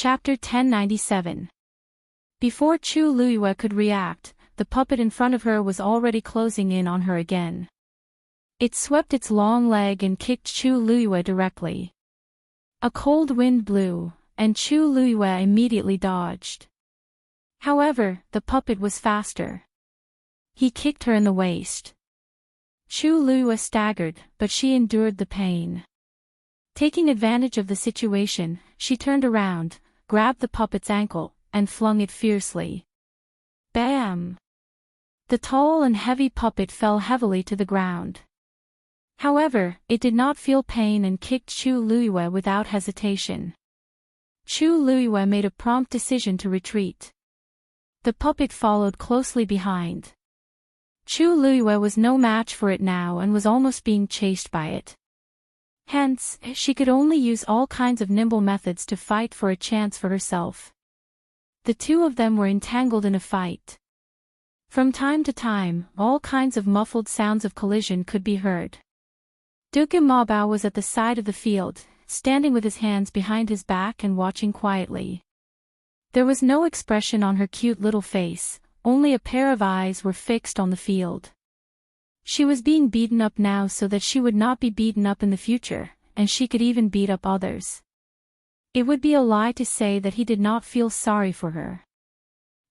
Chapter 1097. Before Chu Luiyue could react, the puppet in front of her was already closing in on her again. It swept its long leg and kicked Chu Luiyue directly. A cold wind blew, and Chu Luiyue immediately dodged. However, the puppet was faster. He kicked her in the waist. Chu Luiyue staggered, but she endured the pain. Taking advantage of the situation, she turned around, grabbed the puppet's ankle, and flung it fiercely. Bam! The tall and heavy puppet fell heavily to the ground. However, it did not feel pain and kicked Chu Luiyue without hesitation. Chu Luiyue made a prompt decision to retreat. The puppet followed closely behind. Chu Luiyue was no match for it now and was almost being chased by it. Hence, she could only use all kinds of nimble methods to fight for a chance for herself. The two of them were entangled in a fight. From time to time, all kinds of muffled sounds of collision could be heard. Dugu Mabao was at the side of the field, standing with his hands behind his back and watching quietly. There was no expression on her cute little face, only a pair of eyes were fixed on the field. She was being beaten up now so that she would not be beaten up in the future, and she could even beat up others. It would be a lie to say that he did not feel sorry for her.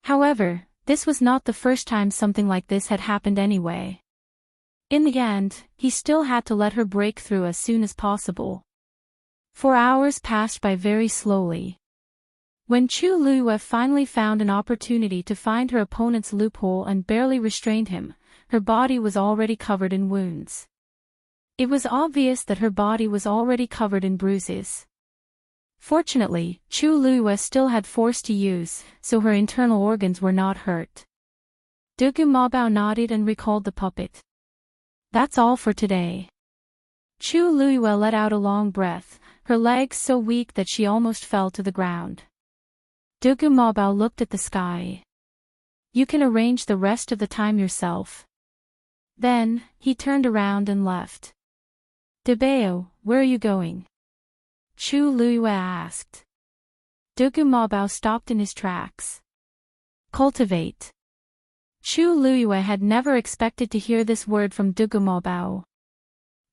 However, this was not the first time something like this had happened anyway. In the end, he still had to let her break through as soon as possible. 4 hours passed by very slowly. When Chu Luiyue finally found an opportunity to find her opponent's loophole and barely restrained him, her body was already covered in wounds. It was obvious that her body was already covered in bruises. Fortunately, Chu Luiyue still had force to use, so her internal organs were not hurt. Dugu Mabao nodded and recalled the puppet. That's all for today. Chu Luiyue let out a long breath, her legs so weak that she almost fell to the ground. Dugu Mabao looked at the sky. You can arrange the rest of the time yourself. Then, he turned around and left. Debao, where are you going? Chu Luiyue asked. Dugu Mabao stopped in his tracks. Cultivate. Chu Luiyue had never expected to hear this word from Dugu Mabao.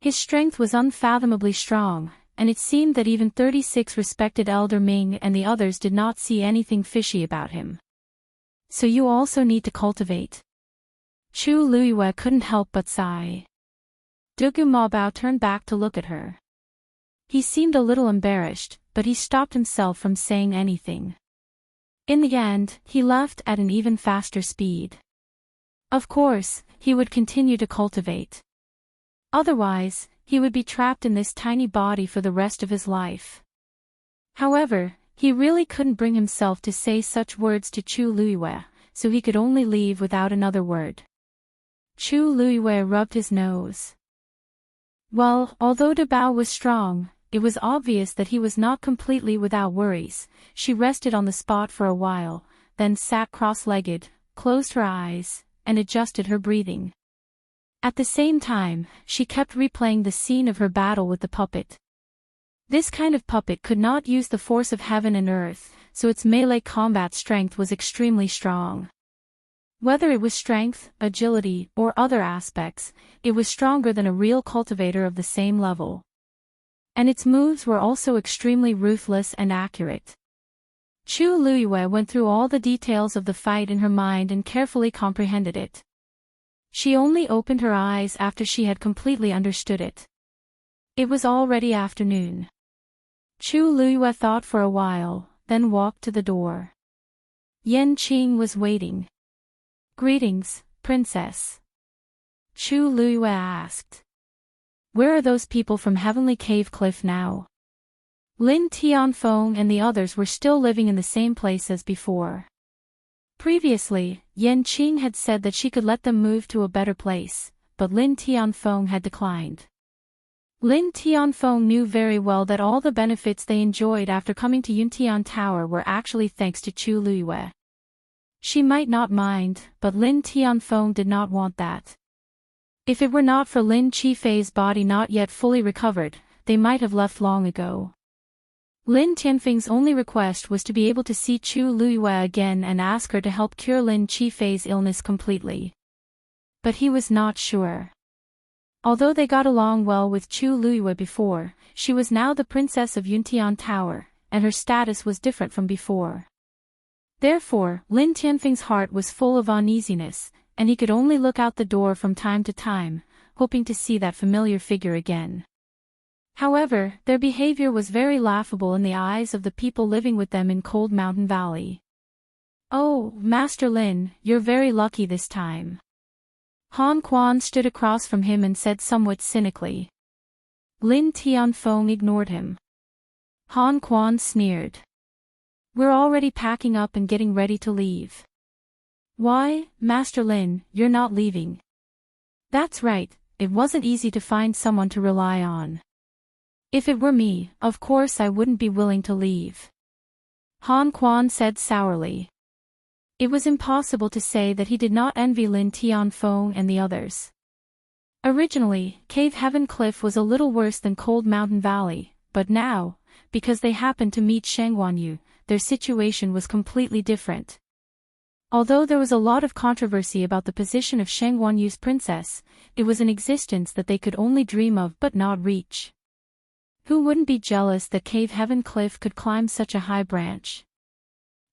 His strength was unfathomably strong, and it seemed that even 36 respected Elder Ming and the others did not see anything fishy about him. So you also need to cultivate. Chu Luiyue couldn't help but sigh. Dugu Mabao turned back to look at her. He seemed a little embarrassed, but he stopped himself from saying anything. In the end, he left at an even faster speed. Of course, he would continue to cultivate. Otherwise, he would be trapped in this tiny body for the rest of his life. However, he really couldn't bring himself to say such words to Chu Luiyue, so he could only leave without another word. Chu Luiyue rubbed his nose. Well, although Debao was strong, it was obvious that he was not completely without worries. She rested on the spot for a while, then sat cross-legged, closed her eyes, and adjusted her breathing. At the same time, she kept replaying the scene of her battle with the puppet. This kind of puppet could not use the force of heaven and earth, so its melee combat strength was extremely strong. Whether it was strength, agility, or other aspects, it was stronger than a real cultivator of the same level. And its moves were also extremely ruthless and accurate. Chu Luiyue went through all the details of the fight in her mind and carefully comprehended it. She only opened her eyes after she had completely understood it. It was already afternoon. Chu Luiyue thought for a while, then walked to the door. Yan Qing was waiting. Greetings, Princess. Chu Luiyue asked. Where are those people from Heavenly Cave Cliff now? Lin Tianfeng and the others were still living in the same place as before. Previously, Yan Qing had said that she could let them move to a better place, but Lin Tianfeng had declined. Lin Tianfeng knew very well that all the benefits they enjoyed after coming to Yuntian Tower were actually thanks to Chu Luiyue. She might not mind, but Lin Tianfeng did not want that. If it were not for Lin Qifei's body not yet fully recovered, they might have left long ago. Lin Tianfeng's only request was to be able to see Chu Luiyue again and ask her to help cure Lin Qifei's illness completely. But he was not sure. Although they got along well with Chu Luiyue before, she was now the princess of Yuntian Tower, and her status was different from before. Therefore, Lin Tianfeng's heart was full of uneasiness, and he could only look out the door from time to time, hoping to see that familiar figure again. However, their behavior was very laughable in the eyes of the people living with them in Cold Mountain Valley. "Oh, Master Lin, you're very lucky this time." Han Quan stood across from him and said somewhat cynically. Lin Tianfeng ignored him. Han Quan sneered. "We're already packing up and getting ready to leave." "Why, Master Lin, you're not leaving?" "That's right, it wasn't easy to find someone to rely on. If it were me, of course I wouldn't be willing to leave," Han Quan said sourly. It was impossible to say that he did not envy Lin Tianfeng and the others. Originally, Cave Heaven Cliff was a little worse than Cold Mountain Valley, but now, because they happened to meet Shangguanyu, their situation was completely different. Although there was a lot of controversy about the position of Shangguanyu's princess, it was an existence that they could only dream of but not reach. Who wouldn't be jealous that Cave Heaven Cliff could climb such a high branch?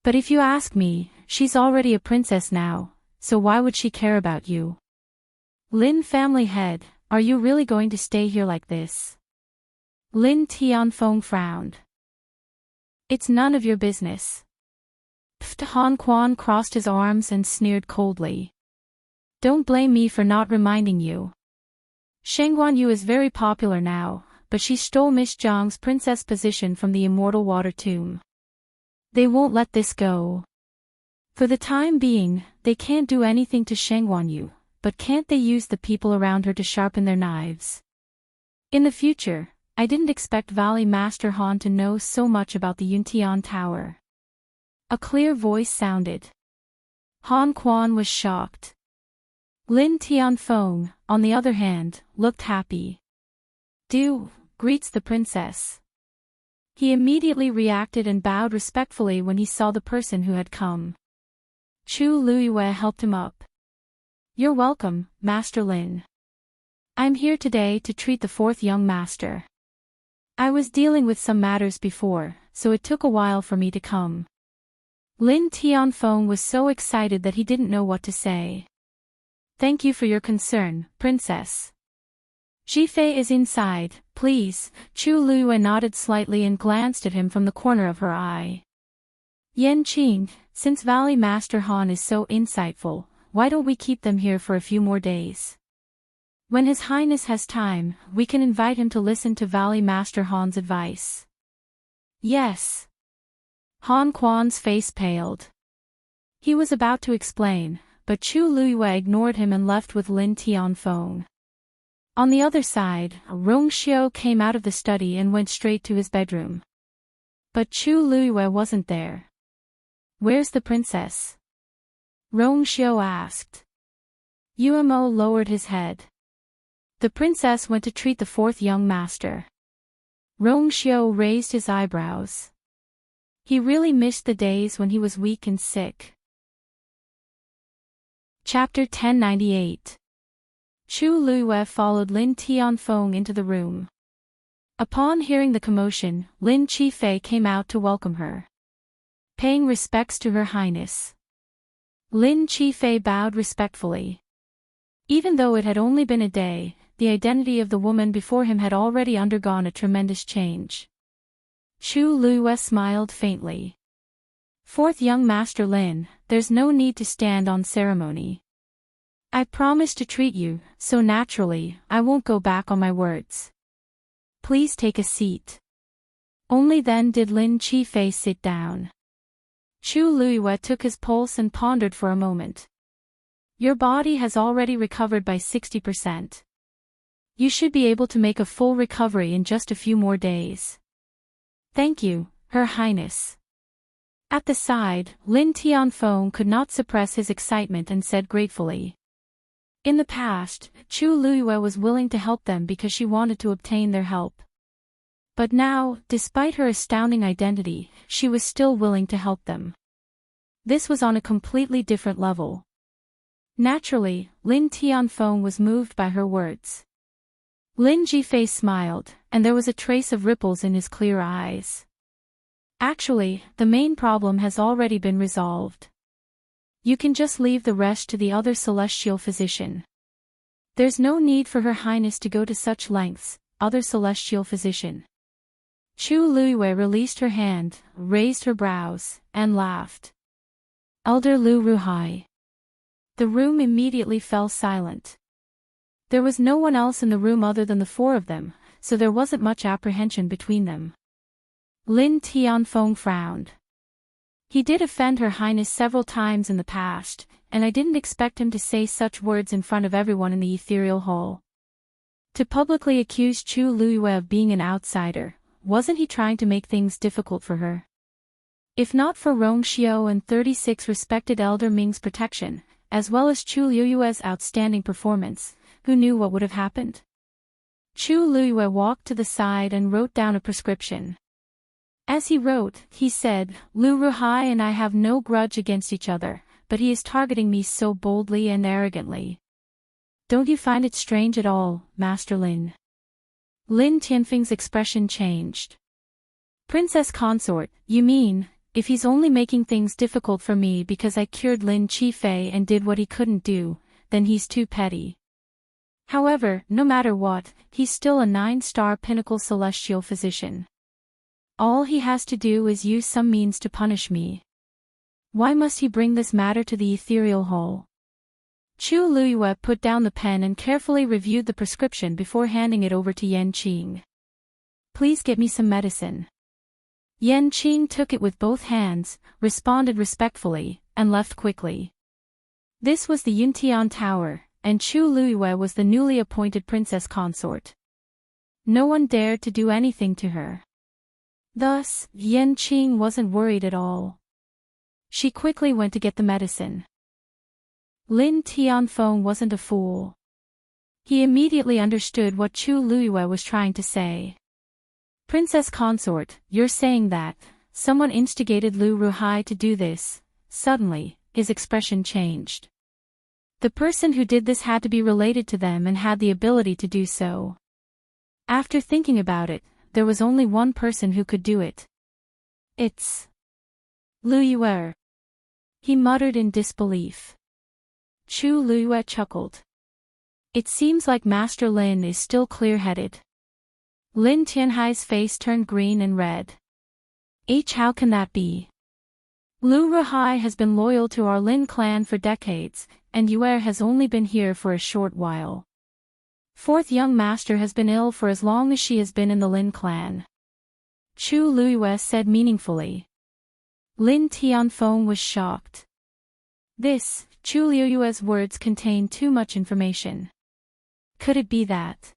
But if you ask me, she's already a princess now, so why would she care about you? Lin family head, are you really going to stay here like this? Lin Tianfeng frowned. It's none of your business. Han Quan crossed his arms and sneered coldly. Don't blame me for not reminding you. Shangguanyu is very popular now, but she stole Miss Zhang's princess position from the immortal water tomb. They won't let this go. For the time being, they can't do anything to Shangguanyu, but can't they use the people around her to sharpen their knives? In the future, I didn't expect Valley Master Han to know so much about the Yuntian Tower. A clear voice sounded. Han Quan was shocked. Lin Tianfeng, on the other hand, looked happy. Greets the princess. He immediately reacted and bowed respectfully when he saw the person who had come. Chu Luiyue helped him up. You're welcome, Master Lin. I'm here today to treat the fourth young master. I was dealing with some matters before, so it took a while for me to come. Lin Tianfeng was so excited that he didn't know what to say. Thank you for your concern, princess. Qifei is inside, please. Chu Luiyue nodded slightly and glanced at him from the corner of her eye. Yanqing, since Valley Master Han is so insightful, why don't we keep them here for a few more days? When His Highness has time, we can invite him to listen to Valley Master Han's advice. Yes. Han Quan's face paled. He was about to explain, but Chu Luiyue ignored him and left with Lin Tianfeng. On the other side, Rongxiu came out of the study and went straight to his bedroom. But Chu Luiyue wasn't there. Where's the princess? Rongxiu asked. Umo lowered his head. The princess went to treat the fourth young master. Rongxiu raised his eyebrows. He really missed the days when he was weak and sick. Chapter 1098. Chu Luiyue followed Lin Tianfeng into the room. Upon hearing the commotion, Lin Qifei came out to welcome her. Paying respects to Her Highness. Lin Qifei bowed respectfully. Even though it had only been a day, the identity of the woman before him had already undergone a tremendous change. Chu Luiyue smiled faintly. Fourth young Master Lin, there's no need to stand on ceremony. I promised to treat you, so naturally, I won't go back on my words. Please take a seat. Only then did Lin Qifei sit down. Chu Luiyue took his pulse and pondered for a moment. Your body has already recovered by 60%. You should be able to make a full recovery in just a few more days. Thank you, Her Highness. At the side, Lin Tianfeng could not suppress his excitement and said gratefully. In the past, Chu Luiyue was willing to help them because she wanted to obtain their help. But now, despite her astounding identity, she was still willing to help them. This was on a completely different level. Naturally, Lin Tianfeng was moved by her words. Lin Jifei smiled, and there was a trace of ripples in his clear eyes. Actually, the main problem has already been resolved. You can just leave the rest to the other celestial physician. There's no need for Her Highness to go to such lengths, other celestial physician. Chu Luiyue released her hand, raised her brows, and laughed. Elder Lu Ruhai. The room immediately fell silent. There was no one else in the room other than the four of them, so there wasn't much apprehension between them. Lin Tianfeng frowned. He did offend Her Highness several times in the past, and I didn't expect him to say such words in front of everyone in the ethereal hall. To publicly accuse Chu Luiyue of being an outsider, wasn't he trying to make things difficult for her? If not for Rong Xiao and 36 respected Elder Ming's protection, as well as Chu Luiyue's outstanding performance, who knew what would have happened? Chu Luiyue walked to the side and wrote down a prescription. As he wrote, he said, Lu Ruhai and I have no grudge against each other, but he is targeting me so boldly and arrogantly. Don't you find it strange at all, Master Lin? Lin Tianfeng's expression changed. Princess Consort, you mean, if he's only making things difficult for me because I cured Lin Qifei and did what he couldn't do, then he's too petty. However, no matter what, he's still a 9-star pinnacle celestial physician. All he has to do is use some means to punish me. Why must he bring this matter to the ethereal hall? Chu Luiyue put down the pen and carefully reviewed the prescription before handing it over to Yan Qing. Please get me some medicine. Yan Qing took it with both hands, responded respectfully, and left quickly. This was the Yuntian Tower, and Chu Luiyue was the newly appointed princess consort. No one dared to do anything to her. Thus, Yan Qing wasn't worried at all. She quickly went to get the medicine. Lin Tianfeng wasn't a fool. He immediately understood what Chu Luiyue was trying to say. Princess Consort, you're saying that someone instigated Lu Ruhai to do this. Suddenly, his expression changed. The person who did this had to be related to them and had the ability to do so. After thinking about it, there was only one person who could do it. It's Lu Yue. He muttered in disbelief. Chu Luiyue chuckled. It seems like Master Lin is still clear-headed. Lin Tianhai's face turned green and red. How can that be? Lu Ruhai has been loyal to our Lin clan for decades, and Yue has only been here for a short while. Fourth young master has been ill for as long as she has been in the Lin clan. Chu Luiyue said meaningfully. Lin Tianfeng was shocked. Chu Luiyue's words contained too much information. Could it be that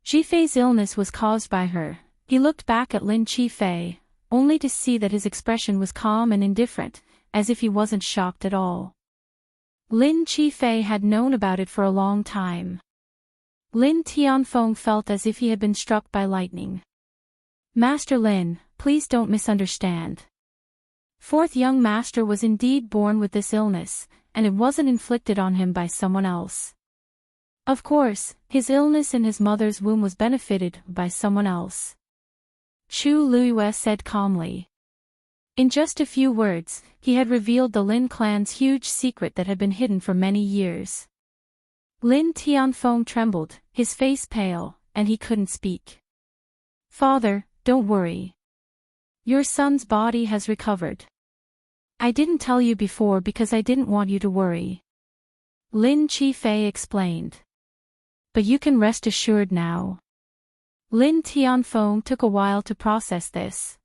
Jifei's illness was caused by her? He looked back at Lin Qifei, only to see that his expression was calm and indifferent, as if he wasn't shocked at all. Lin Qifei had known about it for a long time. Lin Tianfeng felt as if he had been struck by lightning. Master Lin, please don't misunderstand. Fourth young master was indeed born with this illness, and it wasn't inflicted on him by someone else. Of course, his illness in his mother's womb was benefited by someone else. Chu Luiyue said calmly. In just a few words, he had revealed the Lin clan's huge secret that had been hidden for many years. Lin Tianfeng trembled, his face pale, and he couldn't speak. Father, don't worry. Your son's body has recovered. I didn't tell you before because I didn't want you to worry. Lin Qifei explained. But you can rest assured now. Lin Tianfeng took a while to process this.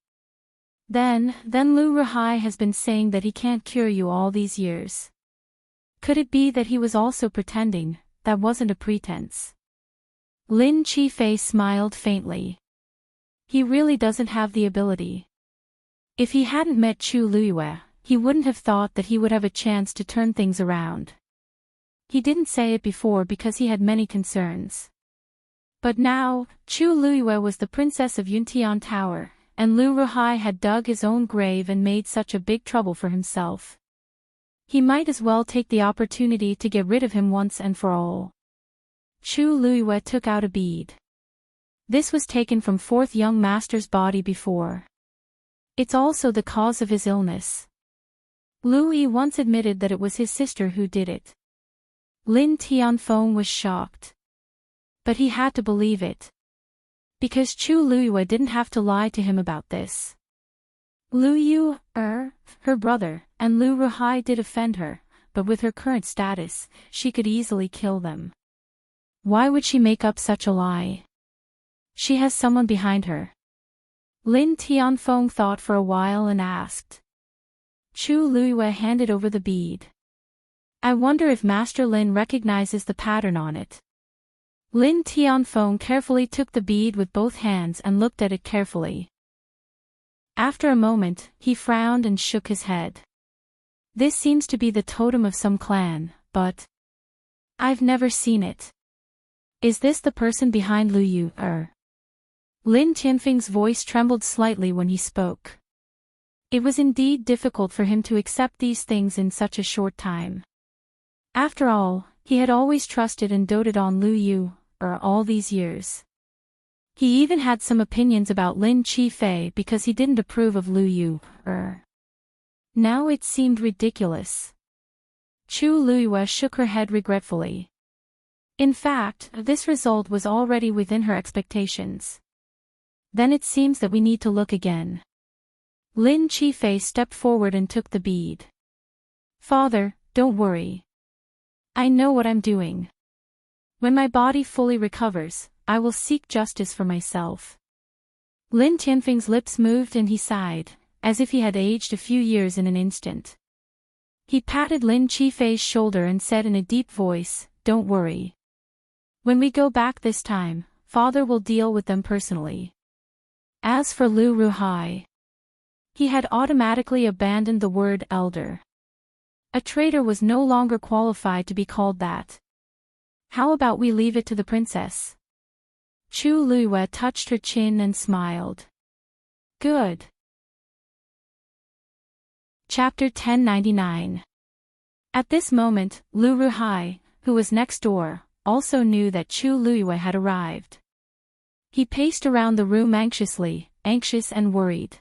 Then Lu Ruhai has been saying that he can't cure you all these years. Could it be that he was also pretending, that wasn't a pretense? Lin Qifei smiled faintly. He really doesn't have the ability. If he hadn't met Chu Luiyue, he wouldn't have thought that he would have a chance to turn things around. He didn't say it before because he had many concerns. But now, Chu Luyue was the princess of Yuntian Tower, and Lu Ruhai had dug his own grave and made such a big trouble for himself. He might as well take the opportunity to get rid of him once and for all. Chu Luyue took out a bead. This was taken from fourth young master's body before. It's also the cause of his illness. Lu Yi once admitted that it was his sister who did it. Lin Tianfeng was shocked. But he had to believe it. Because Chu Luyue didn't have to lie to him about this. Lu Yu, her brother, and Lu Ruhai did offend her, but with her current status, she could easily kill them. Why would she make up such a lie? She has someone behind her. Lin Tianfeng thought for a while and asked. Chu Luyue handed over the bead. I wonder if Master Lin recognizes the pattern on it. Lin Tianfeng carefully took the bead with both hands and looked at it carefully. After a moment, he frowned and shook his head. This seems to be the totem of some clan, but I've never seen it. Is this the person behind Lu Yu? Lin Tianfeng's voice trembled slightly when he spoke. It was indeed difficult for him to accept these things in such a short time. After all, he had always trusted and doted on Lu Yu, all these years. He even had some opinions about Lin Qifei because he didn't approve of Lu Yu, Now it seemed ridiculous. Chu Luyue shook her head regretfully. In fact, this result was already within her expectations. Then it seems that we need to look again. Lin Qifei stepped forward and took the bead. Father, don't worry. I know what I'm doing. When my body fully recovers, I will seek justice for myself. Lin Tianfeng's lips moved and he sighed, as if he had aged a few years in an instant. He patted Lin Qifei's shoulder and said in a deep voice, Don't worry. When we go back this time, Father will deal with them personally. As for Lu Ruhai, he had automatically abandoned the word elder. A traitor was no longer qualified to be called that. How about we leave it to the princess? Chu Luyue touched her chin and smiled. Good. Chapter 1099. At this moment, Lu Ruhai, who was next door, also knew that Chu Luyue had arrived. He paced around the room anxiously, anxious and worried.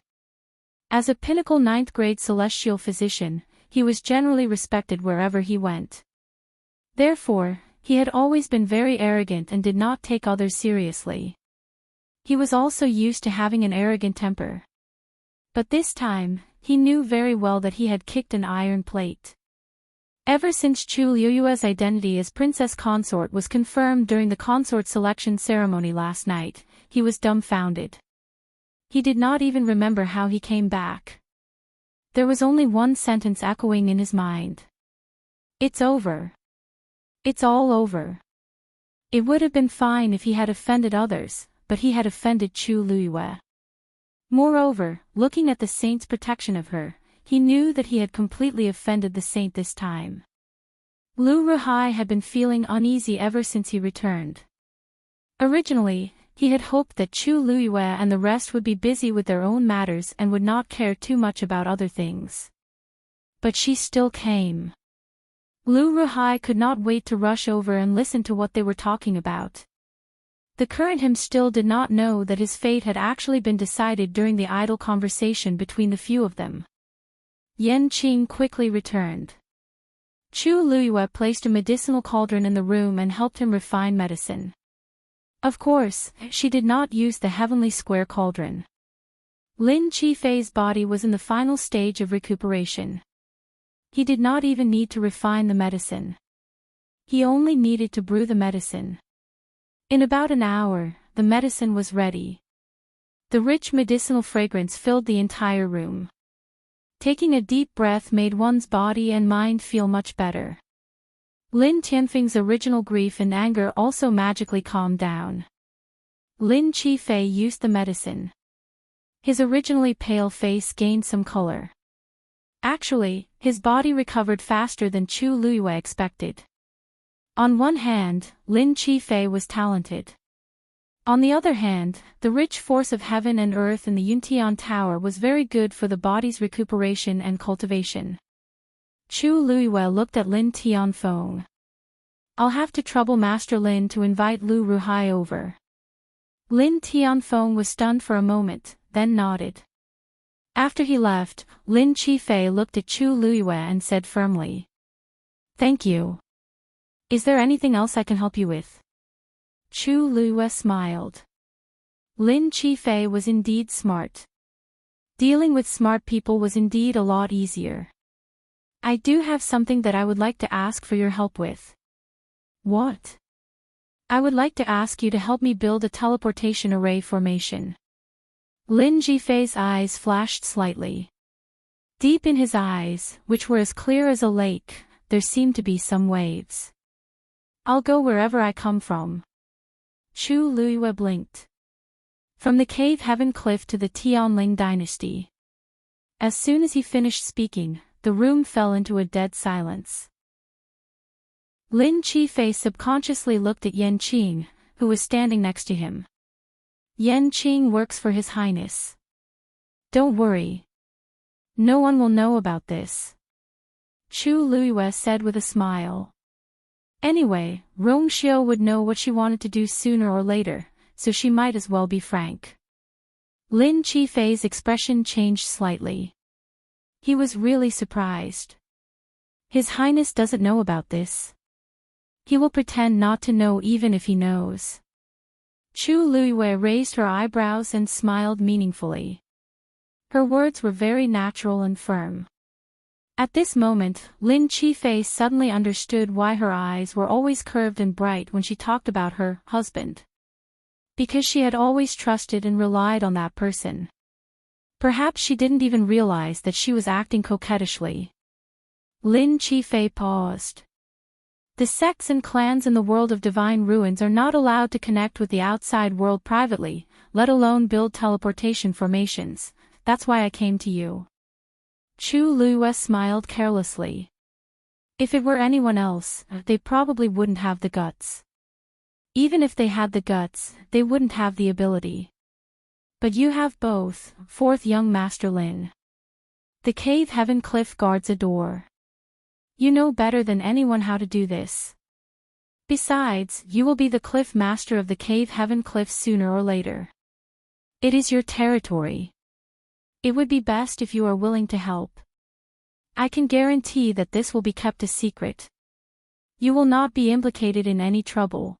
As a pinnacle 9th grade celestial physician, he was generally respected wherever he went. Therefore, he had always been very arrogant and did not take others seriously. He was also used to having an arrogant temper. But this time, he knew very well that he had kicked an iron plate. Ever since Chu Luyue's identity as princess consort was confirmed during the consort selection ceremony last night, he was dumbfounded. He did not even remember how he came back. There was only one sentence echoing in his mind. It's over. It's all over. It would have been fine if he had offended others, but he had offended Chu Luyue. Moreover, looking at the saint's protection of her, he knew that he had completely offended the saint this time. Lu Ruhai had been feeling uneasy ever since he returned. Originally, he had hoped that Chu Luyue and the rest would be busy with their own matters and would not care too much about other things. But she still came. Lu Ruhai could not wait to rush over and listen to what they were talking about. The current him still did not know that his fate had actually been decided during the idle conversation between the few of them. Yan Qing quickly returned. Chu Luyue placed a medicinal cauldron in the room and helped him refine medicine. Of course, she did not use the heavenly square cauldron. Lin Qifei's body was in the final stage of recuperation. He did not even need to refine the medicine. He only needed to brew the medicine. In about an hour, the medicine was ready. The rich medicinal fragrance filled the entire room. Taking a deep breath made one's body and mind feel much better. Lin Tianfeng's original grief and anger also magically calmed down. Lin Qifei used the medicine. His originally pale face gained some color. Actually, his body recovered faster than Chu Luyue expected. On one hand, Lin Qifei was talented. On the other hand, the rich force of heaven and earth in the Yuntian Tower was very good for the body's recuperation and cultivation. Chu Luiyue looked at Lin Tianfeng. I'll have to trouble Master Lin to invite Lu Ruhai over. Lin Tianfeng was stunned for a moment, then nodded. After he left, Lin Qifei looked at Chu Luiyue and said firmly, "Thank you. Is there anything else I can help you with?" Chu Luiyue smiled. Lin Qifei was indeed smart. Dealing with smart people was indeed a lot easier. I do have something that I would like to ask for your help with. What? I would like to ask you to help me build a teleportation array formation. Lin Qifei's eyes flashed slightly. Deep in his eyes, which were as clear as a lake, there seemed to be some waves. I'll go wherever I come from. Chu Luiyue blinked. From the Cave Heaven Cliff to the Tianling dynasty. As soon as he finished speaking, the room fell into a dead silence. Lin Qifei subconsciously looked at Yan Qing, who was standing next to him. Yan Qing works for His Highness. Don't worry. No one will know about this. Chu Luiyue said with a smile. Anyway, Rongxiu would know what she wanted to do sooner or later, so she might as well be frank. Lin Qifei's expression changed slightly. He was really surprised. His Highness doesn't know about this. He will pretend not to know even if he knows. Chu Luiyue raised her eyebrows and smiled meaningfully. Her words were very natural and firm. At this moment, Lin Qifei suddenly understood why her eyes were always curved and bright when she talked about her husband. Because she had always trusted and relied on that person. Perhaps she didn't even realize that she was acting coquettishly. Lin Qifei paused. The sects and clans in the world of divine ruins are not allowed to connect with the outside world privately, let alone build teleportation formations. That's why I came to you. Chu Luiyue smiled carelessly. If it were anyone else, they probably wouldn't have the guts. Even if they had the guts, they wouldn't have the ability. But you have both, fourth young Master Lin. The Cave Heaven Cliff guards a door. You know better than anyone how to do this. Besides, you will be the Cliff Master of the Cave Heaven Cliff sooner or later. It is your territory. It would be best if you are willing to help. I can guarantee that this will be kept a secret. You will not be implicated in any trouble.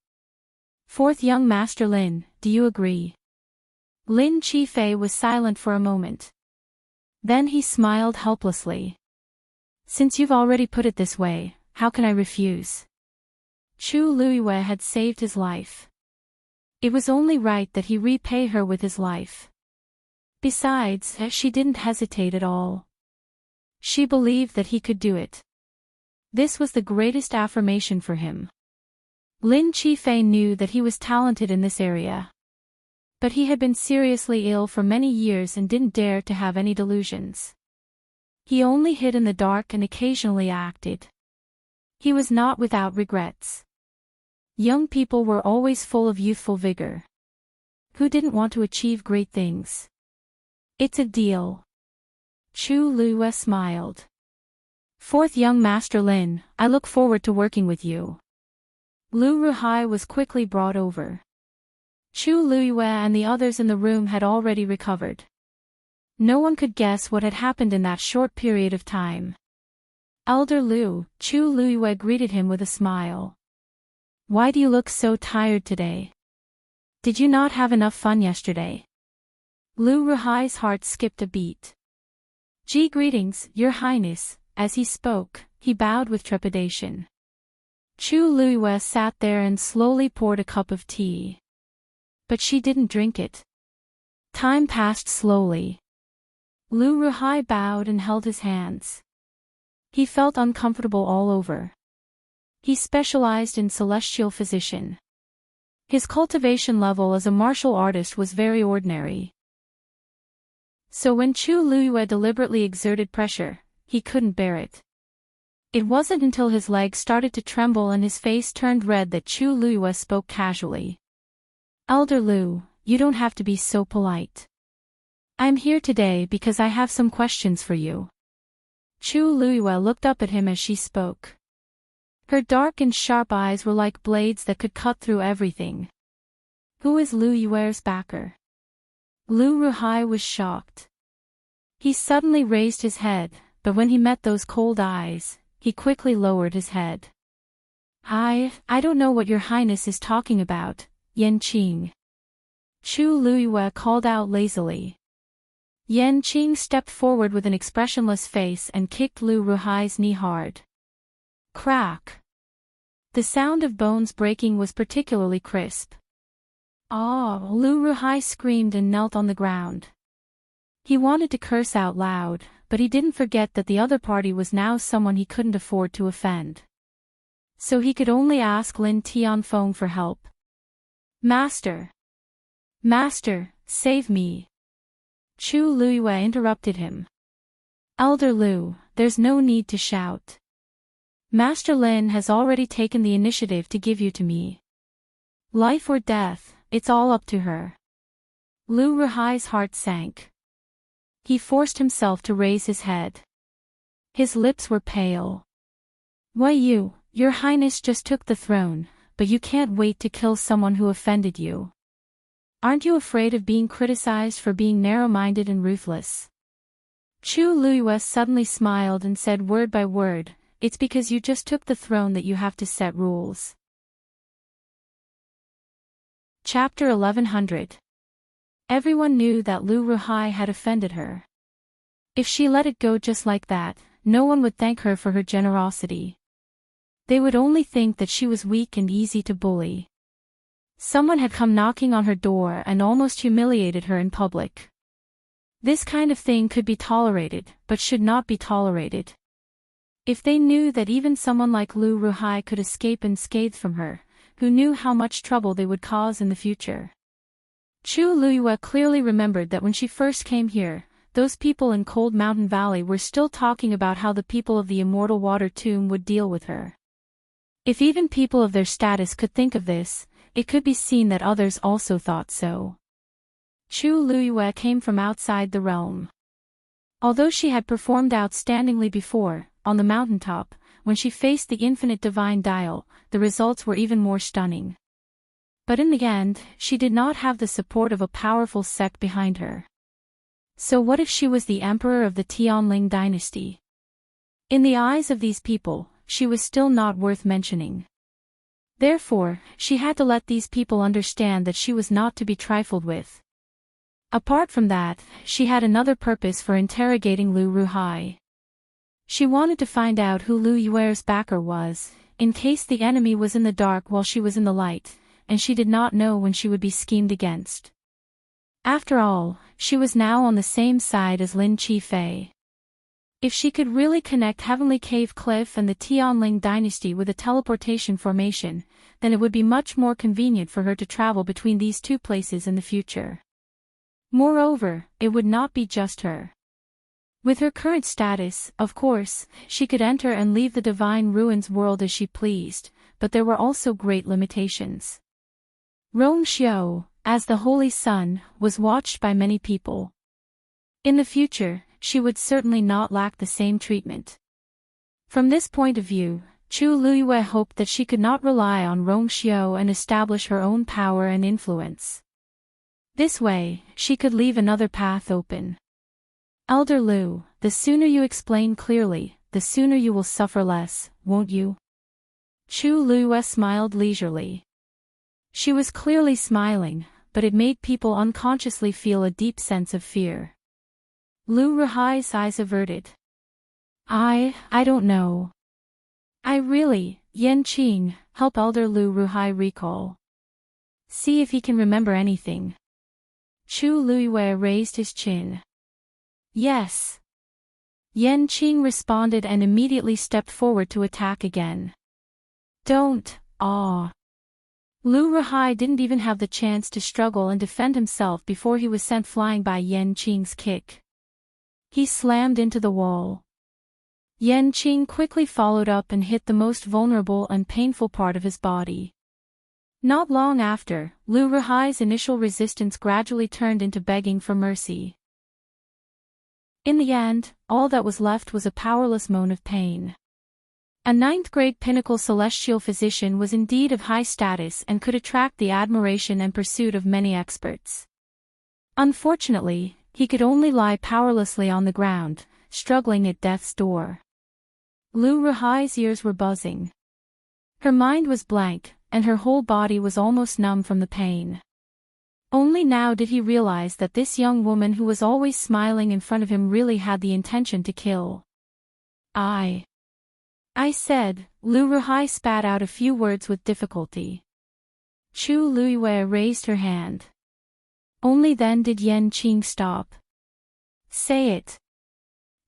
Fourth young Master Lin, do you agree? Lin Qifei was silent for a moment. Then he smiled helplessly. Since you've already put it this way, how can I refuse? Chu Luiyue had saved his life. It was only right that he repay her with his life. Besides, she didn't hesitate at all. She believed that he could do it. This was the greatest affirmation for him. Lin Qifei knew that he was talented in this area. But he had been seriously ill for many years and didn't dare to have any delusions. He only hid in the dark and occasionally acted. He was not without regrets. Young people were always full of youthful vigor. Who didn't want to achieve great things? It's a deal. Chu Luiyue smiled. Fourth young Master Lin, I look forward to working with you. Lu Ruhai was quickly brought over. Chu Luiyue and the others in the room had already recovered. No one could guess what had happened in that short period of time. Elder Lu, Chu Luiyue greeted him with a smile. Why do you look so tired today? Did you not have enough fun yesterday? Lu Ruhai's heart skipped a beat. Greetings, Your Highness. As he spoke, he bowed with trepidation. Chu Luiyue sat there and slowly poured a cup of tea. But she didn't drink it. Time passed slowly. Lu Ruhai bowed and held his hands. He felt uncomfortable all over. He specialized in celestial physician. His cultivation level as a martial artist was very ordinary. So when Chu Luiyue deliberately exerted pressure, he couldn't bear it. It wasn't until his legs started to tremble and his face turned red that Chu Luiyue spoke casually. Elder Lu, you don't have to be so polite. I'm here today because I have some questions for you. Chu Luyue looked up at him as she spoke. Her dark and sharp eyes were like blades that could cut through everything. Who is Lu Yue's backer? Lu Ruhai was shocked. He suddenly raised his head, but when he met those cold eyes, he quickly lowered his head. I don't know what your highness is talking about, Yanqing. Chu Luyue called out lazily. Yanqing stepped forward with an expressionless face and kicked Lu Ruhai's knee hard. Crack. The sound of bones breaking was particularly crisp. Ah! Lu Ruhai screamed and knelt on the ground. He wanted to curse out loud, but he didn't forget that the other party was now someone he couldn't afford to offend. So he could only ask Lin Tianfeng for help. Master! Master, save me! Chu Luyue interrupted him. Elder Lu, there's no need to shout. Master Lin has already taken the initiative to give you to me. Life or death, it's all up to her. Lu Ruhai's heart sank. He forced himself to raise his head. His lips were pale. Why your highness just took the throne, but you can't wait to kill someone who offended you. Aren't you afraid of being criticized for being narrow-minded and ruthless? Chu Luyue suddenly smiled and said word by word, it's because you just took the throne that you have to set rules. Chapter 1100. Everyone knew that Lu Ruhai had offended her. If she let it go just like that, no one would thank her for her generosity. They would only think that she was weak and easy to bully. Someone had come knocking on her door and almost humiliated her in public. This kind of thing could be tolerated, but should not be tolerated. If they knew that even someone like Lu Ruhai could escape unscathed from her, who knew how much trouble they would cause in the future? Chu Luyue clearly remembered that when she first came here, those people in Cold Mountain Valley were still talking about how the people of the Immortal Water Tomb would deal with her. If even people of their status could think of this, it could be seen that others also thought so. Chu Luyue came from outside the realm. Although she had performed outstandingly before, on the mountaintop, when she faced the infinite divine dial, the results were even more stunning. But in the end, she did not have the support of a powerful sect behind her. So what if she was the emperor of the Tianling dynasty? In the eyes of these people, she was still not worth mentioning. Therefore, she had to let these people understand that she was not to be trifled with. Apart from that, she had another purpose for interrogating Lu Ruhai. She wanted to find out who Lu Yue's backer was, in case the enemy was in the dark while she was in the light, and she did not know when she would be schemed against. After all, she was now on the same side as Lin Qifei. If she could really connect Heavenly Cave Cliff and the Tianling dynasty with a teleportation formation, then it would be much more convenient for her to travel between these two places in the future. Moreover, it would not be just her. With her current status, of course, she could enter and leave the Divine Ruins world as she pleased, but there were also great limitations. Rongxiu, as the Holy Sun, was watched by many people. In the future, she would certainly not lack the same treatment. From this point of view, Chu Luyue hoped that she could not rely on Rongxiu and establish her own power and influence. This way, she could leave another path open. Elder Lu, the sooner you explain clearly, the sooner you will suffer less, won't you? Chu Luyue smiled leisurely. She was clearly smiling, but it made people unconsciously feel a deep sense of fear. Lu Ruhai's eyes averted. I don't know. Yanqing, help Elder Lu Ruhai recall. See if he can remember anything. Chu Luyue raised his chin. Yes. Yanqing responded and immediately stepped forward to attack again. Don't, Lu Ruhai didn't even have the chance to struggle and defend himself before he was sent flying by Yanqing's kick. He slammed into the wall. Yanqing quickly followed up and hit the most vulnerable and painful part of his body. Not long after, Lu Ruhai's initial resistance gradually turned into begging for mercy. In the end, all that was left was a powerless moan of pain. A ninth-grade pinnacle celestial physician was indeed of high status and could attract the admiration and pursuit of many experts. Unfortunately, he could only lie powerlessly on the ground, struggling at death's door. Lu Ruhai's ears were buzzing. Her mind was blank, and her whole body was almost numb from the pain. Only now did he realize that this young woman who was always smiling in front of him really had the intention to kill. I said, Lu Ruhai spat out a few words with difficulty. Chu Luiyue raised her hand. Only then did Enchanting stop. Say it.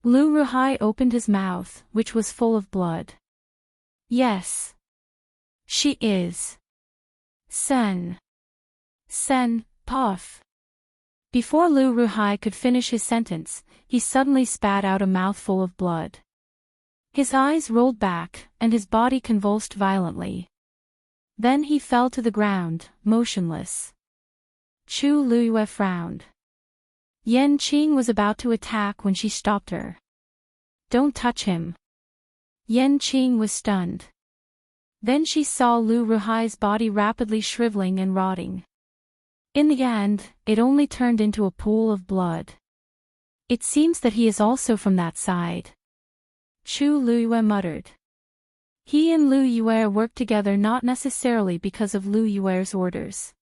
Lu Ruhai opened his mouth, which was full of blood. Yes. She is. Sen, puff. Before Lu Ruhai could finish his sentence, he suddenly spat out a mouthful of blood. His eyes rolled back, and his body convulsed violently. Then he fell to the ground, motionless. Chu Luiyue frowned. Enchanting was about to attack when she stopped her. Don't touch him. Enchanting was stunned. Then she saw Lu Ruhai's body rapidly shriveling and rotting. In the end, it only turned into a pool of blood. It seems that he is also from that side. Chu Luiyue muttered. He and Lu Yue worked together not necessarily because of Lu Yue's orders.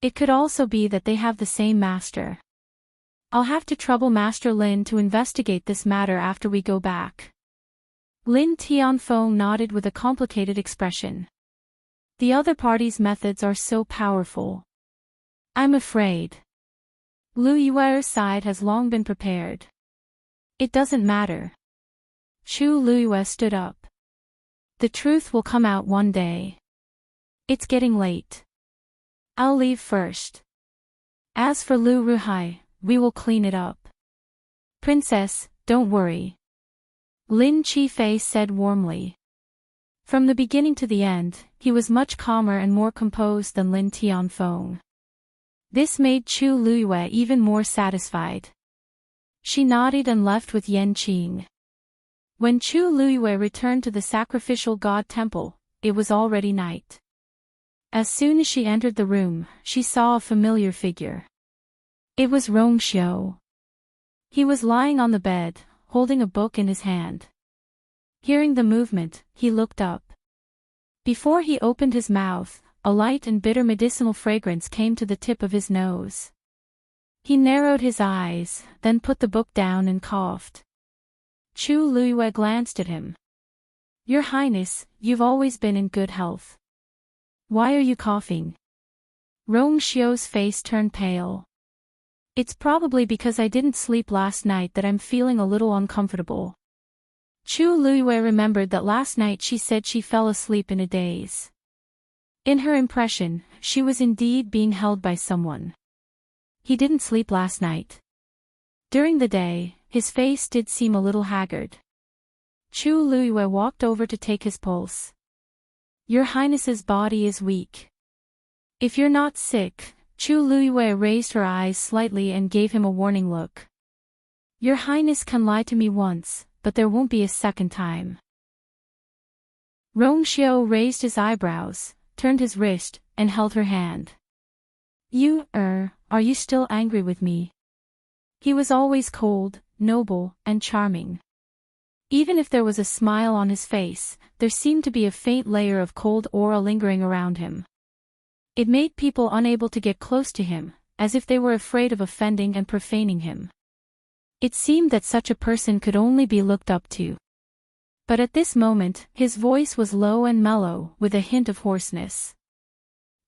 It could also be that they have the same master. I'll have to trouble Master Lin to investigate this matter after we go back. Lin Tianfeng nodded with a complicated expression. The other party's methods are so powerful. I'm afraid. Lu Yue's side has long been prepared. It doesn't matter. Chu Luiyue stood up. The truth will come out one day. It's getting late. I'll leave first. As for Lu Ruhai, we will clean it up. Princess, don't worry. Lin Qifei said warmly. From the beginning to the end, he was much calmer and more composed than Lin Tianfeng. This made Chu Luiyue even more satisfied. She nodded and left with Enchanting. When Chu Luiyue returned to the sacrificial god temple, it was already night. As soon as she entered the room, she saw a familiar figure. It was Rongxiu. He was lying on the bed, holding a book in his hand. Hearing the movement, he looked up. Before he opened his mouth, a light and bitter medicinal fragrance came to the tip of his nose. He narrowed his eyes, then put the book down and coughed. Chu Luiyue glanced at him. Your Highness, you've always been in good health. Why are you coughing? Rongxiu's face turned pale. It's probably because I didn't sleep last night that I'm feeling a little uncomfortable. Chu Luiyue remembered that last night she said she fell asleep in a daze. In her impression, she was indeed being held by someone. He didn't sleep last night. During the day, his face did seem a little haggard. Chu Luiyue walked over to take his pulse. Your Highness's body is weak. If you're not sick, Chu Luiyue raised her eyes slightly and gave him a warning look. Your Highness can lie to me once, but there won't be a second time. Rongxiu raised his eyebrows, turned his wrist, and held her hand. Are you still angry with me? He was always cold, noble, and charming. Even if there was a smile on his face, there seemed to be a faint layer of cold aura lingering around him. It made people unable to get close to him, as if they were afraid of offending and profaning him. It seemed that such a person could only be looked up to. But at this moment, his voice was low and mellow, with a hint of hoarseness.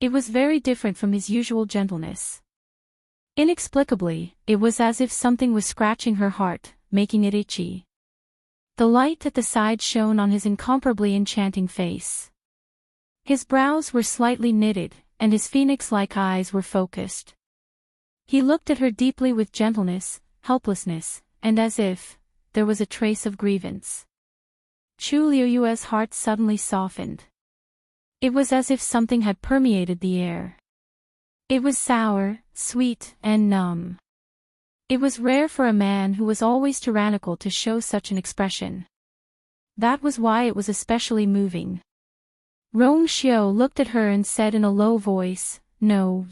It was very different from his usual gentleness. Inexplicably, it was as if something was scratching her heart, making it itchy. The light at the side shone on his incomparably enchanting face. His brows were slightly knitted, and his phoenix-like eyes were focused. He looked at her deeply with gentleness, helplessness, and as if there was a trace of grievance. Chu Luiyue's heart suddenly softened. It was as if something had permeated the air. It was sour, sweet, and numb. It was rare for a man who was always tyrannical to show such an expression. That was why it was especially moving. Rong Xiao looked at her and said in a low voice, "No,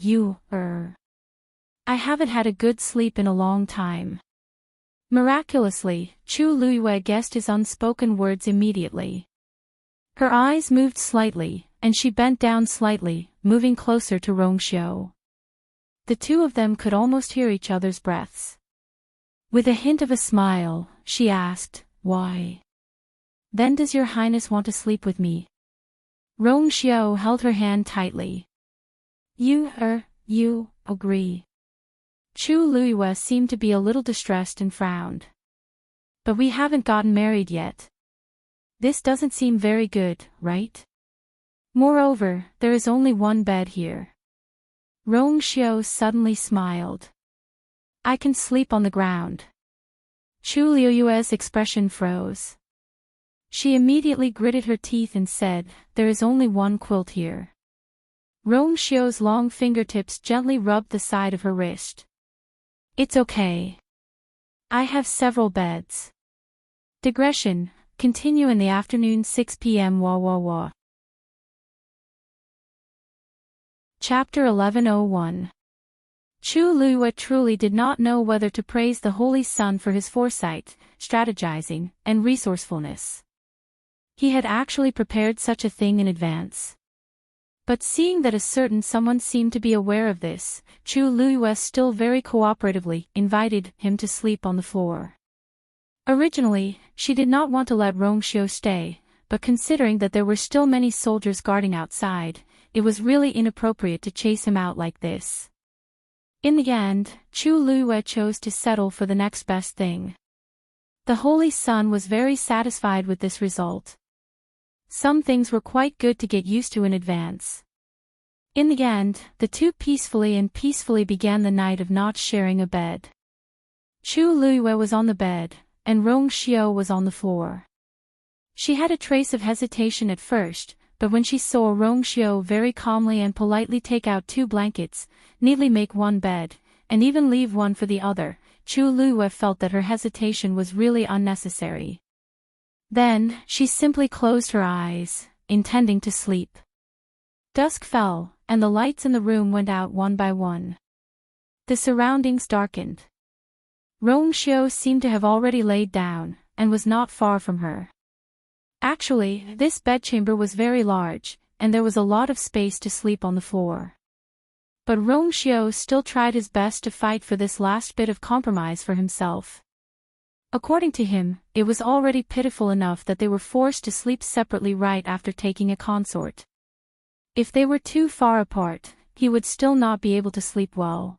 I haven't had a good sleep in a long time." Miraculously, Chu Luiyue guessed his unspoken words immediately. Her eyes moved slightly, and she bent down slightly, moving closer to Rong Xiao. The two of them could almost hear each other's breaths. With a hint of a smile, she asked, "Why? Then does your highness want to sleep with me?" Rong Xiao held her hand tightly. You agree." Chu Luiyue seemed to be a little distressed and frowned. "But we haven't gotten married yet. This doesn't seem very good, right? Moreover, there is only one bed here." Rong Xiao suddenly smiled. "I can sleep on the ground." Chu Luiyue's expression froze. She immediately gritted her teeth and said, "There is only one quilt here." Rong Xiao's long fingertips gently rubbed the side of her wrist. "It's okay. I have several beds." Digression, continue in the afternoon 6 p.m. Wah. Chapter 11:01. Chu Luiyue truly did not know whether to praise the Holy Sun for his foresight, strategizing, and resourcefulness. He had actually prepared such a thing in advance. But seeing that a certain someone seemed to be aware of this, Chu Luiyue still very cooperatively invited him to sleep on the floor. Originally, she did not want to let Rong Xiao stay, but considering that there were still many soldiers guarding outside, it was really inappropriate to chase him out like this. In the end, Chu Luiyue chose to settle for the next best thing. The Holy Sun was very satisfied with this result. Some things were quite good to get used to in advance. In the end, the two peacefully began the night of not sharing a bed. Chu Luiyue was on the bed, and Rong Xiao was on the floor. She had a trace of hesitation at first, but when she saw Rong Xiao very calmly and politely take out 2 blankets, neatly make one bed, and even leave one for the other, Chu Luiyue felt that her hesitation was really unnecessary. Then, she simply closed her eyes, intending to sleep. Dusk fell, and the lights in the room went out one by one. The surroundings darkened. Rong Xiao seemed to have already laid down, and was not far from her. Actually, this bedchamber was very large, and there was a lot of space to sleep on the floor. But Rong Xiao still tried his best to fight for this last bit of compromise for himself. According to him, it was already pitiful enough that they were forced to sleep separately right after taking a consort. If they were too far apart, he would still not be able to sleep well.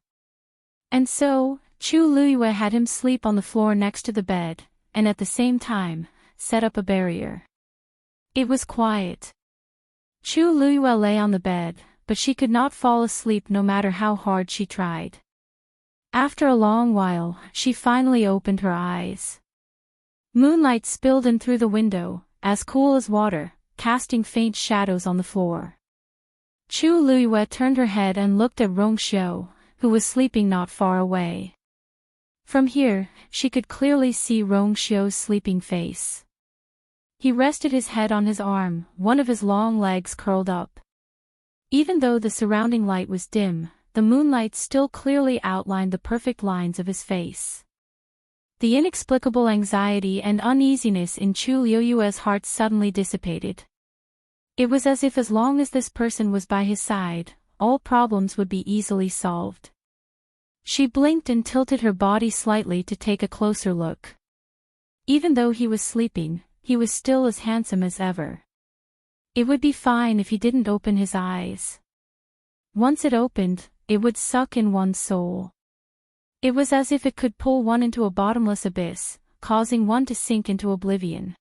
And so, Chu Luiyue had him sleep on the floor next to the bed, and at the same time, set up a barrier. It was quiet. Chu Luiyue lay on the bed, but she could not fall asleep no matter how hard she tried. After a long while, she finally opened her eyes. Moonlight spilled in through the window, as cool as water, casting faint shadows on the floor. Chu Luiyue turned her head and looked at Rong Xiao, who was sleeping not far away. From here, she could clearly see Rong Xiao's sleeping face. He rested his head on his arm, one of his long legs curled up. Even though the surrounding light was dim, the moonlight still clearly outlined the perfect lines of his face. The inexplicable anxiety and uneasiness in Chu Luiyue's heart suddenly dissipated. It was as if as long as this person was by his side, all problems would be easily solved. She blinked and tilted her body slightly to take a closer look. Even though he was sleeping, he was still as handsome as ever. It would be fine if he didn't open his eyes. Once it opened, it would suck in one's soul. It was as if it could pull one into a bottomless abyss, causing one to sink into oblivion.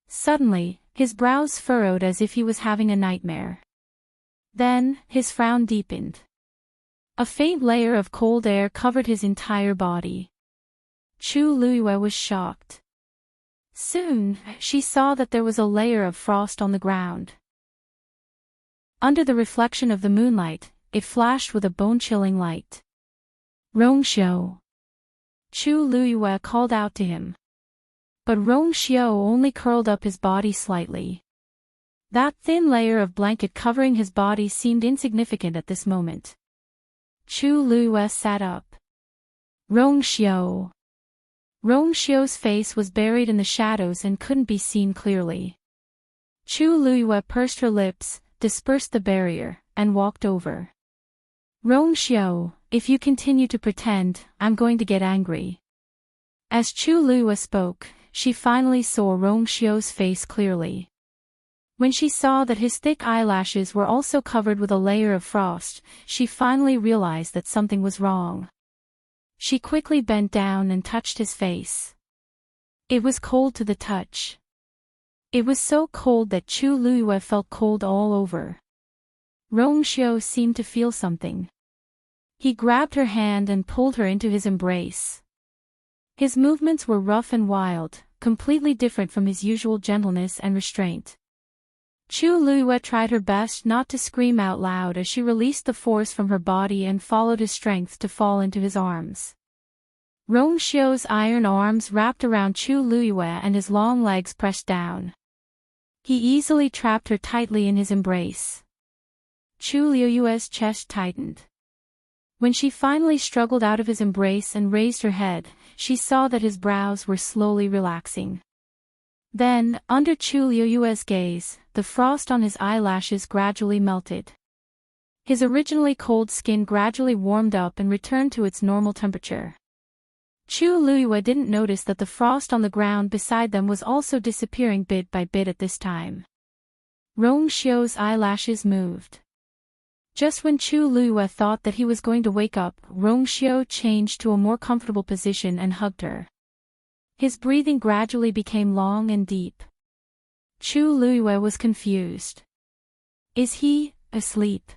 Suddenly, his brows furrowed as if he was having a nightmare. Then, his frown deepened. A faint layer of cold air covered his entire body. Chu Luiyue was shocked. Soon, she saw that there was a layer of frost on the ground. Under the reflection of the moonlight, it flashed with a bone-chilling light. Rongxiu. Chu Luyue called out to him. But Rongxiu only curled up his body slightly. That thin layer of blanket covering his body seemed insignificant at this moment. Chu Luyue sat up. Rongxiu. Rongxiu's face was buried in the shadows and couldn't be seen clearly. Chu Luyue pursed her lips, dispersed the barrier, and walked over. Rongxiu, if you continue to pretend, I'm going to get angry. As Chu Luyue spoke, she finally saw Rongxiu's face clearly. When she saw that his thick eyelashes were also covered with a layer of frost, she finally realized that something was wrong. She quickly bent down and touched his face. It was cold to the touch. It was so cold that Chu Luyue felt cold all over. Rongxiu seemed to feel something. He grabbed her hand and pulled her into his embrace. His movements were rough and wild, completely different from his usual gentleness and restraint. Chu Luyue tried her best not to scream out loud as she released the force from her body and followed his strength to fall into his arms. Rongxiu's iron arms wrapped around Chu Luyue and his long legs pressed down. He easily trapped her tightly in his embrace. Chu Luyue's chest tightened. When she finally struggled out of his embrace and raised her head, she saw that his brows were slowly relaxing. Then, under Chu Luyue's gaze, the frost on his eyelashes gradually melted. His originally cold skin gradually warmed up and returned to its normal temperature. Chu Luyue didn't notice that the frost on the ground beside them was also disappearing bit by bit at this time. Rongxiu's eyelashes moved. Just when Chu Luyue thought that he was going to wake up, Rongxiu changed to a more comfortable position and hugged her. His breathing gradually became long and deep. Chu Luyue was confused. Is he asleep?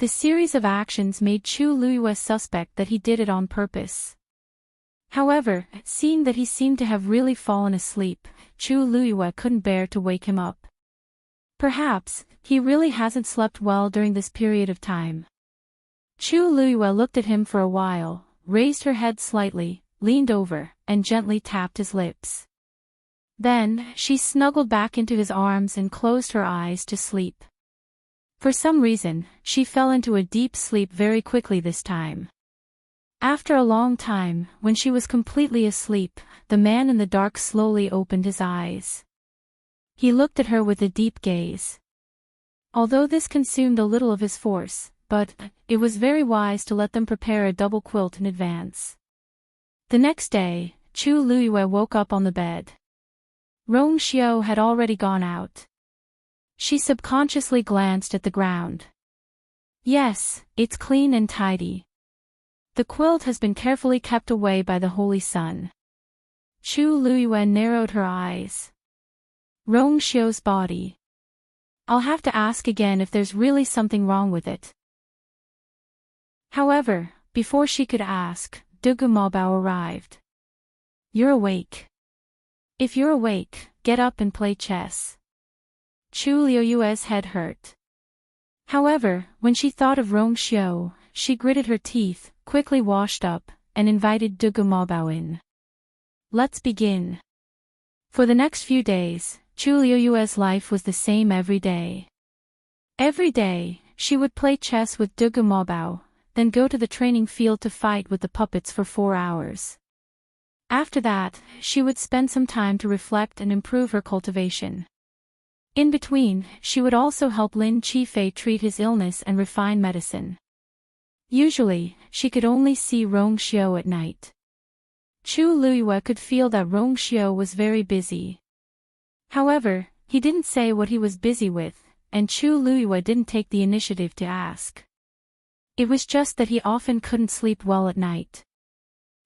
The series of actions made Chu Luyue suspect that he did it on purpose. However, seeing that he seemed to have really fallen asleep, Chu Luyue couldn't bear to wake him up. Perhaps, he really hasn't slept well during this period of time. Chu Luyue looked at him for a while, raised her head slightly, leaned over, and gently tapped his lips. Then, she snuggled back into his arms and closed her eyes to sleep. For some reason, she fell into a deep sleep very quickly this time. After a long time, when she was completely asleep, the man in the dark slowly opened his eyes. He looked at her with a deep gaze. Although this consumed a little of his force, but it was very wise to let them prepare a double quilt in advance. The next day, Chu Luyue woke up on the bed. Rongxiu had already gone out. She subconsciously glanced at the ground. Yes, it's clean and tidy. The quilt has been carefully kept away by the holy sun. Chu Luyue narrowed her eyes. Rongxiu's body. I'll have to ask again if there's really something wrong with it. However, before she could ask, Dugumabao arrived. You're awake. If you're awake, get up and play chess. Chu Luyue's head hurt. However, when she thought of Rongxiu, she gritted her teeth, quickly washed up, and invited Dugumabao in. Let's begin. For the next few days, Chu Luyue's life was the same every day. Every day, she would play chess with Dugumabao, then go to the training field to fight with the puppets for 4 hours. After that, she would spend some time to reflect and improve her cultivation. In between, she would also help Lin Qifei treat his illness and refine medicine. Usually, she could only see Rongxiu at night. Chu Luyue could feel that Rongxiu was very busy. However, he didn't say what he was busy with, and Chu Luyue didn't take the initiative to ask. It was just that he often couldn't sleep well at night.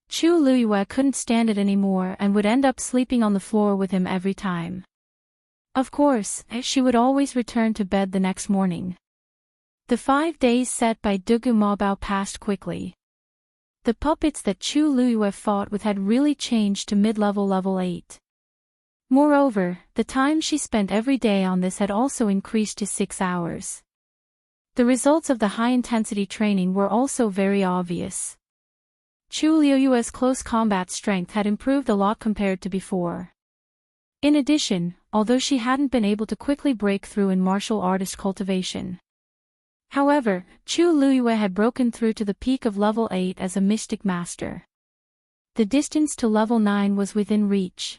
Chu Luyue couldn't stand it anymore and would end up sleeping on the floor with him every time. Of course, she would always return to bed the next morning. The 5 days set by Dugumabao passed quickly. The puppets that Chu Luyue fought with had really changed to mid-level level 8. Moreover, the time she spent every day on this had also increased to 6 hours. The results of the high-intensity training were also very obvious. Chu Liuyue's close combat strength had improved a lot compared to before. In addition, although she hadn't been able to quickly break through in martial artist cultivation. However, Chu Liyue had broken through to the peak of level 8 as a mystic master. The distance to level 9 was within reach.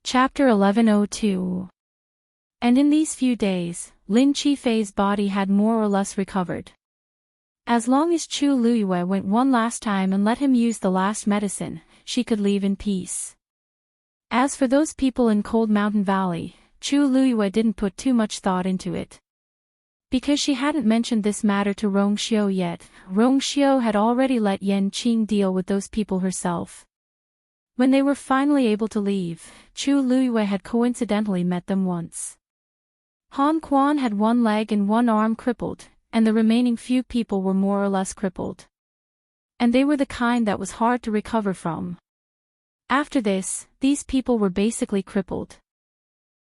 Chapter 1102. And in these few days, Lin Qifei's body had more or less recovered. As long as Chu Liyue went one last time and let him use the last medicine, she could leave in peace. As for those people in Cold Mountain Valley, Chu Liyue didn't put too much thought into it. Because she hadn't mentioned this matter to Rongxiu yet, Rongxiu had already let Yan Qing deal with those people herself. When they were finally able to leave, Chu Liyue had coincidentally met them once. Han Quan had one leg and one arm crippled, and the remaining few people were more or less crippled. And they were the kind that was hard to recover from. After this, these people were basically crippled.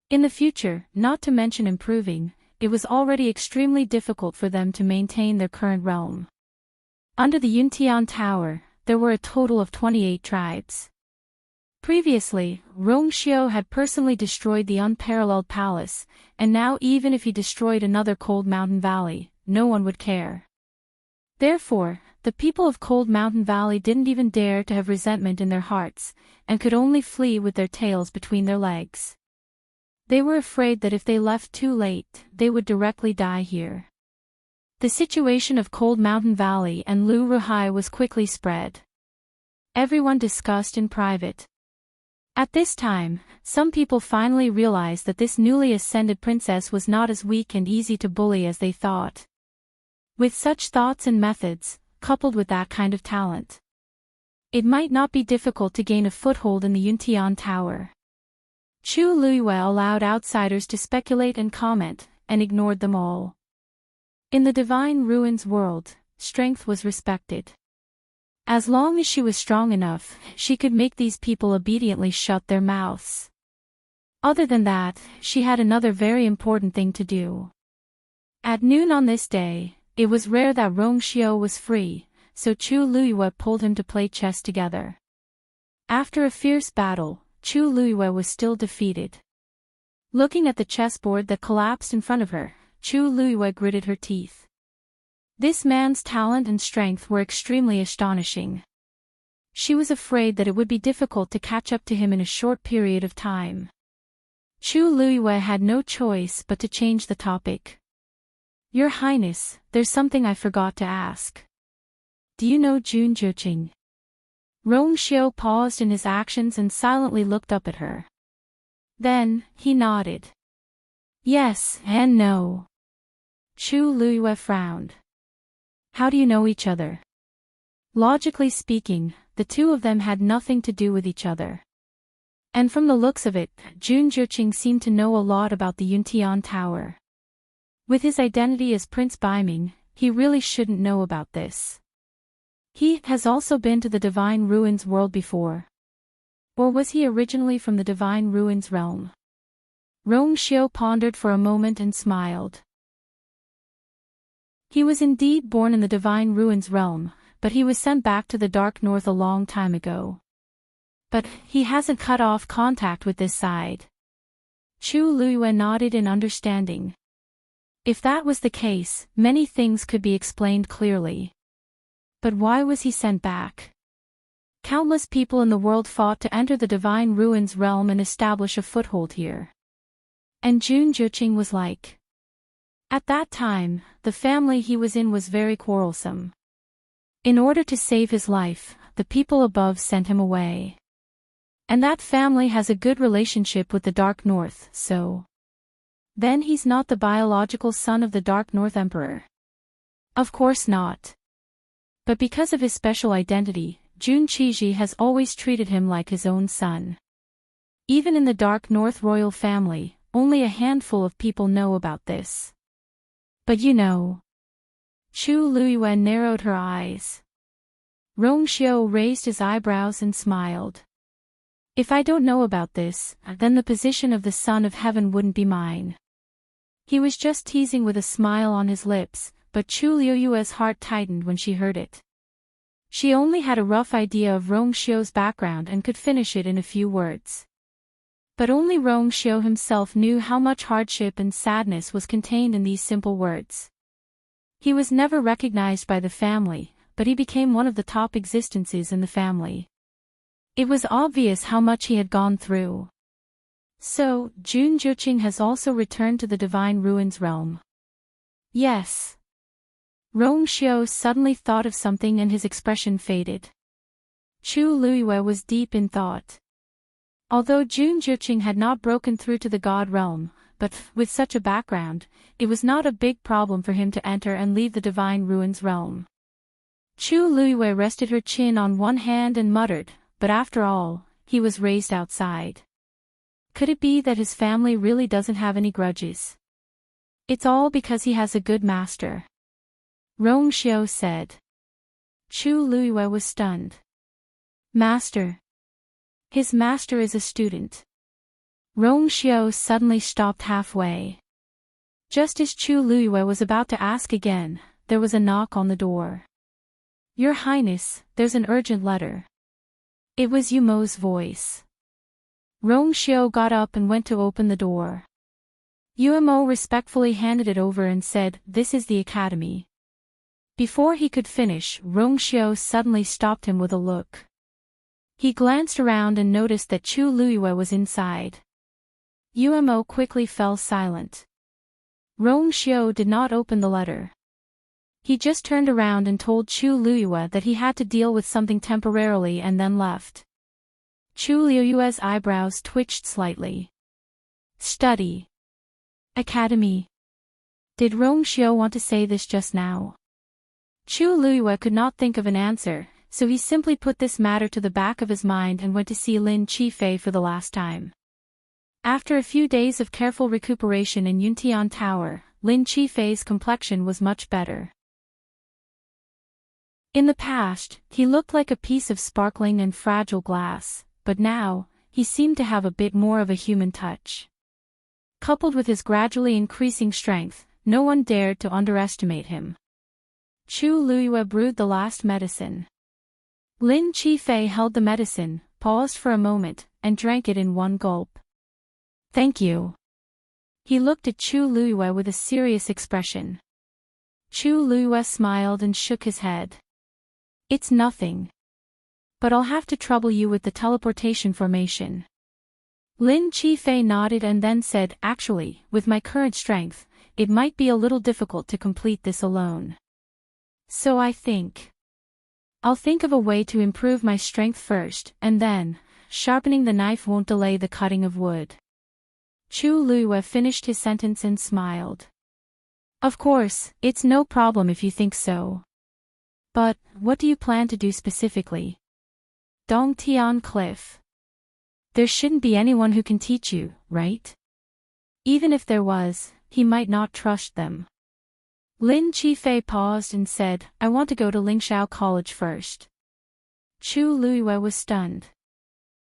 In the future, not to mention improving, it was already extremely difficult for them to maintain their current realm. Under the Yuntian Tower, there were a total of 28 tribes. Previously, Rongxiu had personally destroyed the unparalleled palace, and now even if he destroyed another Cold Mountain Valley, no one would care. Therefore, the people of Cold Mountain Valley didn't even dare to have resentment in their hearts, and could only flee with their tails between their legs. They were afraid that if they left too late, they would directly die here. The situation of Cold Mountain Valley and Lu Ruhai was quickly spread. Everyone discussed in private. At this time, some people finally realized that this newly ascended princess was not as weak and easy to bully as they thought. With such thoughts and methods, coupled with that kind of talent, it might not be difficult to gain a foothold in the Yuntian Tower. Chu Liyue allowed outsiders to speculate and comment, and ignored them all. In the Divine Ruins world, strength was respected. As long as she was strong enough, she could make these people obediently shut their mouths. Other than that, she had another very important thing to do. At noon on this day, it was rare that Rongxiu was free, so Chu Liyue pulled him to play chess together. After a fierce battle, Chu Liyue was still defeated. Looking at the chessboard that collapsed in front of her, Chu Liyue gritted her teeth. This man's talent and strength were extremely astonishing. She was afraid that it would be difficult to catch up to him in a short period of time. Chu Liyue had no choice but to change the topic. Your Highness, there's something I forgot to ask. Do you know Jun Zhiqing? Rongxiu paused in his actions and silently looked up at her. Then, he nodded. Yes and no. Chu Liyue frowned. How do you know each other? Logically speaking, the two of them had nothing to do with each other. And from the looks of it, Jun Zhiqing seemed to know a lot about the Yuntian Tower. With his identity as Prince Baiming, he really shouldn't know about this. He has also been to the Divine Ruins world before. Or was he originally from the Divine Ruins realm? Rongxiu pondered for a moment and smiled. He was indeed born in the Divine Ruins realm, but he was sent back to the Dark North a long time ago. But he hasn't cut off contact with this side. Chu Liyue nodded in understanding. If that was the case, many things could be explained clearly. But why was he sent back? Countless people in the world fought to enter the Divine Ruins realm and establish a foothold here. And Jun Zhiqing was like. At that time, the family he was in was very quarrelsome. In order to save his life, the people above sent him away. And that family has a good relationship with the Dark North, so. Then he's not the biological son of the Dark North Emperor. Of course not. But because of his special identity, Jun Qiji has always treated him like his own son. Even in the Dark North royal family, only a handful of people know about this. But you know. Chu Liyue narrowed her eyes. Rongxiu raised his eyebrows and smiled. If I don't know about this, then the position of the Son of Heaven wouldn't be mine. He was just teasing with a smile on his lips, but Chu Liuyue's heart tightened when she heard it. She only had a rough idea of Rongxiu's background and could finish it in a few words. But only Rongxiu himself knew how much hardship and sadness was contained in these simple words. He was never recognized by the family, but he became one of the top existences in the family. It was obvious how much he had gone through. So, Jun Juqing has also returned to the Divine Ruins realm. Yes. Rongxiu suddenly thought of something and his expression faded. Chu Luyue was deep in thought. Although Jun Juqing had not broken through to the God realm, but with such a background, it was not a big problem for him to enter and leave the Divine Ruins realm. Chu Luyue rested her chin on one hand and muttered, but after all, he was raised outside. Could it be that his family really doesn't have any grudges? It's all because he has a good master. Rongxiu said. Chu Luyue was stunned. Master. His master is a student. Rongxiu suddenly stopped halfway. Just as Chu Luyue was about to ask again, there was a knock on the door. Your Highness, there's an urgent letter. It was Yumo's voice. Rongxiu got up and went to open the door. Yumo respectfully handed it over and said, "This is the academy." Before he could finish, Rongxiu suddenly stopped him with a look. He glanced around and noticed that Chu Luyue was inside. Yumo quickly fell silent. Rongxiu did not open the letter. He just turned around and told Chu Luyue that he had to deal with something temporarily and then left. Chu Luyue's eyebrows twitched slightly. Study. Academy. Did Rongxiu want to say this just now? Chu Luyue could not think of an answer, so he simply put this matter to the back of his mind and went to see Lin Qifei for the last time. After a few days of careful recuperation in Yuntian Tower, Lin Qifei's complexion was much better. In the past, he looked like a piece of sparkling and fragile glass, but now, he seemed to have a bit more of a human touch. Coupled with his gradually increasing strength, no one dared to underestimate him. Chu Luyue brewed the last medicine. Lin Qifei held the medicine, paused for a moment, and drank it in one gulp. Thank you. He looked at Chu Luyue with a serious expression. Chu Luyue smiled and shook his head. It's nothing. But I'll have to trouble you with the teleportation formation. Lin Qifei nodded and then said, actually, with my current strength, it might be a little difficult to complete this alone. So I think. I'll think of a way to improve my strength first, and then, sharpening the knife won't delay the cutting of wood. Chu Luyue finished his sentence and smiled. Of course, it's no problem if you think so. But, what do you plan to do specifically? Dongtian Cliff. There shouldn't be anyone who can teach you, right? Even if there was, he might not trust them. Lin Qifei paused and said, I want to go to Lingxiao College first. Chu Luyue was stunned.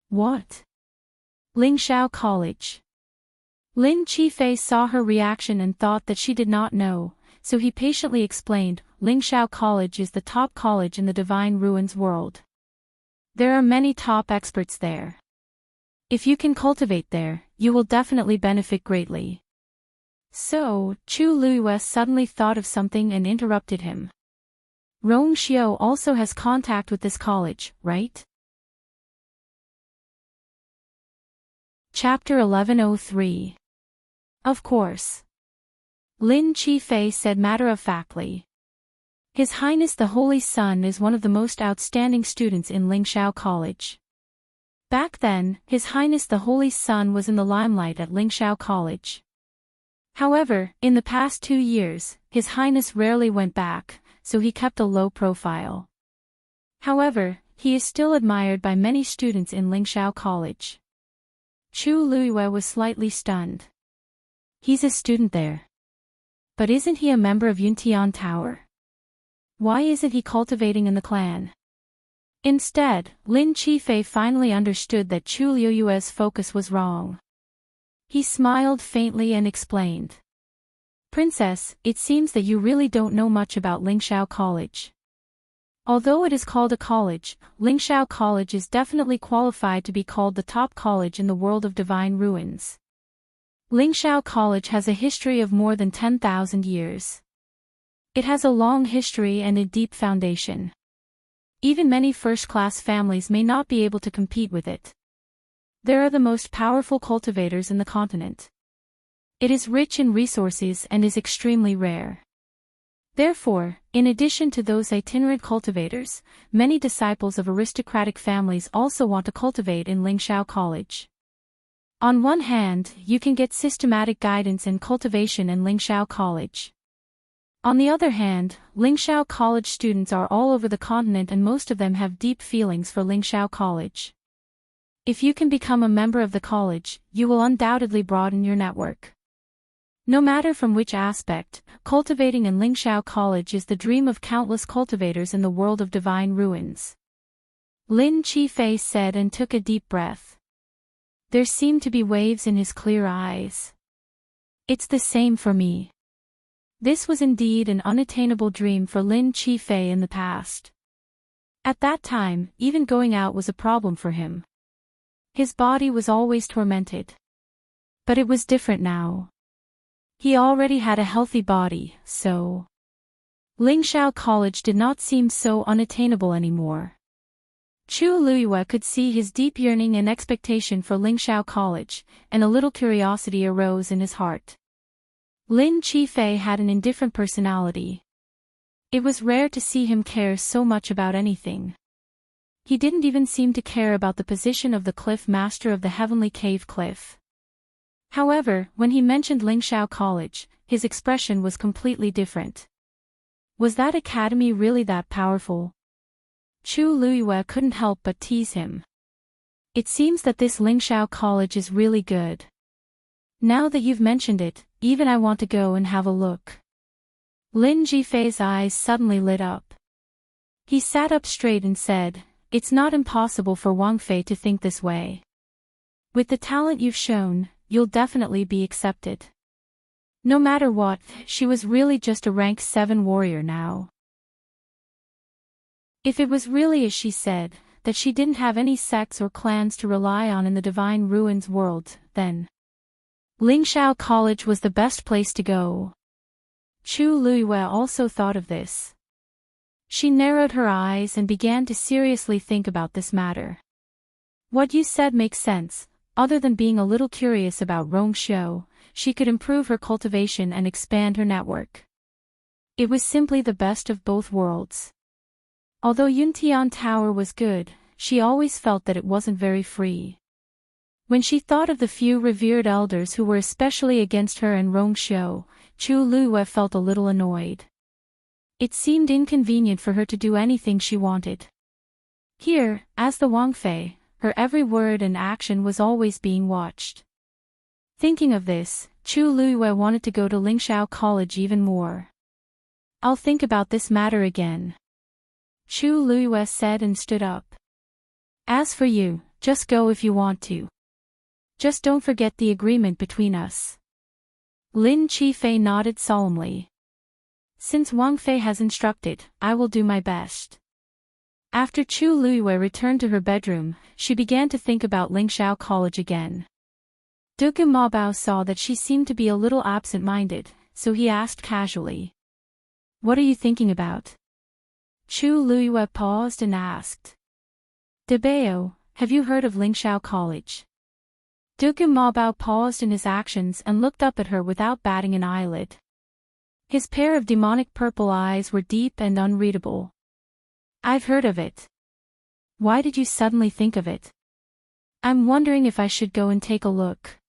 What? Lingxiao College. Lin Qifei saw her reaction and thought that she did not know, so he patiently explained, Lingxiao College is the top college in the Divine Ruins world. There are many top experts there. If you can cultivate there, you will definitely benefit greatly. So, Chu Luyue suddenly thought of something and interrupted him. Rongxiu also has contact with this college, right? Chapter 1103. Of course. Lin Qifei said matter-of-factly. His Highness the Holy Sun is one of the most outstanding students in Lingxiao College. Back then, His Highness the Holy Sun was in the limelight at Lingxiao College. However, in the past 2 years, His Highness rarely went back, so he kept a low profile. However, he is still admired by many students in Lingxiao College. Chu Luyue was slightly stunned. He's a student there. But isn't he a member of Yuntian Tower? Why isn't he cultivating in the clan? Instead, Lin Qifei finally understood that Chu Luyue's focus was wrong. He smiled faintly and explained. Princess, it seems that you really don't know much about Lingxiao College. Although it is called a college, Lingxiao College is definitely qualified to be called the top college in the world of divine ruins. Lingxiao College has a history of more than 10,000 years. It has a long history and a deep foundation. Even many first-class families may not be able to compete with it. There are the most powerful cultivators in the continent. It is rich in resources and is extremely rare. Therefore, in addition to those itinerant cultivators, many disciples of aristocratic families also want to cultivate in Lingxiao College. On one hand, you can get systematic guidance in cultivation in Lingxiao College. On the other hand, Lingxiao College students are all over the continent and most of them have deep feelings for Lingxiao College. If you can become a member of the college, you will undoubtedly broaden your network. No matter from which aspect, cultivating in Lingxiao College is the dream of countless cultivators in the world of divine ruins. Lin Qifei said and took a deep breath. There seemed to be waves in his clear eyes. It's the same for me. This was indeed an unattainable dream for Lin Qifei in the past. At that time, even going out was a problem for him. His body was always tormented. But it was different now. He already had a healthy body, so Lingxiao College did not seem so unattainable anymore. Chu Luiyue could see his deep yearning and expectation for Lingxiao College, and a little curiosity arose in his heart. Lin Qifei had an indifferent personality. It was rare to see him care so much about anything. He didn't even seem to care about the position of the cliff master of the Heavenly Cave Cliff. However, when he mentioned Lingxiao College, his expression was completely different. Was that academy really that powerful? Chu Luiyue couldn't help but tease him. It seems that this Lingxiao College is really good. Now that you've mentioned it, even I want to go and have a look. Lin Jifei's eyes suddenly lit up. He sat up straight and said, "It's not impossible for Wang Fei to think this way. With the talent you've shown, you'll definitely be accepted." No matter what, she was really just a rank 7 warrior now. If it was really as she said, that she didn't have any sects or clans to rely on in the Divine Ruins world, then Lingxiao College was the best place to go. Chu Luiyue also thought of this. She narrowed her eyes and began to seriously think about this matter. What you said makes sense. Other than being a little curious about Rongxiu, she could improve her cultivation and expand her network. It was simply the best of both worlds. Although Yuntian Tower was good, she always felt that it wasn't very free. When she thought of the few revered elders who were especially against her and Rongxiu, Chu Luiyue felt a little annoyed. It seemed inconvenient for her to do anything she wanted. Here, as the Wang Fei, her every word and action was always being watched. Thinking of this, Chu Luiyue wanted to go to Lingxiao College even more. "I'll think about this matter again," Chu Luiyue said and stood up. "As for you, just go if you want to. Just don't forget the agreement between us." Lin Qifei nodded solemnly. "Since Wang Fei has instructed, I will do my best." After Chu Luiyue returned to her bedroom, she began to think about Lingxiao College again. Dugu Mabao saw that she seemed to be a little absent-minded, so he asked casually, "What are you thinking about?" Chu Luiyue paused and asked, "Debao, have you heard of Lingxiao College?" Dugu Mabao paused in his actions and looked up at her without batting an eyelid. His pair of demonic purple eyes were deep and unreadable. "I've heard of it. Why did you suddenly think of it?" "I'm wondering if I should go and take a look."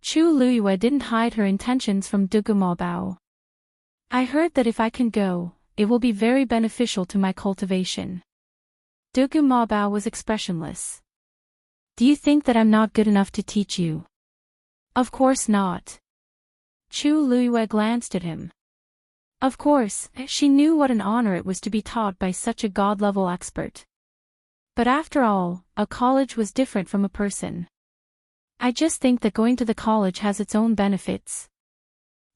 Chu Luiyue didn't hide her intentions from Dugu Mabao. "I heard that if I can go, it will be very beneficial to my cultivation." Dugu Mabao was expressionless. "Do you think that I'm not good enough to teach you?" "Of course not." Chu Luiyue glanced at him. Of course, she knew what an honor it was to be taught by such a god-level expert. But after all, a college was different from a person. "I just think that going to the college has its own benefits."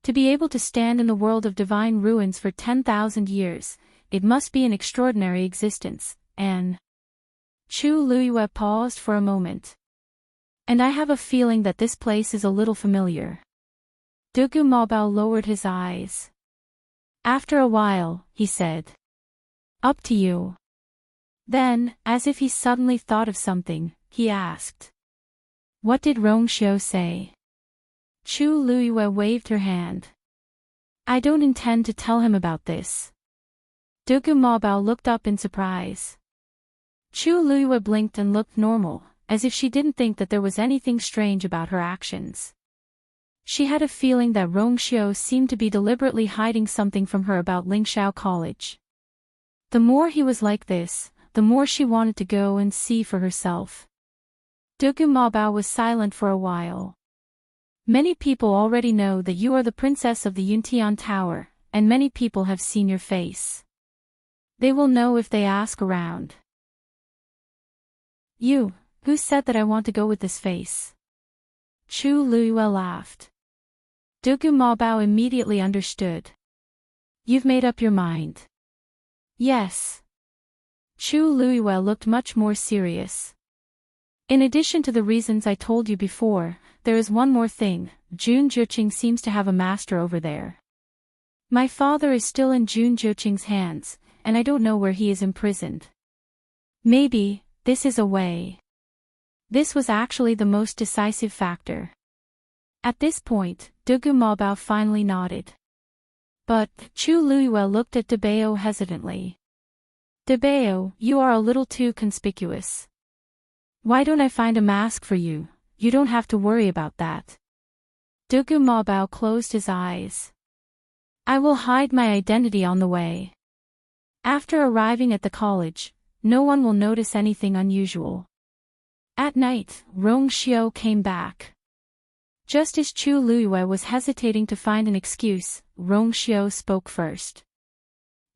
To be able to stand in the world of divine ruins for 10,000 years, it must be an extraordinary existence, and Chu Luiyue paused for a moment. And I have a feeling that this place is a little familiar. Dugu Mabao lowered his eyes. After a while, he said. Up to you. Then, as if he suddenly thought of something, he asked. What did Rongxiu say? Chu Luiyue waved her hand. I don't intend to tell him about this. Dugu Mabao looked up in surprise. Chu Luiyue blinked and looked normal, as if she didn't think that there was anything strange about her actions. She had a feeling that Rongxiu seemed to be deliberately hiding something from her about Lingxiao College. The more he was like this, the more she wanted to go and see for herself. Dugu Mabao was silent for a while. Many people already know that you are the princess of the Yuntian Tower, and many people have seen your face. They will know if they ask around. You, who said that I want to go with this face? Chu Luiyue laughed. Dugu Mabao immediately understood. You've made up your mind. Yes. Chu Luiyue looked much more serious. In addition to the reasons I told you before, there is one more thing. Jun Zhiqing seems to have a master over there. My father is still in Jun Zhiqing's hands, and I don't know where he is imprisoned. Maybe, this is a way. This was actually the most decisive factor. At this point, Dugu Mabao finally nodded. But, Chu Luiyue looked at Debao hesitantly. Debao, you are a little too conspicuous. Why don't I find a mask for you? You don't have to worry about that. Dugu Mabao closed his eyes. I will hide my identity on the way. After arriving at the college, no one will notice anything unusual. At night, Rongxiu came back. Just as Chu Luiyue was hesitating to find an excuse, Rongxiu spoke first.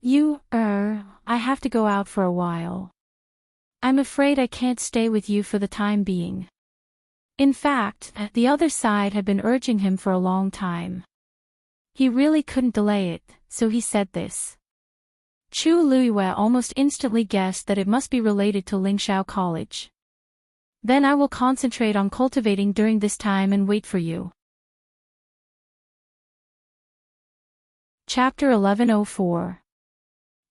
I have to go out for a while. I'm afraid I can't stay with you for the time being. In fact, the other side had been urging him for a long time. He really couldn't delay it, so he said this. Chu Luiyue almost instantly guessed that it must be related to Lingxiao College. Then I will concentrate on cultivating during this time and wait for you. Chapter 1104.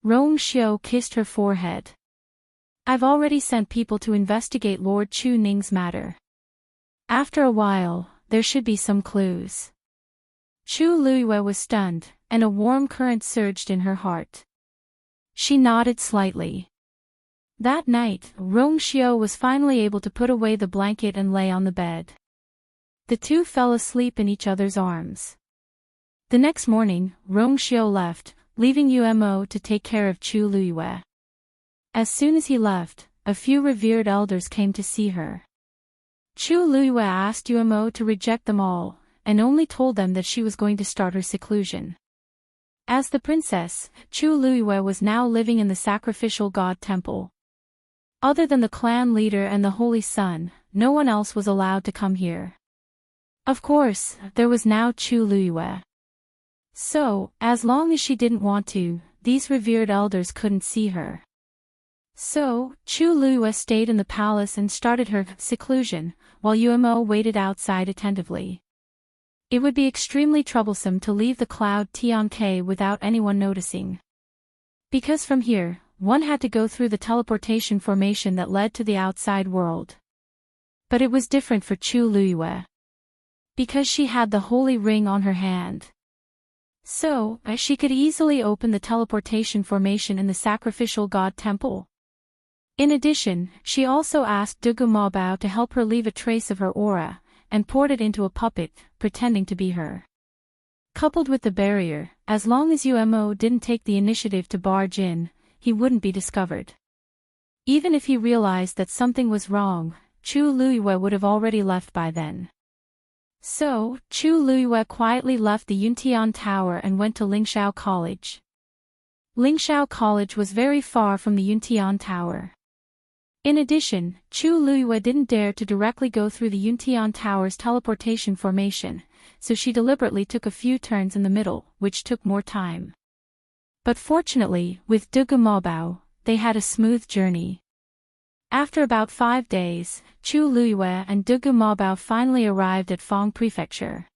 Rongxiu kissed her forehead. I've already sent people to investigate Lord Chu Ning's matter. After a while, there should be some clues. Chu Luiyue was stunned, and a warm current surged in her heart. She nodded slightly. That night, Rongxiu was finally able to put away the blanket and lay on the bed. The two fell asleep in each other's arms. The next morning, Rongxiu left, leaving Umo to take care of Chu Luiyue. As soon as he left, a few revered elders came to see her. Chu Luiyue asked Umo to reject them all, and only told them that she was going to start her seclusion. As the princess, Chu Luiyue was now living in the sacrificial god temple. Other than the clan leader and the Holy Sun, no one else was allowed to come here. Of course, there was now Chu Luiyue. So, as long as she didn't want to, these revered elders couldn't see her. So, Chu Luiyue stayed in the palace and started her seclusion, while Umo waited outside attentively. It would be extremely troublesome to leave the cloud Tianke without anyone noticing. Because from here, one had to go through the teleportation formation that led to the outside world. But it was different for Chu Luiyue. Because she had the holy ring on her hand. So, she could easily open the teleportation formation in the sacrificial god temple. In addition, she also asked Dugu Mabao to help her leave a trace of her aura, and poured it into a puppet, pretending to be her. Coupled with the barrier, as long as Umo didn't take the initiative to barge in, he wouldn't be discovered. Even if he realized that something was wrong, Chu Luiyue would have already left by then. So, Chu Luiyue quietly left the Yuntian Tower and went to Lingxiao College. Lingxiao College was very far from the Yuntian Tower. In addition, Chu Luiyue didn't dare to directly go through the Yuntian Tower's teleportation formation, so she deliberately took a few turns in the middle, which took more time. But fortunately, with Dugumabao, they had a smooth journey. After about 5 days, Chu Luiyue and Dugumabao finally arrived at Fong Prefecture.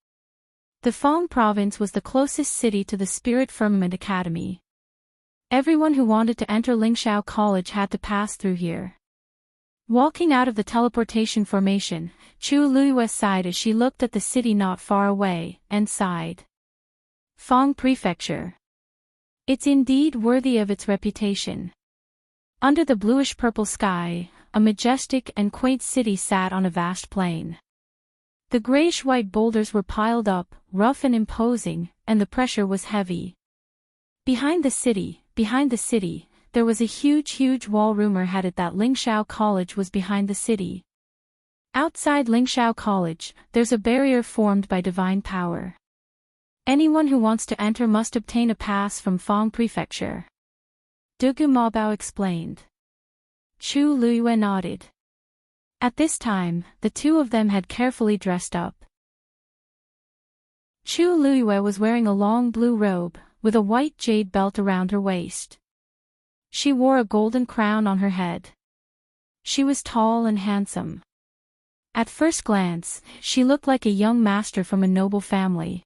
The Fong province was the closest city to the Spirit Firmament Academy. Everyone who wanted to enter Lingxiao College had to pass through here. Walking out of the teleportation formation, Chu Luiyue sighed as she looked at the city not far away, and sighed. Fong Prefecture. It's indeed worthy of its reputation. Under the bluish-purple sky, a majestic and quaint city sat on a vast plain. The grayish-white boulders were piled up, rough and imposing, and the pressure was heavy. Behind the city, there was a huge wall. Rumor had it that Lingxiao College was behind the city. Outside Lingxiao College, there's a barrier formed by divine power. Anyone who wants to enter must obtain a pass from Fong Prefecture. Dugumabao explained. Chu Luiyue nodded. At this time, the two of them had carefully dressed up. Chu Luiyue was wearing a long blue robe, with a white jade belt around her waist. She wore a golden crown on her head. She was tall and handsome. At first glance, she looked like a young master from a noble family.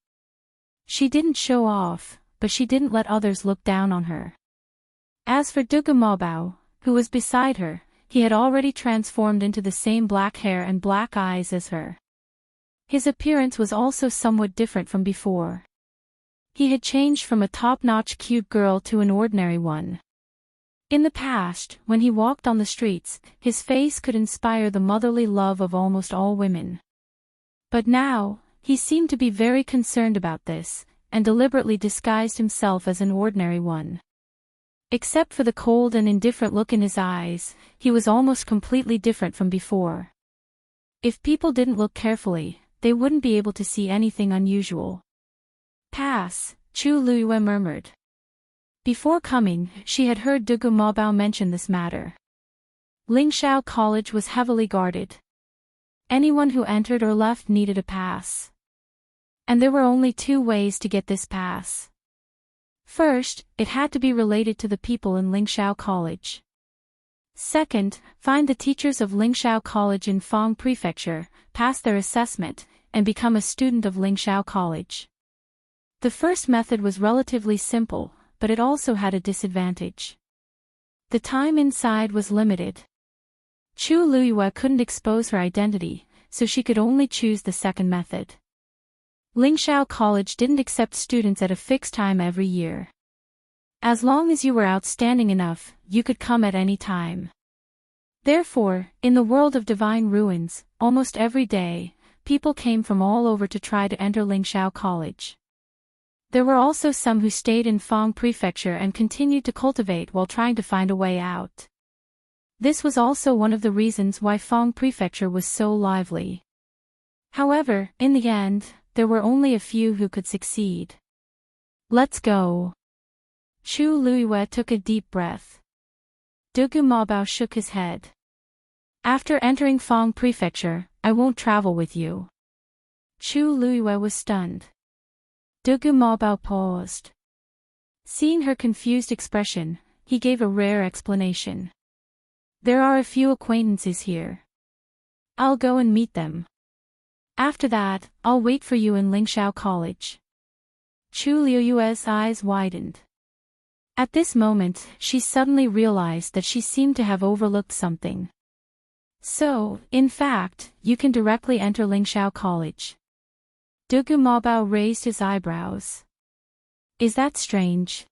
She didn't show off, but she didn't let others look down on her. As for Dugumabao, who was beside her, he had already transformed into the same black hair and black eyes as her. His appearance was also somewhat different from before. He had changed from a top-notch cute girl to an ordinary one. In the past, when he walked on the streets, his face could inspire the motherly love of almost all women. But now, he seemed to be very concerned about this, and deliberately disguised himself as an ordinary one. Except for the cold and indifferent look in his eyes, he was almost completely different from before. If people didn't look carefully, they wouldn't be able to see anything unusual. Pass, Chu Luiyue murmured. Before coming, she had heard Dugumabao mention this matter. Lingxiao College was heavily guarded. Anyone who entered or left needed a pass. And there were only 2 ways to get this pass. First, it had to be related to the people in Lingxiao College. Second, find the teachers of Lingxiao College in Fong Prefecture, pass their assessment, and become a student of Lingxiao College. The first method was relatively simple, but it also had a disadvantage. The time inside was limited. Chu Luiyue couldn't expose her identity, so she could only choose the second method. Lingxiao College didn't accept students at a fixed time every year. As long as you were outstanding enough, you could come at any time. Therefore, in the world of divine ruins, almost every day, people came from all over to try to enter Lingxiao College. There were also some who stayed in Fong Prefecture and continued to cultivate while trying to find a way out. This was also one of the reasons why Fong Prefecture was so lively. However, in the end, there were only a few who could succeed. Let's go. Chu Luiyue took a deep breath. Dugumabao shook his head. After entering Fong Prefecture, I won't travel with you. Chu Luiyue was stunned. Dugumabao paused. Seeing her confused expression, he gave a rare explanation. There are a few acquaintances here. I'll go and meet them. After that, I'll wait for you in Lingxiao College. Chu Luiyue's eyes widened. At this moment, she suddenly realized that she seemed to have overlooked something. So, in fact, you can directly enter Lingxiao College. Dugumabao raised his eyebrows. Is that strange?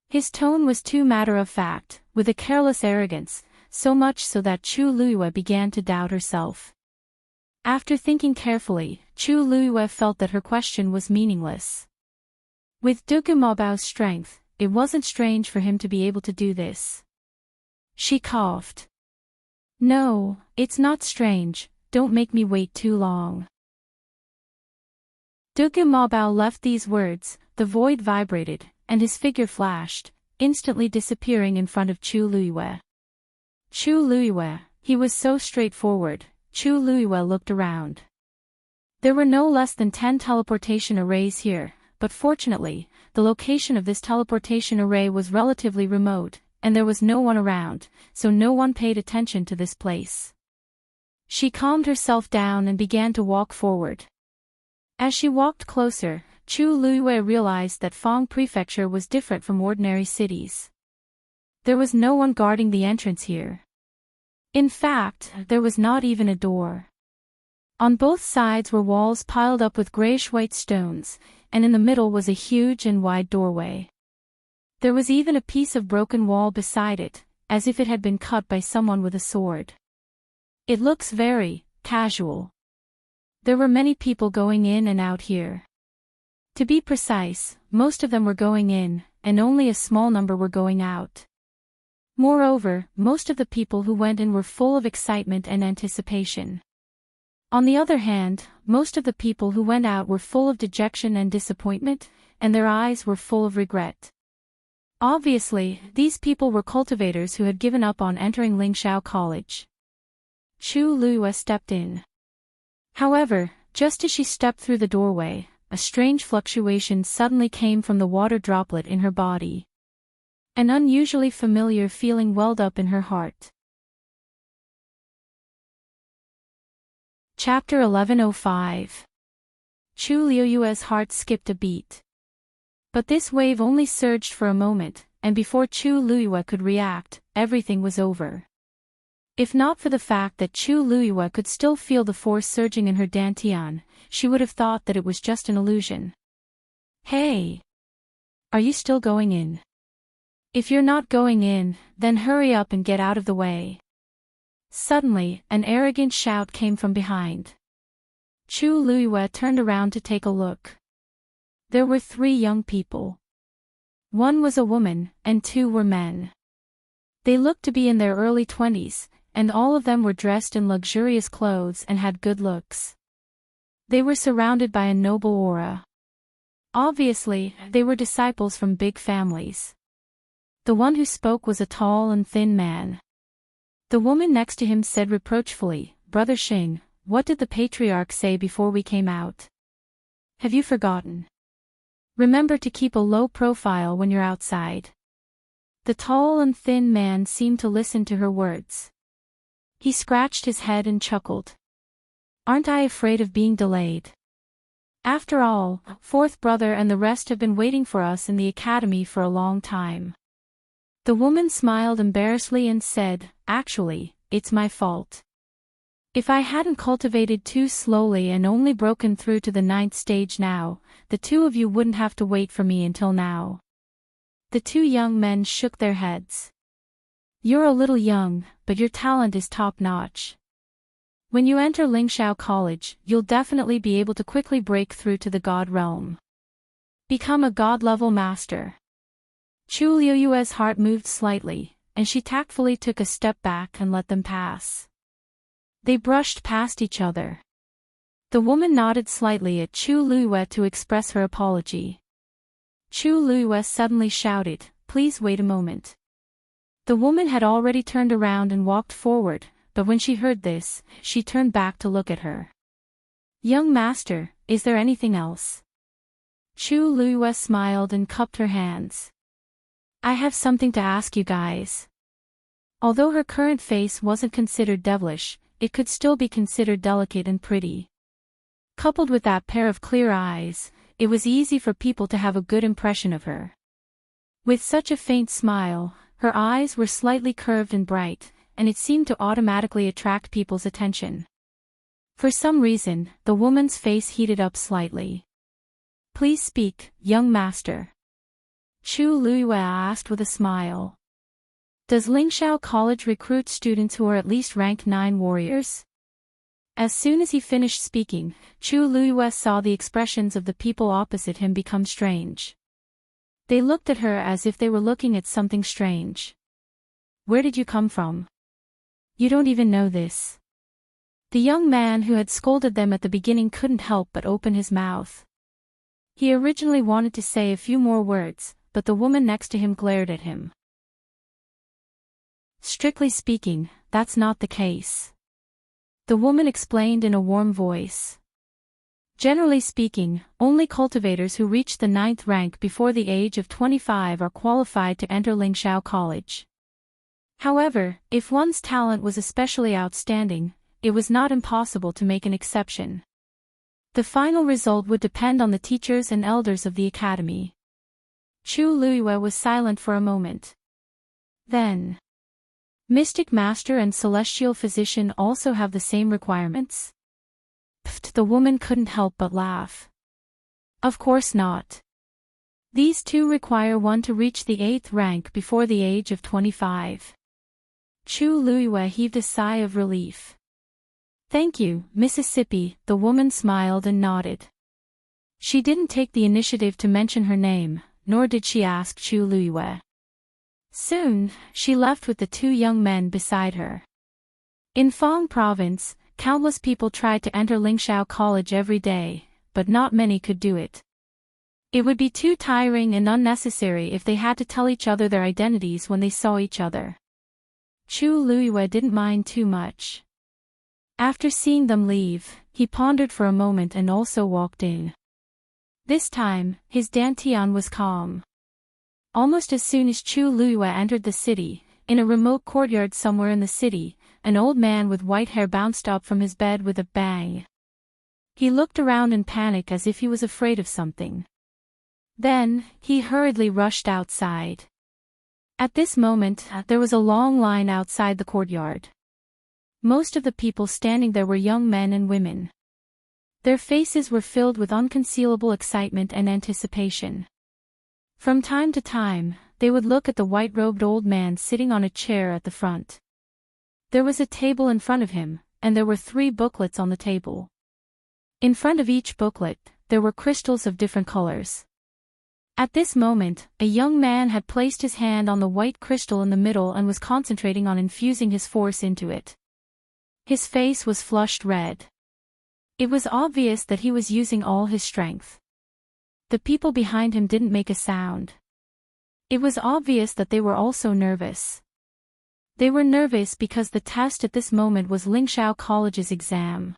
His tone was too matter-of-fact, with a careless arrogance, so much so that Chu Luiyue began to doubt herself. After thinking carefully, Chu Luiyue felt that her question was meaningless. With Dugumabao's strength, it wasn't strange for him to be able to do this. She coughed. No, it's not strange, don't make me wait too long. Dugumabao left these words, the void vibrated, and his figure flashed, instantly disappearing in front of Chu Luiyue. Chu Luiyue, he was so straightforward. Chu Luiyue looked around. There were no less than 10 teleportation arrays here, but fortunately, the location of this teleportation array was relatively remote, and there was no one around, so no one paid attention to this place. She calmed herself down and began to walk forward. As she walked closer, Chu Luiyue realized that Fong Prefecture was different from ordinary cities. There was no one guarding the entrance here. In fact, there was not even a door. On both sides were walls piled up with grayish-white stones, and in the middle was a huge and wide doorway. There was even a piece of broken wall beside it, as if it had been cut by someone with a sword. It looks very casual. There were many people going in and out here. To be precise, most of them were going in, and only a small number were going out. Moreover, most of the people who went in were full of excitement and anticipation. On the other hand, most of the people who went out were full of dejection and disappointment, and their eyes were full of regret. Obviously, these people were cultivators who had given up on entering Lingxiao College. Chu Luiyue stepped in. However, just as she stepped through the doorway, a strange fluctuation suddenly came from the water droplet in her body. An unusually familiar feeling welled up in her heart. Chapter 1105. Chu Luiyue's heart skipped a beat. But this wave only surged for a moment, and before Chu Luiyue could react, everything was over. If not for the fact that Chu Luiyue could still feel the force surging in her dantian, she would have thought that it was just an illusion. Hey! Are you still going in? If you're not going in, then hurry up and get out of the way. Suddenly, an arrogant shout came from behind. Chu Luiyue turned around to take a look. There were 3 young people. One was a woman, and 2 were men. They looked to be in their early 20s, and all of them were dressed in luxurious clothes and had good looks. They were surrounded by a noble aura. Obviously, they were disciples from big families. The one who spoke was a tall and thin man. The woman next to him said reproachfully, "Brother Xing, what did the patriarch say before we came out? Have you forgotten? Remember to keep a low profile when you're outside." The tall and thin man seemed to listen to her words. He scratched his head and chuckled. "Aren't I afraid of being delayed? After all, 4th brother and the rest have been waiting for us in the academy for a long time." The woman smiled embarrassedly and said, "Actually, it's my fault. If I hadn't cultivated too slowly and only broken through to the 9th stage now, the 2 of you wouldn't have to wait for me until now." The 2 young men shook their heads. "You're a little young, but your talent is top-notch. When you enter Lingxiao College, you'll definitely be able to quickly break through to the God realm. Become a God-level master." Chu Luiyue's heart moved slightly, and she tactfully took a step back and let them pass. They brushed past each other. The woman nodded slightly at Chu Luiyue to express her apology. Chu Luiyue suddenly shouted, "Please wait a moment." The woman had already turned around and walked forward, but when she heard this, she turned back to look at her. "Young master, is there anything else?" Chu Luiyue smiled and cupped her hands. "I have something to ask you guys." Although her current face wasn't considered devilish, it could still be considered delicate and pretty. Coupled with that pair of clear eyes, it was easy for people to have a good impression of her. With such a faint smile, her eyes were slightly curved and bright, and it seemed to automatically attract people's attention. For some reason, the woman's face heated up slightly. "Please speak, young master." Chu Luiyue asked with a smile. "Does Lingxiao College recruit students who are at least rank 9 warriors?" As soon as he finished speaking, Chu Luiyue saw the expressions of the people opposite him become strange. They looked at her as if they were looking at something strange. "Where did you come from? You don't even know this." The young man who had scolded them at the beginning couldn't help but open his mouth. He originally wanted to say a few more words, but the woman next to him glared at him. "Strictly speaking, that's not the case," the woman explained in a warm voice. Generally speaking, only cultivators who reach the 9th rank before the age of 25 are qualified to enter Lingxiao College. However, if one's talent was especially outstanding, it was not impossible to make an exception. The final result would depend on the teachers and elders of the academy. Chu Luiyue was silent for a moment. Then, Mystic Master and Celestial Physician also have the same requirements? Pfft, the woman couldn't help but laugh. Of course not. These two require one to reach the 8th rank before the age of 25. Chu Luiyue heaved a sigh of relief. Thank you, Mississippi, the woman smiled and nodded. She didn't take the initiative to mention her name, nor did she ask Chu Luiyue. Soon, she left with the two young men beside her. In Fang Province, countless people tried to enter Lingxiao College every day, but not many could do it. It would be too tiring and unnecessary if they had to tell each other their identities when they saw each other. Chu Luiyue didn't mind too much. After seeing them leave, he pondered for a moment and also walked in. This time, his dantian was calm. Almost as soon as Chu Luiyue entered the city, in a remote courtyard somewhere in the city, an old man with white hair bounced up from his bed with a bang. He looked around in panic as if he was afraid of something. Then, he hurriedly rushed outside. At this moment, there was a long line outside the courtyard. Most of the people standing there were young men and women. Their faces were filled with unconcealable excitement and anticipation. From time to time, they would look at the white-robed old man sitting on a chair at the front. There was a table in front of him, and there were 3 booklets on the table. In front of each booklet, there were crystals of different colors. At this moment, a young man had placed his hand on the white crystal in the middle and was concentrating on infusing his force into it. His face was flushed red. It was obvious that he was using all his strength. The people behind him didn't make a sound. It was obvious that they were also nervous. They were nervous because the test at this moment was Lingxiao College's exam.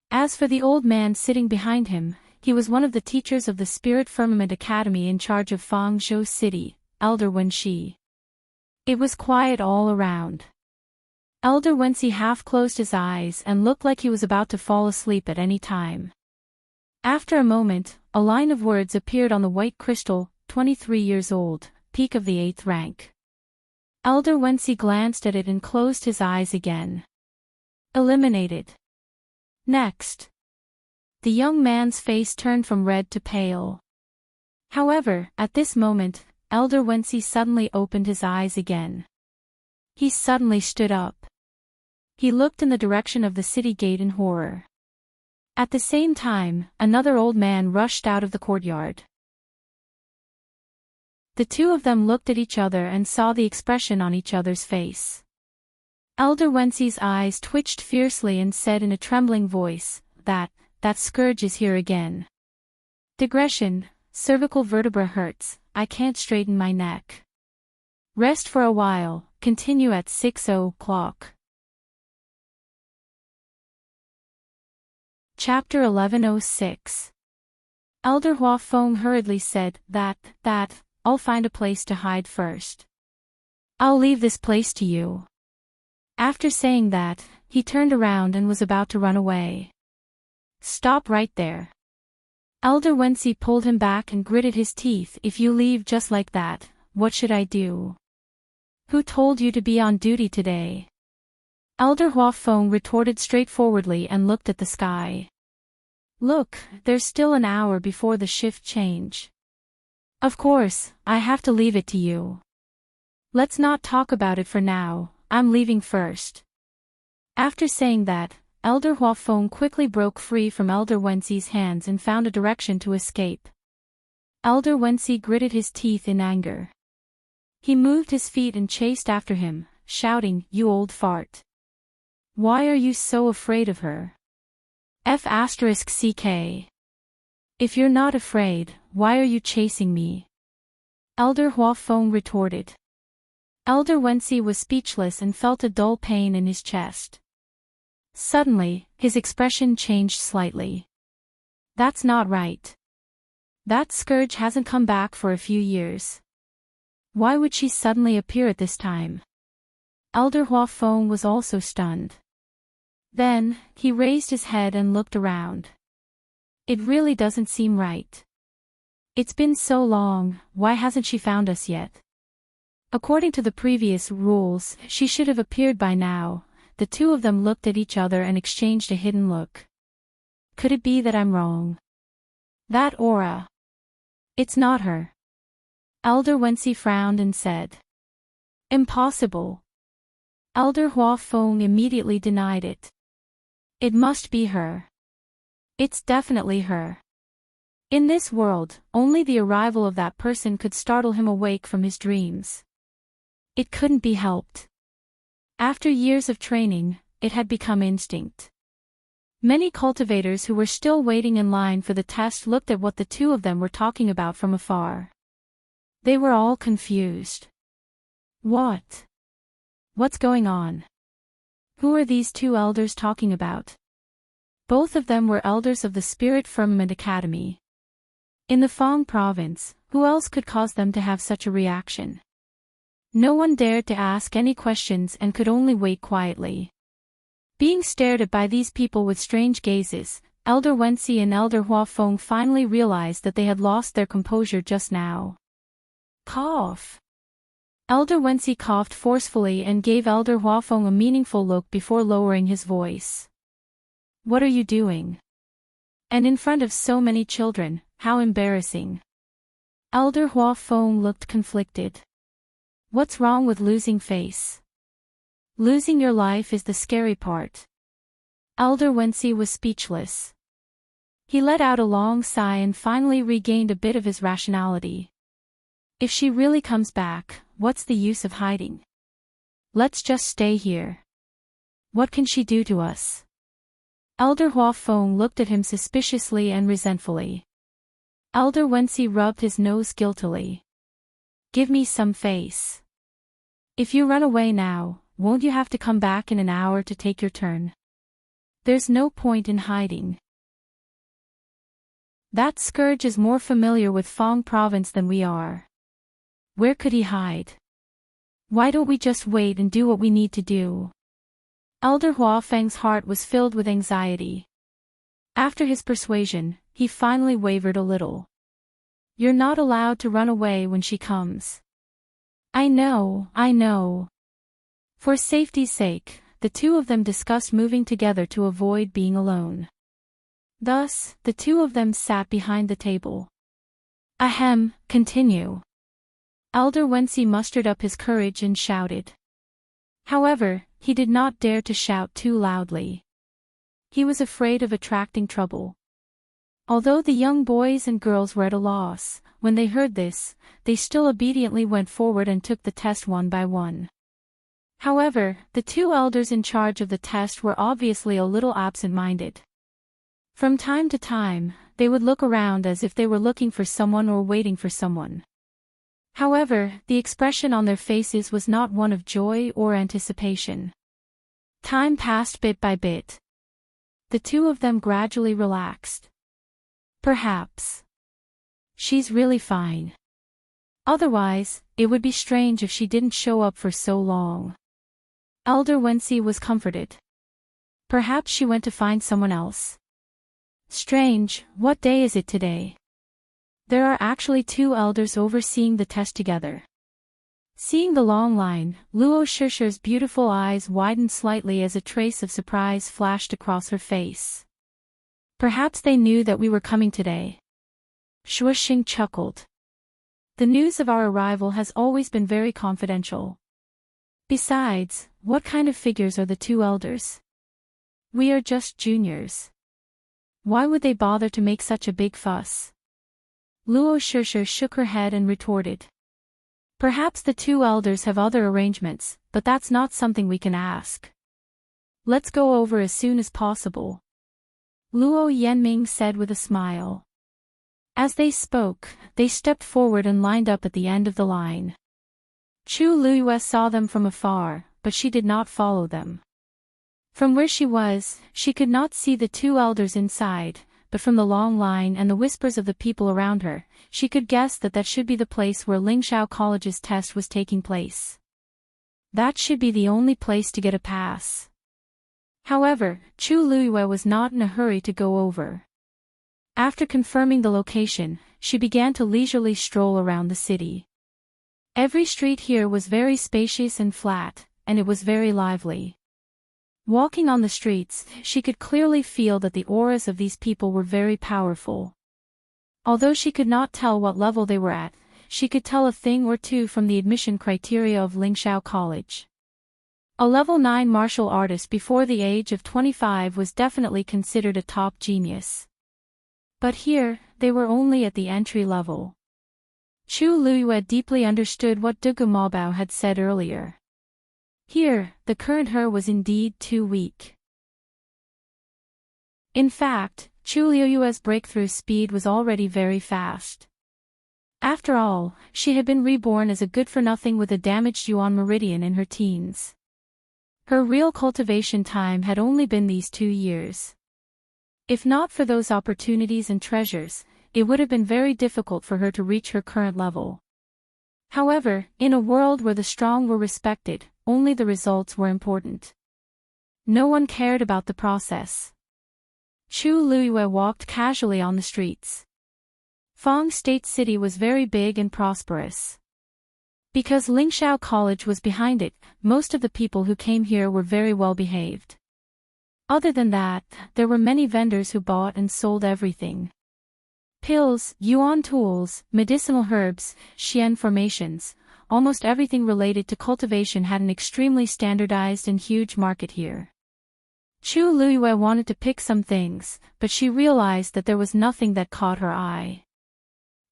As for the old man sitting behind him, he was one of the teachers of the Spirit Firmament Academy in charge of Fangzhou City, Elder Wenxi. It was quiet all around. Elder Wenxi half closed his eyes and looked like he was about to fall asleep at any time. After a moment, a line of words appeared on the white crystal, 23 years old, peak of the 8th rank. Elder Wenxi glanced at it and closed his eyes again. Eliminated. Next. The young man's face turned from red to pale. However, at this moment, Elder Wenxi suddenly opened his eyes again. He suddenly stood up. He looked in the direction of the city gate in horror. At the same time, another old man rushed out of the courtyard. The two of them looked at each other and saw the expression on each other's face. Elder Wenxi's eyes twitched fiercely and said in a trembling voice, that scourge is here again. Digression, cervical vertebra hurts, I can't straighten my neck. Rest for a while, continue at 6 o'clock. Chapter 1106. Elder Hua Feng hurriedly said, that, I'll find a place to hide first. I'll leave this place to you. After saying that, he turned around and was about to run away. Stop right there. Elder Wenxi pulled him back and gritted his teeth. If you leave just like that, what should I do? Who told you to be on duty today? Elder Hua Feng retorted straightforwardly and looked at the sky. Look, there's still an hour before the shift change. Of course, I have to leave it to you. Let's not talk about it for now, I'm leaving first. After saying that, Elder Hua Feng quickly broke free from Elder Wenxi's hands and found a direction to escape. Elder Wenxi gritted his teeth in anger. He moved his feet and chased after him, shouting, "You old fart. Why are you so afraid of her? F***CK. If you're not afraid, why are you chasing me?" Elder Hua Feng retorted. Elder Wenxi was speechless and felt a dull pain in his chest. Suddenly, his expression changed slightly. That's not right. That scourge hasn't come back for a few years. Why would she suddenly appear at this time? Elder Huafeng was also stunned. Then, he raised his head and looked around. It really doesn't seem right. It's been so long, why hasn't she found us yet? According to the previous rules, she should have appeared by now. The two of them looked at each other and exchanged a hidden look. Could it be that I'm wrong? That aura. It's not her. Elder Wensi frowned and said. Impossible. Elder Huafeng immediately denied it. It must be her. It's definitely her. In this world, only the arrival of that person could startle him awake from his dreams. It couldn't be helped. After years of training, it had become instinct. Many cultivators who were still waiting in line for the test looked at what the two of them were talking about from afar. They were all confused. What? What's going on? Who are these two elders talking about? Both of them were elders of the Spirit Firmament Academy. In the Fang province, who else could cause them to have such a reaction? No one dared to ask any questions and could only wait quietly. Being stared at by these people with strange gazes, Elder Wensi and Elder Huafeng finally realized that they had lost their composure just now. Cough. Elder Wensi coughed forcefully and gave Elder Huafeng a meaningful look before lowering his voice. What are you doing? And in front of so many children, how embarrassing. Elder Huafeng looked conflicted. What's wrong with losing face? Losing your life is the scary part. Elder Wensi was speechless. He let out a long sigh and finally regained a bit of his rationality. If she really comes back, what's the use of hiding? Let's just stay here. What can she do to us? Elder Huafeng looked at him suspiciously and resentfully. Elder Wensi rubbed his nose guiltily. Give me some face. If you run away now, won't you have to come back in an hour to take your turn? There's no point in hiding. That scourge is more familiar with Fang province than we are. Where could he hide? Why don't we just wait and do what we need to do? Elder Huafeng's heart was filled with anxiety. After his persuasion, he finally wavered a little. You're not allowed to run away when she comes. I know. For safety's sake, the two of them discussed moving together to avoid being alone. Thus, the two of them sat behind the table. Ahem, continue. Elder Wensi mustered up his courage and shouted. However, he did not dare to shout too loudly. He was afraid of attracting trouble. Although the young boys and girls were at a loss, when they heard this, they still obediently went forward and took the test one by one. However, the two elders in charge of the test were obviously a little absent-minded. From time to time, they would look around as if they were looking for someone or waiting for someone. However, the expression on their faces was not one of joy or anticipation. Time passed bit by bit. The two of them gradually relaxed. Perhaps. She's really fine. Otherwise, it would be strange if she didn't show up for so long. Elder Wensi was comforted. Perhaps she went to find someone else. Strange, what day is it today? There are actually two elders overseeing the test together. Seeing the long line, Luo Shishir's beautiful eyes widened slightly as a trace of surprise flashed across her face. Perhaps they knew that we were coming today. Shuoxing chuckled. The news of our arrival has always been very confidential. Besides, what kind of figures are the two elders? We are just juniors. Why would they bother to make such a big fuss? Luo Shishir shook her head and retorted. Perhaps the two elders have other arrangements, but that's not something we can ask. Let's go over as soon as possible. Luo Yanming said with a smile. As they spoke, they stepped forward and lined up at the end of the line. Chu Luyue saw them from afar, but she did not follow them. From where she was, she could not see the two elders inside, but from the long line and the whispers of the people around her, she could guess that that should be the place where Lingxiao College's test was taking place. That should be the only place to get a pass. However, Chu Luiyue was not in a hurry to go over. After confirming the location, she began to leisurely stroll around the city. Every street here was very spacious and flat, and it was very lively. Walking on the streets, she could clearly feel that the auras of these people were very powerful. Although she could not tell what level they were at, she could tell a thing or two from the admission criteria of Lingxiao College. A level 9 martial artist before the age of 25 was definitely considered a top genius. But here, they were only at the entry level. Chu Luiyue deeply understood what Dugu Maobao had said earlier. Here, the current her was indeed too weak. In fact, Chu Luiyue's breakthrough speed was already very fast. After all, she had been reborn as a good-for-nothing with a damaged yuan meridian in her teens. Her real cultivation time had only been these 2 years. If not for those opportunities and treasures, it would have been very difficult for her to reach her current level. However, in a world where the strong were respected, only the results were important. No one cared about the process. Chu Luiyue walked casually on the streets. Fang State City was very big and prosperous. Because Lingxiao College was behind it, most of the people who came here were very well behaved. Other than that, there were many vendors who bought and sold everything. Pills, yuan tools, medicinal herbs, xian formations, almost everything related to cultivation had an extremely standardized and huge market here. Chu Luiyue wanted to pick some things, but she realized that there was nothing that caught her eye.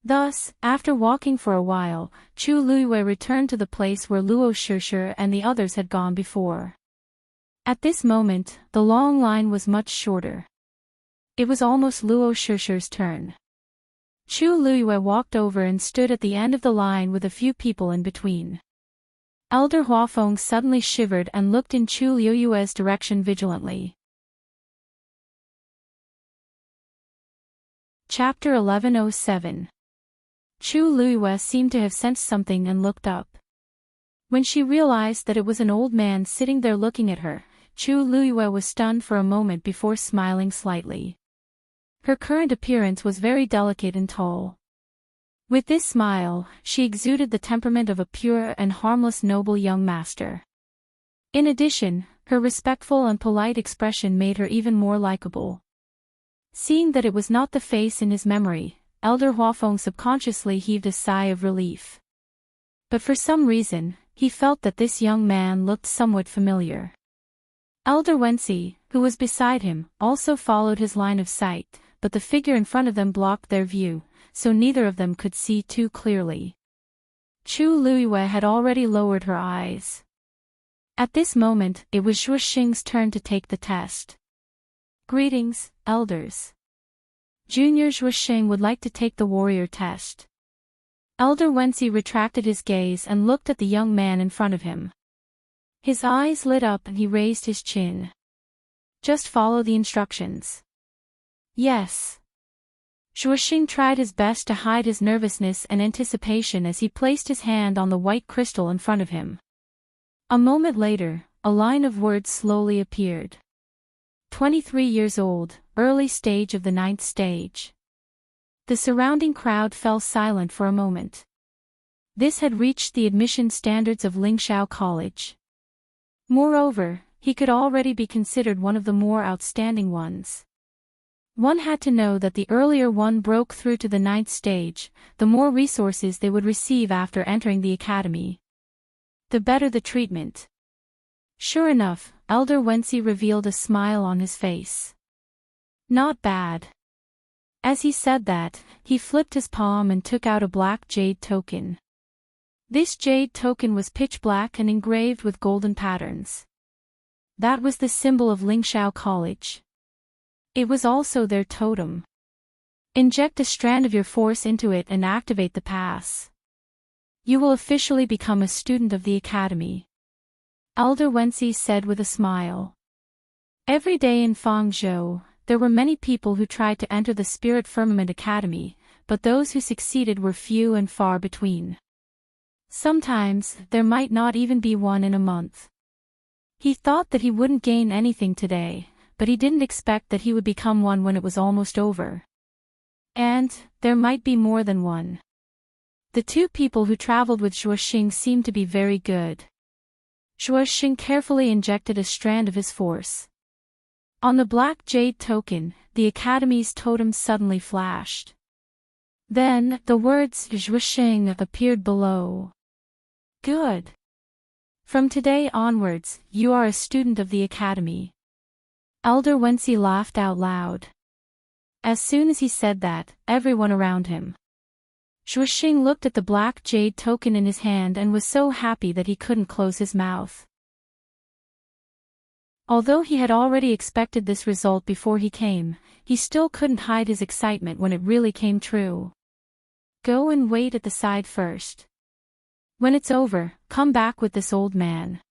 Thus, after walking for a while, Chu Luiyue returned to the place where Luo Shishir and the others had gone before. At this moment, the long line was much shorter. It was almost Luo Shishir's turn. Chu Luiyue walked over and stood at the end of the line with a few people in between. Elder Huafeng suddenly shivered and looked in Chu Luiyue's direction vigilantly. Chapter 1107. Chu Luiyue seemed to have sensed something and looked up. When she realized that it was an old man sitting there looking at her, Chu Luiyue was stunned for a moment before smiling slightly. Her current appearance was very delicate and tall. With this smile, she exuded the temperament of a pure and harmless noble young master. In addition, her respectful and polite expression made her even more likable. Seeing that it was not the face in his memory, Elder Huafeng subconsciously heaved a sigh of relief. But for some reason, he felt that this young man looked somewhat familiar. Elder Wensi, who was beside him, also followed his line of sight, but the figure in front of them blocked their view, so neither of them could see too clearly. Chu Luiyue had already lowered her eyes. At this moment, it was Zhuo Xing's turn to take the test. Greetings, elders. Junior Zhuo Xing would like to take the warrior test. Elder Wensi retracted his gaze and looked at the young man in front of him. His eyes lit up and he raised his chin. Just follow the instructions. Yes. Zhuo Xing tried his best to hide his nervousness and anticipation as he placed his hand on the white crystal in front of him. A moment later, a line of words slowly appeared. 23 years old, early stage of the 9th stage. The surrounding crowd fell silent for a moment. This had reached the admission standards of Lingxiao College. Moreover, he could already be considered one of the more outstanding ones. One had to know that the earlier one broke through to the 9th stage, the more resources they would receive after entering the academy, the better the treatment. Sure enough, Elder Wensi revealed a smile on his face. Not bad. As he said that, he flipped his palm and took out a black jade token. This jade token was pitch black and engraved with golden patterns. That was the symbol of Lingxiao College. It was also their totem. Inject a strand of your force into it and activate the pass. You will officially become a student of the academy. Elder Wensi said with a smile. Every day in Fangzhou, there were many people who tried to enter the Spirit Firmament Academy, but those who succeeded were few and far between. Sometimes, there might not even be one in a month. He thought that he wouldn't gain anything today, but he didn't expect that he would become one when it was almost over. And, there might be more than one. The two people who traveled with Zhuoxing seemed to be very good. Zhuoxing carefully injected a strand of his force. On the black jade token, the Academy's totem suddenly flashed. Then, the words Zhuoxing appeared below. Good. From today onwards, you are a student of the Academy. Elder Wensi laughed out loud. As soon as he said that, everyone around him. Zhuoxing looked at the black jade token in his hand and was so happy that he couldn't close his mouth. Although he had already expected this result before he came, he still couldn't hide his excitement when it really came true. Go and wait at the side first. When it's over, come back with this old man.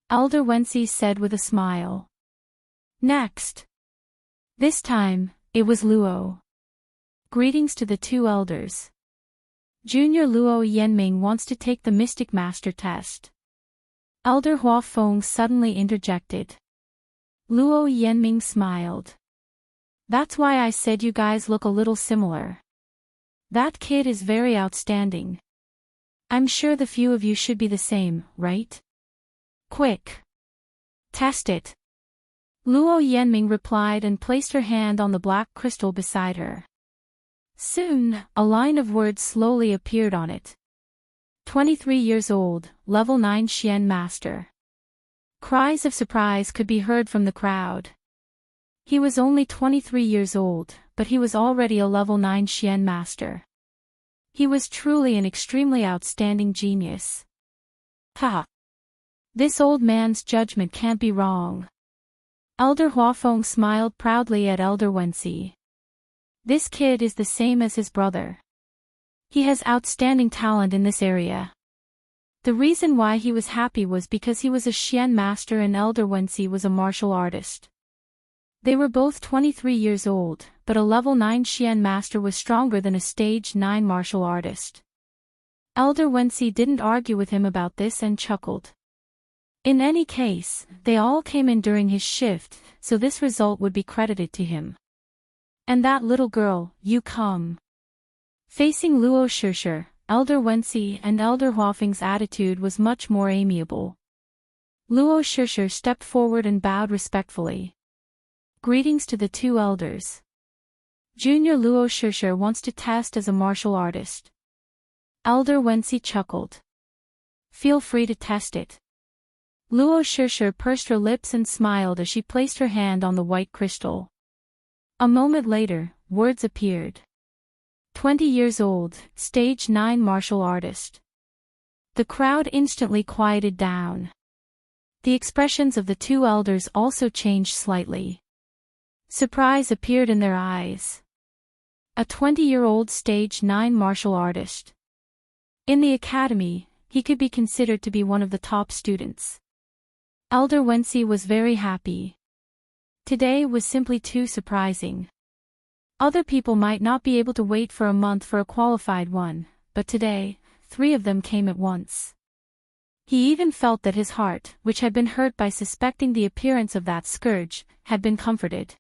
Elder Wensi said with a smile. Next. This time, it was Luo. Greetings to the two elders. Junior Luo Yanming wants to take the Mystic Master test. Elder Huafeng suddenly interjected. Luo Yanming smiled. That's why I said you guys look a little similar. That kid is very outstanding. I'm sure the few of you should be the same, right? Quick. Test it. Luo Yanming replied and placed her hand on the black crystal beside her. Soon, a line of words slowly appeared on it. 23 years old, level 9 Xian Master. Cries of surprise could be heard from the crowd. He was only 23 years old, but he was already a level 9 Xian Master. He was truly an extremely outstanding genius. Ha! This old man's judgment can't be wrong. Elder Huafeng smiled proudly at Elder Wensi. This kid is the same as his brother. He has outstanding talent in this area. The reason why he was happy was because he was a Xian master and Elder Wensi was a martial artist. They were both 23 years old, but a level 9 Xian master was stronger than a stage 9 martial artist. Elder Wensi didn't argue with him about this and chuckled. In any case, they all came in during his shift, so this result would be credited to him. And that little girl, you come. Facing Luo Shishir, Elder Wensi and Elder Huafeng's attitude was much more amiable. Luo Shishir stepped forward and bowed respectfully. Greetings to the two elders. Junior Luo Shishir wants to test as a martial artist. Elder Wensi chuckled. Feel free to test it. Luo Shishir pursed her lips and smiled as she placed her hand on the white crystal. A moment later, words appeared. 20 years old, stage 9 martial artist. The crowd instantly quieted down. The expressions of the two elders also changed slightly. Surprise appeared in their eyes. A 20-year-old stage 9 martial artist. In the academy, he could be considered to be one of the top students. Elder Wensi was very happy. Today was simply too surprising. Other people might not be able to wait for a month for a qualified one, but today, 3 of them came at once. He even felt that his heart, which had been hurt by suspecting the appearance of that scourge, had been comforted.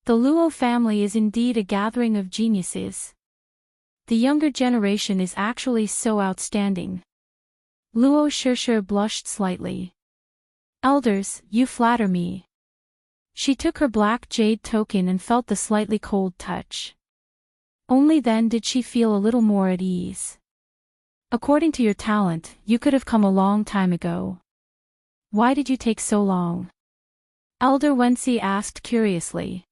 The Luo family is indeed a gathering of geniuses. The younger generation is actually so outstanding. Luo Shishir blushed slightly. Elders, you flatter me. She took her black jade token and felt the slightly cold touch. Only then did she feel a little more at ease. According to your talent, you could have come a long time ago. Why did you take so long? Elder Wensi asked curiously.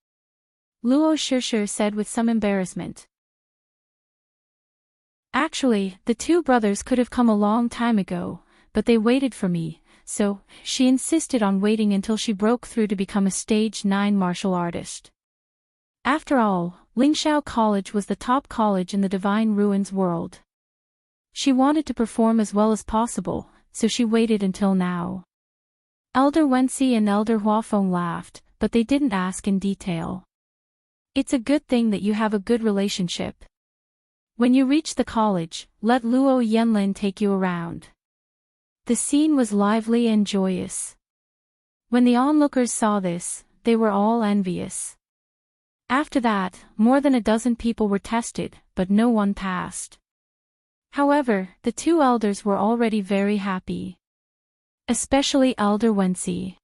Luo Shishir said with some embarrassment. Actually, the 2 brothers could have come a long time ago, but they waited for me, so she insisted on waiting until she broke through to become a stage 9 martial artist. After all, Lingxiao College was the top college in the Divine Ruins world. She wanted to perform as well as possible, so she waited until now. Elder Wensi and Elder Huafeng laughed, but they didn't ask in detail. It's a good thing that you have a good relationship. When you reach the college, let Luo Yenlin take you around. The scene was lively and joyous. When the onlookers saw this, they were all envious. After that, more than a dozen people were tested, but no one passed. However, the two elders were already very happy. Especially Elder Wensi.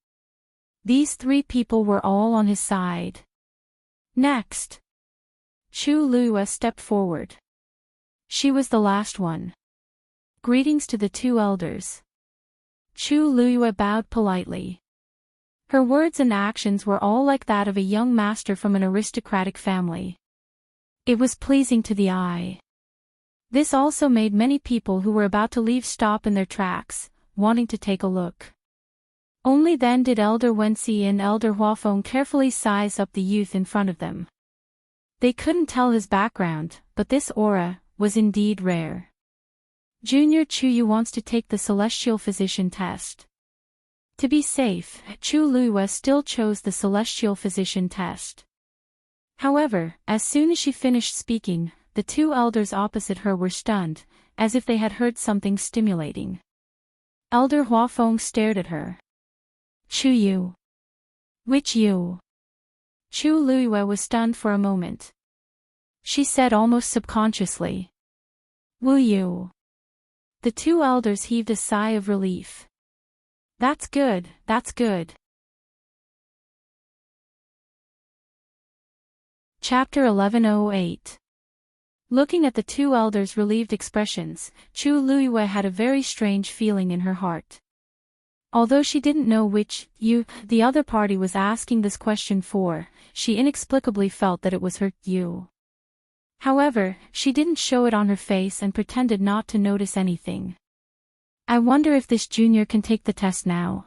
These three people were all on his side. Next, Chu Luiyue stepped forward. She was the last one. Greetings to the two elders. Chu Luiyue bowed politely. Her words and actions were all like that of a young master from an aristocratic family. It was pleasing to the eye. This also made many people who were about to leave stop in their tracks, wanting to take a look. Only then did Elder Wensi and Elder Huafeng carefully size up the youth in front of them. They couldn't tell his background, but this aura was indeed rare. Junior Chuyu wants to take the Celestial Physician test. To be safe, Chu Luiyue still chose the Celestial Physician test. However, as soon as she finished speaking, the two elders opposite her were stunned, as if they had heard something stimulating. Elder Huafeng stared at her. Chuyu. Which you? Chu Luiyue was stunned for a moment. She said almost subconsciously. Wu Yu. The two elders heaved a sigh of relief. That's good, that's good. Chapter 1108. Looking at the two elders' relieved expressions, Chu Luiyue had a very strange feeling in her heart. Although she didn't know which you the other party was asking this question for, she inexplicably felt that it was her you. However, she didn't show it on her face and pretended not to notice anything. I wonder if this junior can take the test now.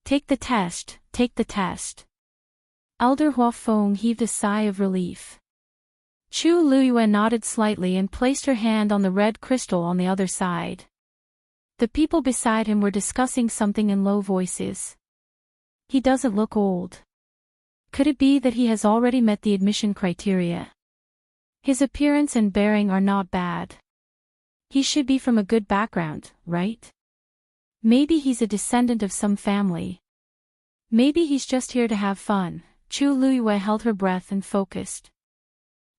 Take the test, take the test. Elder Huafeng heaved a sigh of relief. Chu Luiyue nodded slightly and placed her hand on the red crystal on the other side. The people beside him were discussing something in low voices. He doesn't look old. Could it be that he has already met the admission criteria? His appearance and bearing are not bad. He should be from a good background, right? Maybe he's a descendant of some family. Maybe he's just here to have fun. Chu Luiyue held her breath and focused.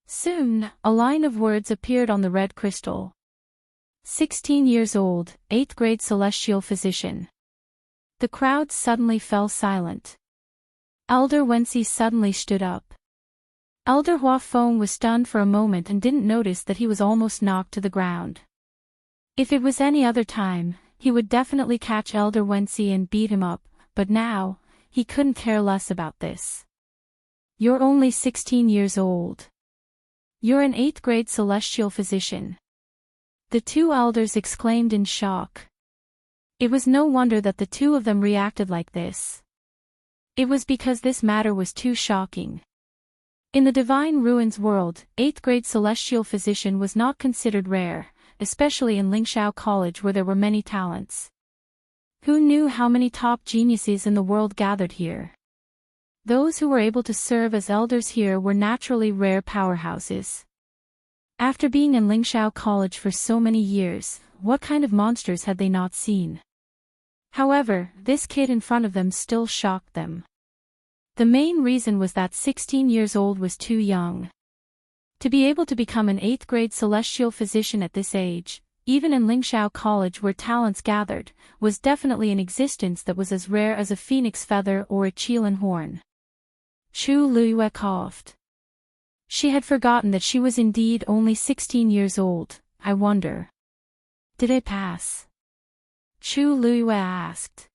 Soon, a line of words appeared on the red crystal. 16 years old, 8th grade celestial physician. The crowd suddenly fell silent. Elder Wensi suddenly stood up. Elder Huafeng was stunned for a moment and didn't notice that he was almost knocked to the ground. If it was any other time, he would definitely catch Elder Wensi and beat him up, but now, he couldn't care less about this. You're only 16 years old. You're an 8th grade celestial physician. The two elders exclaimed in shock. It was no wonder that the two of them reacted like this. It was because this matter was too shocking. In the Divine Ruins world, 8th grade celestial physician was not considered rare, especially in Lingxiao College where there were many talents. Who knew how many top geniuses in the world gathered here? Those who were able to serve as elders here were naturally rare powerhouses. After being in Lingxiao College for so many years, what kind of monsters had they not seen? However, this kid in front of them still shocked them. The main reason was that 16 years old was too young. To be able to become an 8th grade celestial physician at this age, even in Lingxiao College where talents gathered, was definitely an existence that was as rare as a phoenix feather or a Qilin horn. Chu Luiyue coughed. She had forgotten that she was indeed only 16 years old. I wonder. Did I pass? Chu Luiyue asked.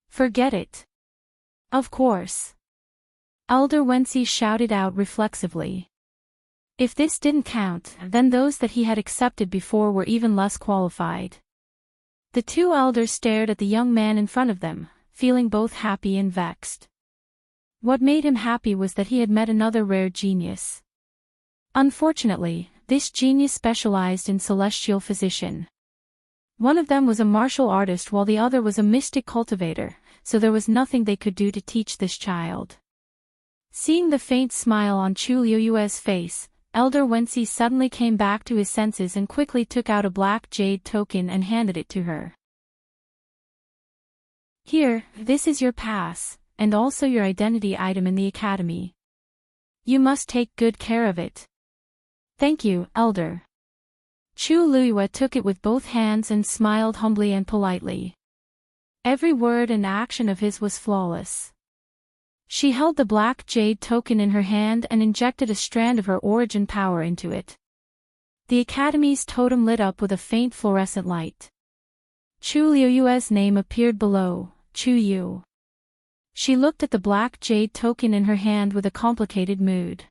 Forget it. Of course. Elder Wensi shouted out reflexively. If this didn't count, then those that he had accepted before were even less qualified. The two elders stared at the young man in front of them, feeling both happy and vexed. What made him happy was that he had met another rare genius. Unfortunately, this genius specialized in celestial physician. One of them was a martial artist while the other was a mystic cultivator, so there was nothing they could do to teach this child. Seeing the faint smile on Chu Liuyue's face, Elder Wensi suddenly came back to his senses and quickly took out a black jade token and handed it to her. Here, this is your pass, and also your identity item in the academy. You must take good care of it. Thank you, Elder. Chu Liyue took it with both hands and smiled humbly and politely. Every word and action of his was flawless. She held the black jade token in her hand and injected a strand of her origin power into it. The academy's totem lit up with a faint fluorescent light. Chu Liyue's name appeared below, Chu Yu. She looked at the black jade token in her hand with a complicated mood.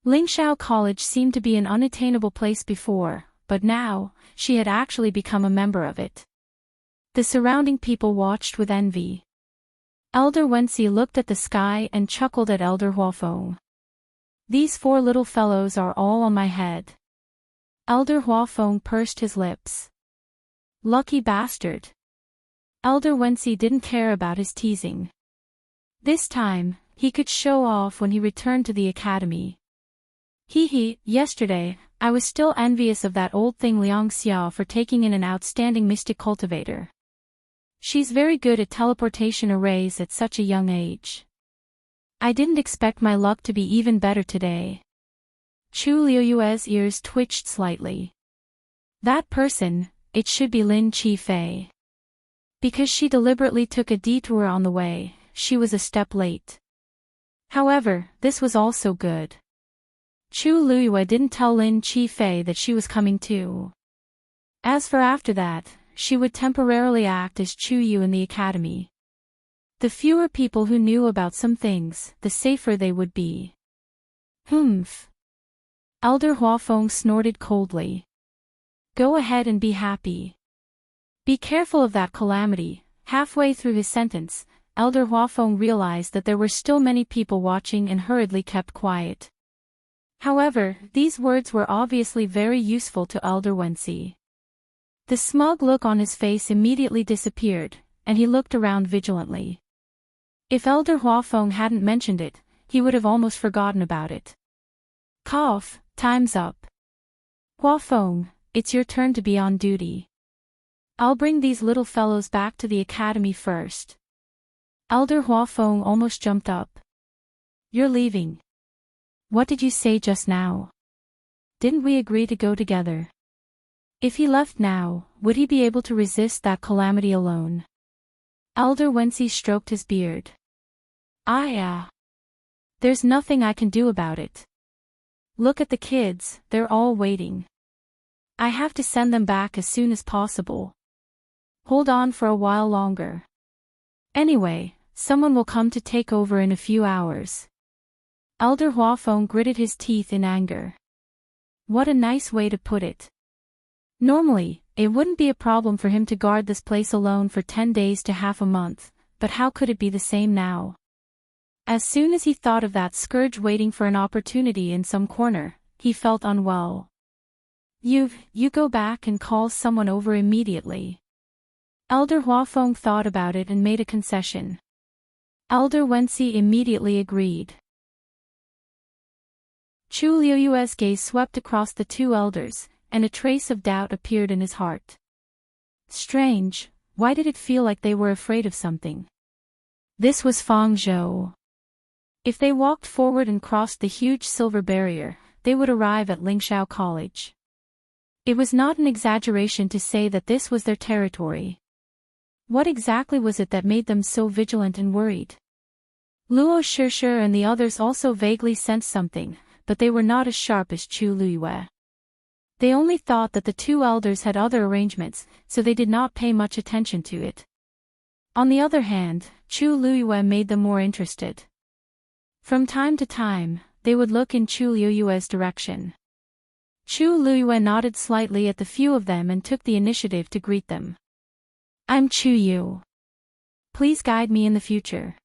Lingxiao College seemed to be an unattainable place before, but now, she had actually become a member of it. The surrounding people watched with envy. Elder Wensi looked at the sky and chuckled at Elder Huafeng. These 4 little fellows are all on my head. Elder Huafeng pursed his lips. Lucky bastard. Elder Wensi didn't care about his teasing. This time, he could show off when he returned to the academy. Yesterday, I was still envious of that old thing Liang Xiao for taking in an outstanding mystic cultivator. She's very good at teleportation arrays at such a young age. I didn't expect my luck to be even better today. Chu Liyue's ears twitched slightly. That person, it should be Lin Qifei. Because she deliberately took a detour on the way, she was a step late. However, this was also good. Chu Liyue didn't tell Lin Qifei that she was coming too. As for after that, she would temporarily act as Chu Yu in the academy. The fewer people who knew about some things, the safer they would be. Humph. Elder Huafeng snorted coldly. Go ahead and be happy. Be careful of that calamity. Halfway through his sentence, Elder Huafeng realized that there were still many people watching and hurriedly kept quiet. However, these words were obviously very useful to Elder Wensi. The smug look on his face immediately disappeared, and he looked around vigilantly. If Elder Huafeng hadn't mentioned it, he would have almost forgotten about it. Cough, time's up. Huafeng, it's your turn to be on duty. I'll bring these little fellows back to the academy first. Elder Huafeng almost jumped up. You're leaving. What did you say just now? Didn't we agree to go together? If he left now, would he be able to resist that calamity alone? Elder Wensi stroked his beard. There's nothing I can do about it. Look at the kids, they're all waiting. I have to send them back as soon as possible. Hold on for a while longer. Anyway, someone will come to take over in a few hours. Elder Huafeng gritted his teeth in anger. What a nice way to put it. Normally, it wouldn't be a problem for him to guard this place alone for 10 days to half a month, but how could it be the same now? As soon as he thought of that scourge waiting for an opportunity in some corner, he felt unwell. You go back and call someone over immediately. Elder Huafeng thought about it and made a concession. Elder Wensi immediately agreed. Chu Liyue's gaze swept across the 2 elders, and a trace of doubt appeared in his heart. Strange, why did it feel like they were afraid of something? This was Fang Zhou. If they walked forward and crossed the huge silver barrier, they would arrive at Lingxiao College. It was not an exaggeration to say that this was their territory. What exactly was it that made them so vigilant and worried? Luo Shishir and the others also vaguely sensed something, but they were not as sharp as Chu Liyue. They only thought that the 2 elders had other arrangements, so they did not pay much attention to it. On the other hand, Chu Liyue made them more interested. From time to time, they would look in Chu Liyue's direction. Chu Liyue nodded slightly at the few of them and took the initiative to greet them. I'm Chu Yu. Please guide me in the future.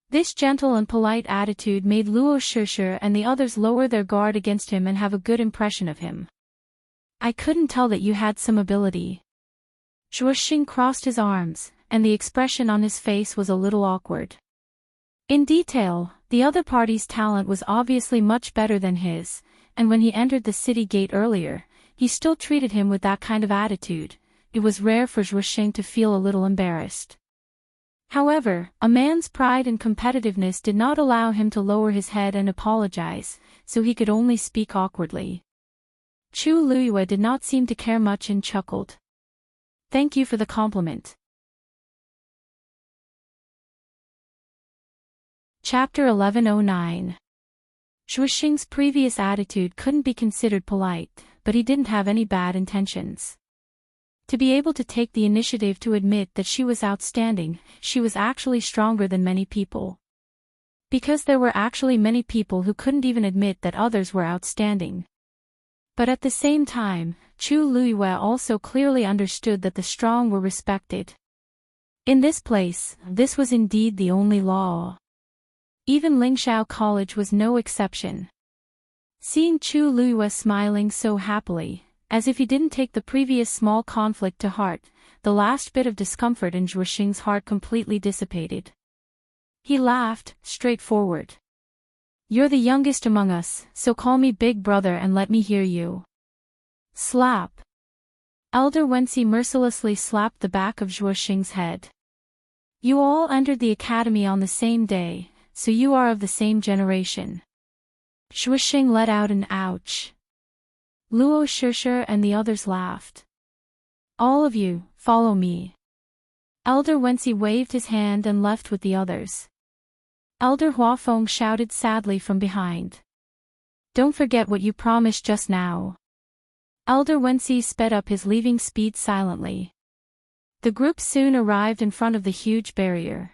This gentle and polite attitude made Luo Shishir and the others lower their guard against him and have a good impression of him. I couldn't tell that you had some ability. Zhuoxing crossed his arms, and the expression on his face was a little awkward. In detail, the other party's talent was obviously much better than his, and when he entered the city gate earlier, he still treated him with that kind of attitude. It was rare for Zhuosheng to feel a little embarrassed. However, a man's pride and competitiveness did not allow him to lower his head and apologize, so he could only speak awkwardly. Chu Luyue did not seem to care much and chuckled. "Thank you for the compliment." Chapter 1109. Zhuosheng's previous attitude couldn't be considered polite, but he didn't have any bad intentions. To be able to take the initiative to admit that she was outstanding, she was actually stronger than many people. Because there were actually many people who couldn't even admit that others were outstanding. But at the same time, Chu Luyue also clearly understood that the strong were respected. In this place, this was indeed the only law. Even Lingxiao College was no exception. Seeing Chu Luyue smiling so happily, as if he didn't take the previous small conflict to heart, the last bit of discomfort in Zhuosheng's heart completely dissipated. He laughed, straightforward. "You're the youngest among us, so call me Big Brother and let me hear you." Slap. Elder Wenxi mercilessly slapped the back of Zhuosheng's head. "You all entered the academy on the same day, so you are of the same generation." Zhuosheng let out an ouch. Luo Shishir and the others laughed. "All of you, follow me." Elder Wenxi waved his hand and left with the others. Elder Huafeng shouted sadly from behind. "Don't forget what you promised just now." Elder Wenxi sped up his leaving speed silently. The group soon arrived in front of the huge barrier.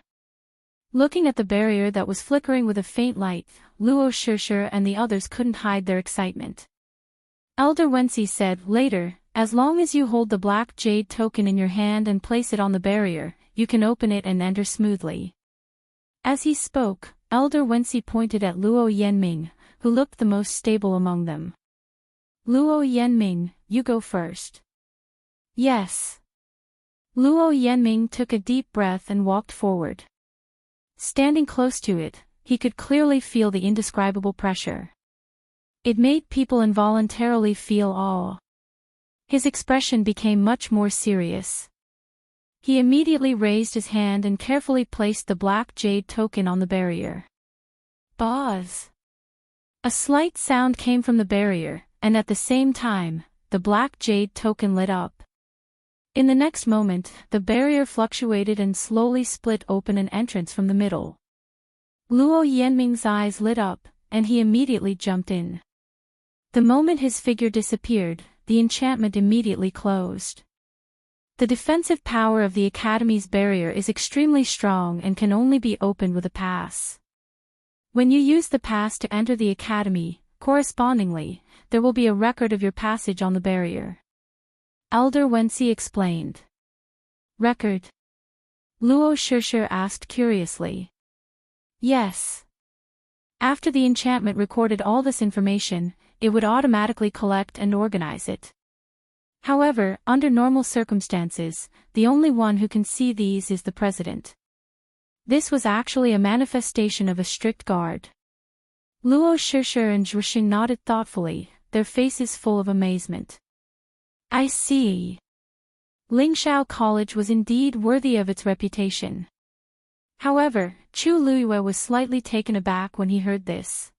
Looking at the barrier that was flickering with a faint light, Luo Shishir and the others couldn't hide their excitement. Elder Wenxi said, "Later, as long as you hold the black jade token in your hand and place it on the barrier, you can open it and enter smoothly." As he spoke, Elder Wenxi pointed at Luo Yanming, who looked the most stable among them. "Luo Yanming, you go first." "Yes." Luo Yanming took a deep breath and walked forward. Standing close to it, he could clearly feel the indescribable pressure. It made people involuntarily feel awe. His expression became much more serious. He immediately raised his hand and carefully placed the black jade token on the barrier. Buzz! A slight sound came from the barrier, and at the same time, the black jade token lit up. In the next moment, the barrier fluctuated and slowly split open an entrance from the middle. Luo Yanming's eyes lit up, and he immediately jumped in. The moment his figure disappeared, the enchantment immediately closed. The defensive power of the Academy's barrier is extremely strong and can only be opened with a pass. When you use the pass to enter the Academy, correspondingly, there will be a record of your passage on the barrier. Elder Wenxi explained. "Record?" Luo Shishir asked curiously. "Yes." After the enchantment recorded all this information, it would automatically collect and organize it. However, under normal circumstances, the only one who can see these is the president. This was actually a manifestation of a strict guard. Luo Shishir and Zhuosheng nodded thoughtfully, their faces full of amazement. "I see." Lingxiao College was indeed worthy of its reputation. However, Chu Luyue was slightly taken aback when he heard this.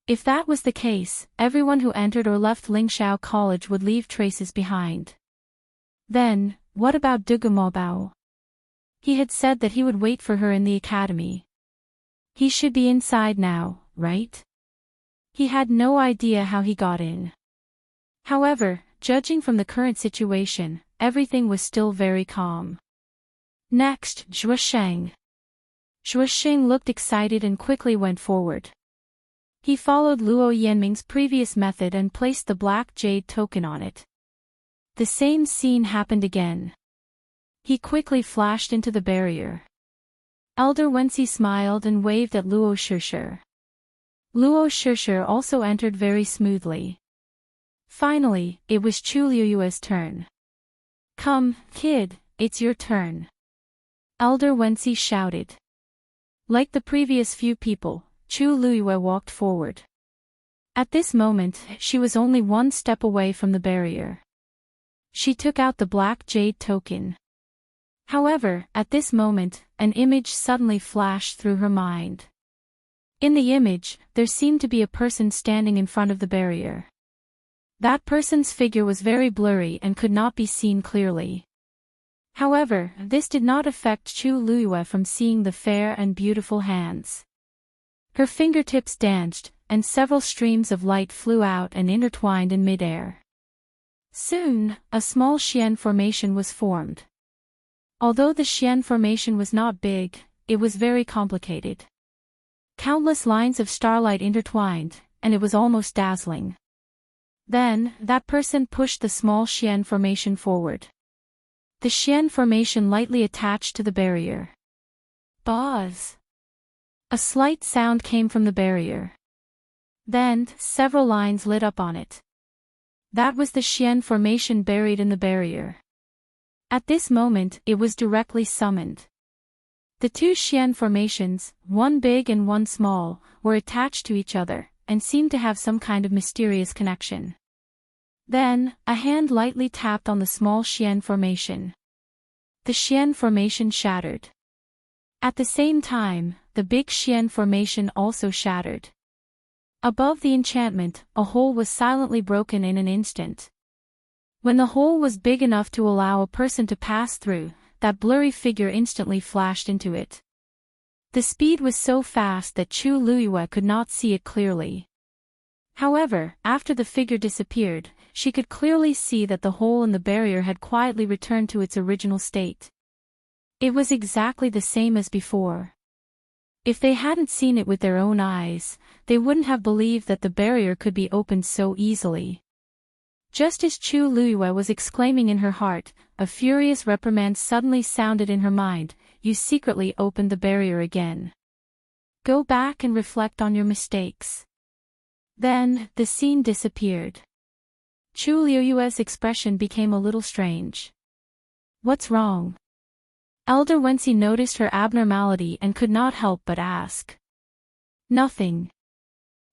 If that was the case, everyone who entered or left Lingxiao College would leave traces behind. Then, what about Dugumobao? He had said that he would wait for her in the academy. He should be inside now, right? He had no idea how he got in. However, judging from the current situation, everything was still very calm. Next, Zhuosheng. Zhuosheng looked excited and quickly went forward. He followed Luo Yanming's previous method and placed the black jade token on it. The same scene happened again. He quickly flashed into the barrier. Elder Wenxi smiled and waved at Luo Shishir. Luo Shishir also entered very smoothly. Finally, it was Chu Luyue's turn. Come, kid, it's your turn. Elder Wensi shouted. Like the previous few people, Chu Luiyue walked forward. At this moment, she was only one step away from the barrier. She took out the black jade token. However, at this moment, an image suddenly flashed through her mind. In the image, there seemed to be a person standing in front of the barrier. That person's figure was very blurry and could not be seen clearly. However, this did not affect Chu Luiyue from seeing the fair and beautiful hands. Her fingertips danced, and several streams of light flew out and intertwined in midair. Soon, a small Xian formation was formed. Although the Xian formation was not big, it was very complicated. Countless lines of starlight intertwined, and it was almost dazzling. Then, that person pushed the small Xian formation forward. The Xian formation lightly attached to the barrier. Buzz! A slight sound came from the barrier. Then, several lines lit up on it. That was the Xian formation buried in the barrier. At this moment, it was directly summoned. The two Xian formations, one big and one small, were attached to each other, and seemed to have some kind of mysterious connection. Then, a hand lightly tapped on the small Xian formation. The Xian formation shattered. At the same time, the big Xian formation also shattered. Above the enchantment, a hole was silently broken in an instant. When the hole was big enough to allow a person to pass through, that blurry figure instantly flashed into it. The speed was so fast that Chu Luiyue could not see it clearly. However, after the figure disappeared, she could clearly see that the hole in the barrier had quietly returned to its original state. It was exactly the same as before. If they hadn't seen it with their own eyes, they wouldn't have believed that the barrier could be opened so easily. Just as Chu Luiyue was exclaiming in her heart, a furious reprimand suddenly sounded in her mind. You secretly opened the barrier again. Go back and reflect on your mistakes. Then, the scene disappeared. Chu Luiyue's expression became a little strange. What's wrong? Elder Wensi noticed her abnormality and could not help but ask. Nothing.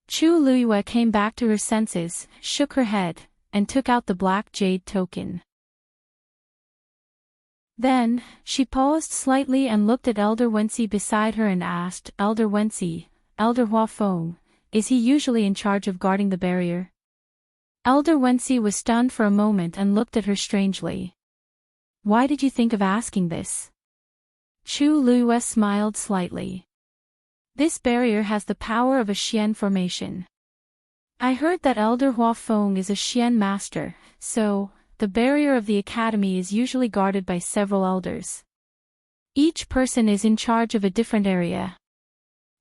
Chu Luiyue came back to her senses, shook her head, and took out the black jade token. Then, she paused slightly and looked at Elder Wensi beside her and asked, Elder Wensi, Elder Huafeng, is he usually in charge of guarding the barrier? Elder Wensi was stunned for a moment and looked at her strangely. Why did you think of asking this? Chu Luiyue smiled slightly. This barrier has the power of a Xian formation. I heard that Elder Huafeng is a Xian master, so, the barrier of the academy is usually guarded by several elders. Each person is in charge of a different area.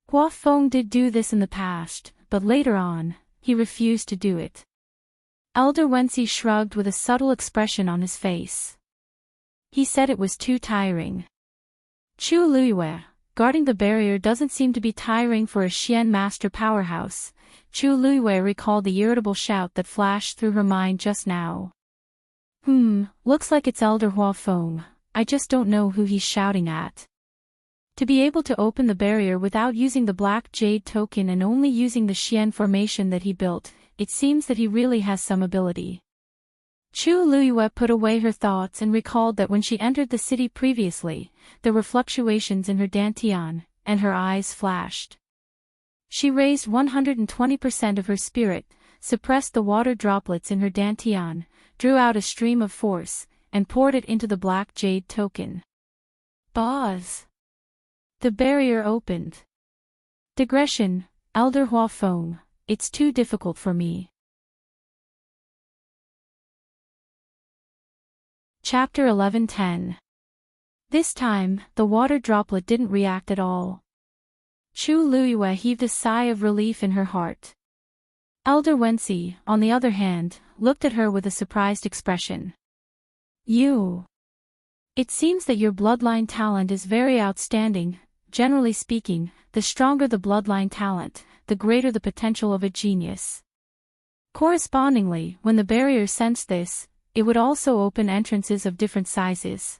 Huafeng did do this in the past, but later on, he refused to do it. Elder Wensi shrugged with a subtle expression on his face. He said it was too tiring. Chu Luiyue, guarding the barrier doesn't seem to be tiring for a Xian master powerhouse. Chu Luiyue recalled the irritable shout that flashed through her mind just now. Looks like it's Elder Huafeng. I just don't know who he's shouting at. To be able to open the barrier without using the black jade token and only using the Xian formation that he built, it seems that he really has some ability. Chu Luiyue put away her thoughts and recalled that when she entered the city previously, there were fluctuations in her dantian, and her eyes flashed. She raised 120% of her spirit, suppressed the water droplets in her dantian, drew out a stream of force, and poured it into the black jade token. Buzz! The barrier opened. Digression, Elder Huafeng, it's too difficult for me. Chapter 11:10. This time, the water droplet didn't react at all. Chu Luiyue heaved a sigh of relief in her heart. Elder Wensi, on the other hand, looked at her with a surprised expression. You. It seems that your bloodline talent is very outstanding. Generally speaking, the stronger the bloodline talent, the greater the potential of a genius. Correspondingly, when the barrier sensed this, it would also open entrances of different sizes.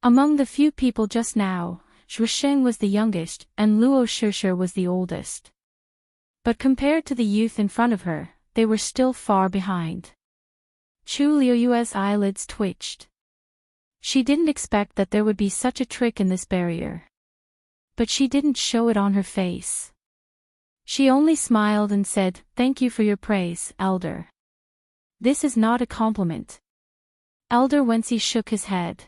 Among the few people just now, Zhusheng was the youngest, and Luo Shishir was the oldest. But compared to the youth in front of her, they were still far behind. Chu Liuyue's eyelids twitched. She didn't expect that there would be such a trick in this barrier. But she didn't show it on her face. She only smiled and said, "Thank you for your praise, Elder. This is not a compliment." Elder Wensi shook his head.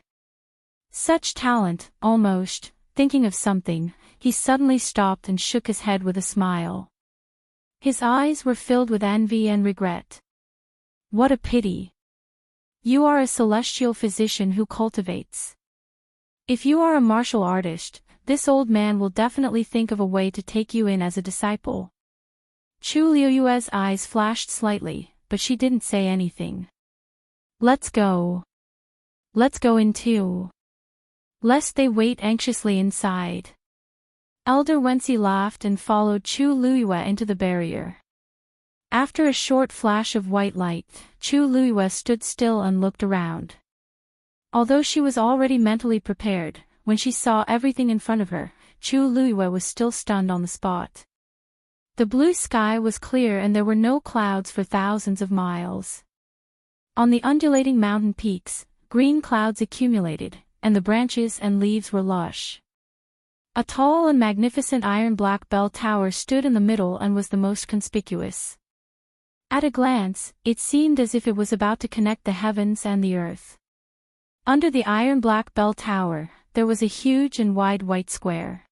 Such talent, almost, thinking of something, he suddenly stopped and shook his head with a smile. His eyes were filled with envy and regret. What a pity. You are a celestial physician who cultivates. If you are a martial artist, this old man will definitely think of a way to take you in as a disciple. Chu Liuyue's eyes flashed slightly, but she didn't say anything. Let's go. Let's go in too. Lest they wait anxiously inside. Elder Wensi laughed and followed Chu Liyue into the barrier. After a short flash of white light, Chu Liyue stood still and looked around. Although she was already mentally prepared, when she saw everything in front of her, Chu Liyue was still stunned on the spot. The blue sky was clear and there were no clouds for thousands of miles. On the undulating mountain peaks, green clouds accumulated, and the branches and leaves were lush. A tall and magnificent iron-black bell tower stood in the middle and was the most conspicuous. At a glance, it seemed as if it was about to connect the heavens and the earth. Under the iron-black bell tower, there was a huge and wide white square.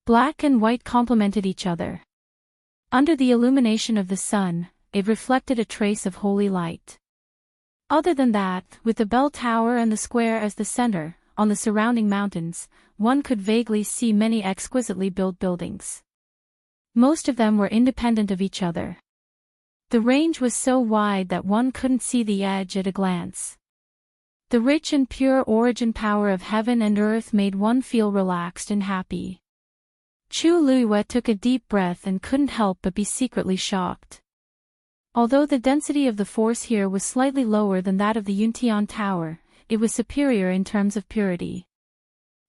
Black and white complemented each other. Under the illumination of the sun, it reflected a trace of holy light. Other than that, with the bell tower and the square as the center, on the surrounding mountains, one could vaguely see many exquisitely built buildings. Most of them were independent of each other. The range was so wide that one couldn't see the edge at a glance. The rich and pure origin power of heaven and earth made one feel relaxed and happy. Chu Liyue took a deep breath and couldn't help but be secretly shocked. Although the density of the force here was slightly lower than that of the Yuntian Tower, it was superior in terms of purity.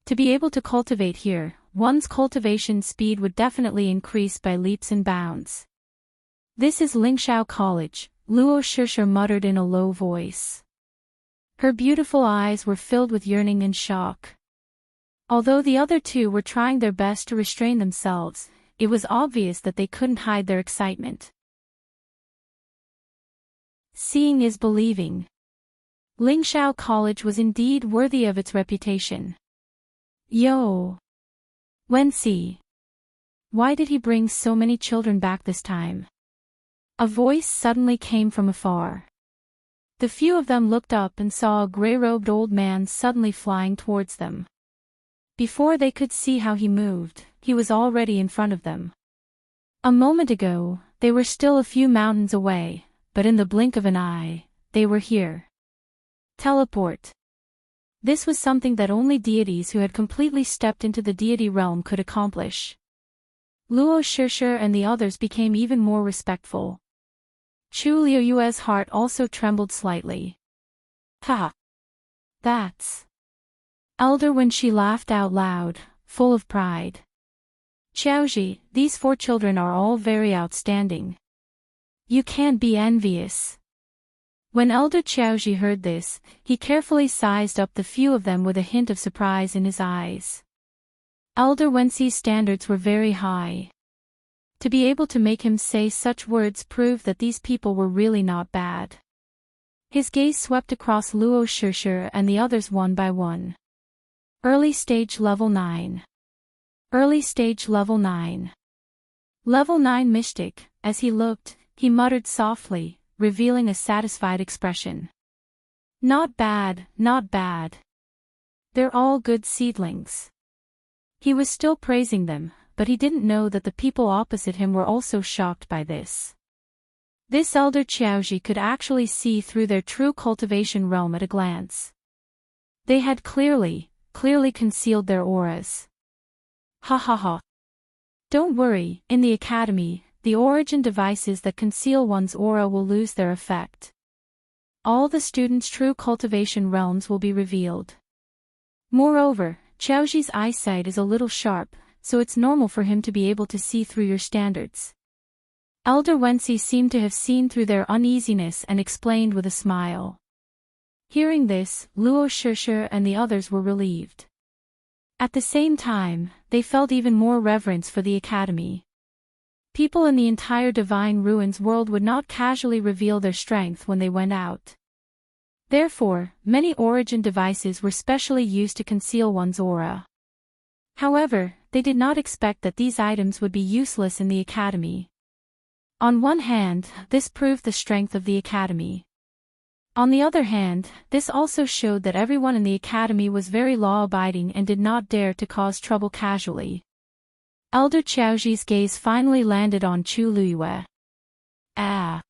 To be able to cultivate here, one's cultivation speed would definitely increase by leaps and bounds. "This is Lingshao College," Luo Shishir muttered in a low voice. Her beautiful eyes were filled with yearning and shock. Although the other two were trying their best to restrain themselves, it was obvious that they couldn't hide their excitement. Seeing is believing. Lingshao College was indeed worthy of its reputation. Yo! Wensi! Why did he bring so many children back this time? A voice suddenly came from afar. The few of them looked up and saw a gray-robed old man suddenly flying towards them. Before they could see how he moved, he was already in front of them. A moment ago, they were still a few mountains away, but in the blink of an eye, they were here. Teleport. This was something that only deities who had completely stepped into the deity realm could accomplish. Luo Shishir and the others became even more respectful. Chu Liuyue's heart also trembled slightly. Ha! That's... Elder when she laughed out loud, full of pride. Xiaoji, these 4 children are all very outstanding. You can't be envious. When Elder Xiaoji heard this, he carefully sized up the few of them with a hint of surprise in his eyes. Elder Wensi's standards were very high. To be able to make him say such words proved that these people were really not bad. His gaze swept across Luo Shishir and the others one by one. Early stage level 9. Early stage level 9. Level 9 mystic. As he looked, he muttered softly, revealing a satisfied expression. Not bad, not bad. They're all good seedlings. He was still praising them, but he didn't know that the people opposite him were also shocked by this. This Elder Xiaoji could actually see through their true cultivation realm at a glance. They had clearly concealed their auras. Ha ha ha. Don't worry, in the academy, the origin devices that conceal one's aura will lose their effect. All the students' true cultivation realms will be revealed. Moreover, Xiaoji's eyesight is a little sharp, so it's normal for him to be able to see through your standards. Elder Wensi seemed to have seen through their uneasiness and explained with a smile. Hearing this, Luo Shishir and the others were relieved. At the same time, they felt even more reverence for the academy. People in the entire Divine Ruins world would not casually reveal their strength when they went out. Therefore, many origin devices were specially used to conceal one's aura. However, they did not expect that these items would be useless in the academy. On one hand, this proved the strength of the academy. On the other hand, this also showed that everyone in the academy was very law-abiding and did not dare to cause trouble casually. Elder Xiaoji's gaze finally landed on Chu Luiyue. Ah!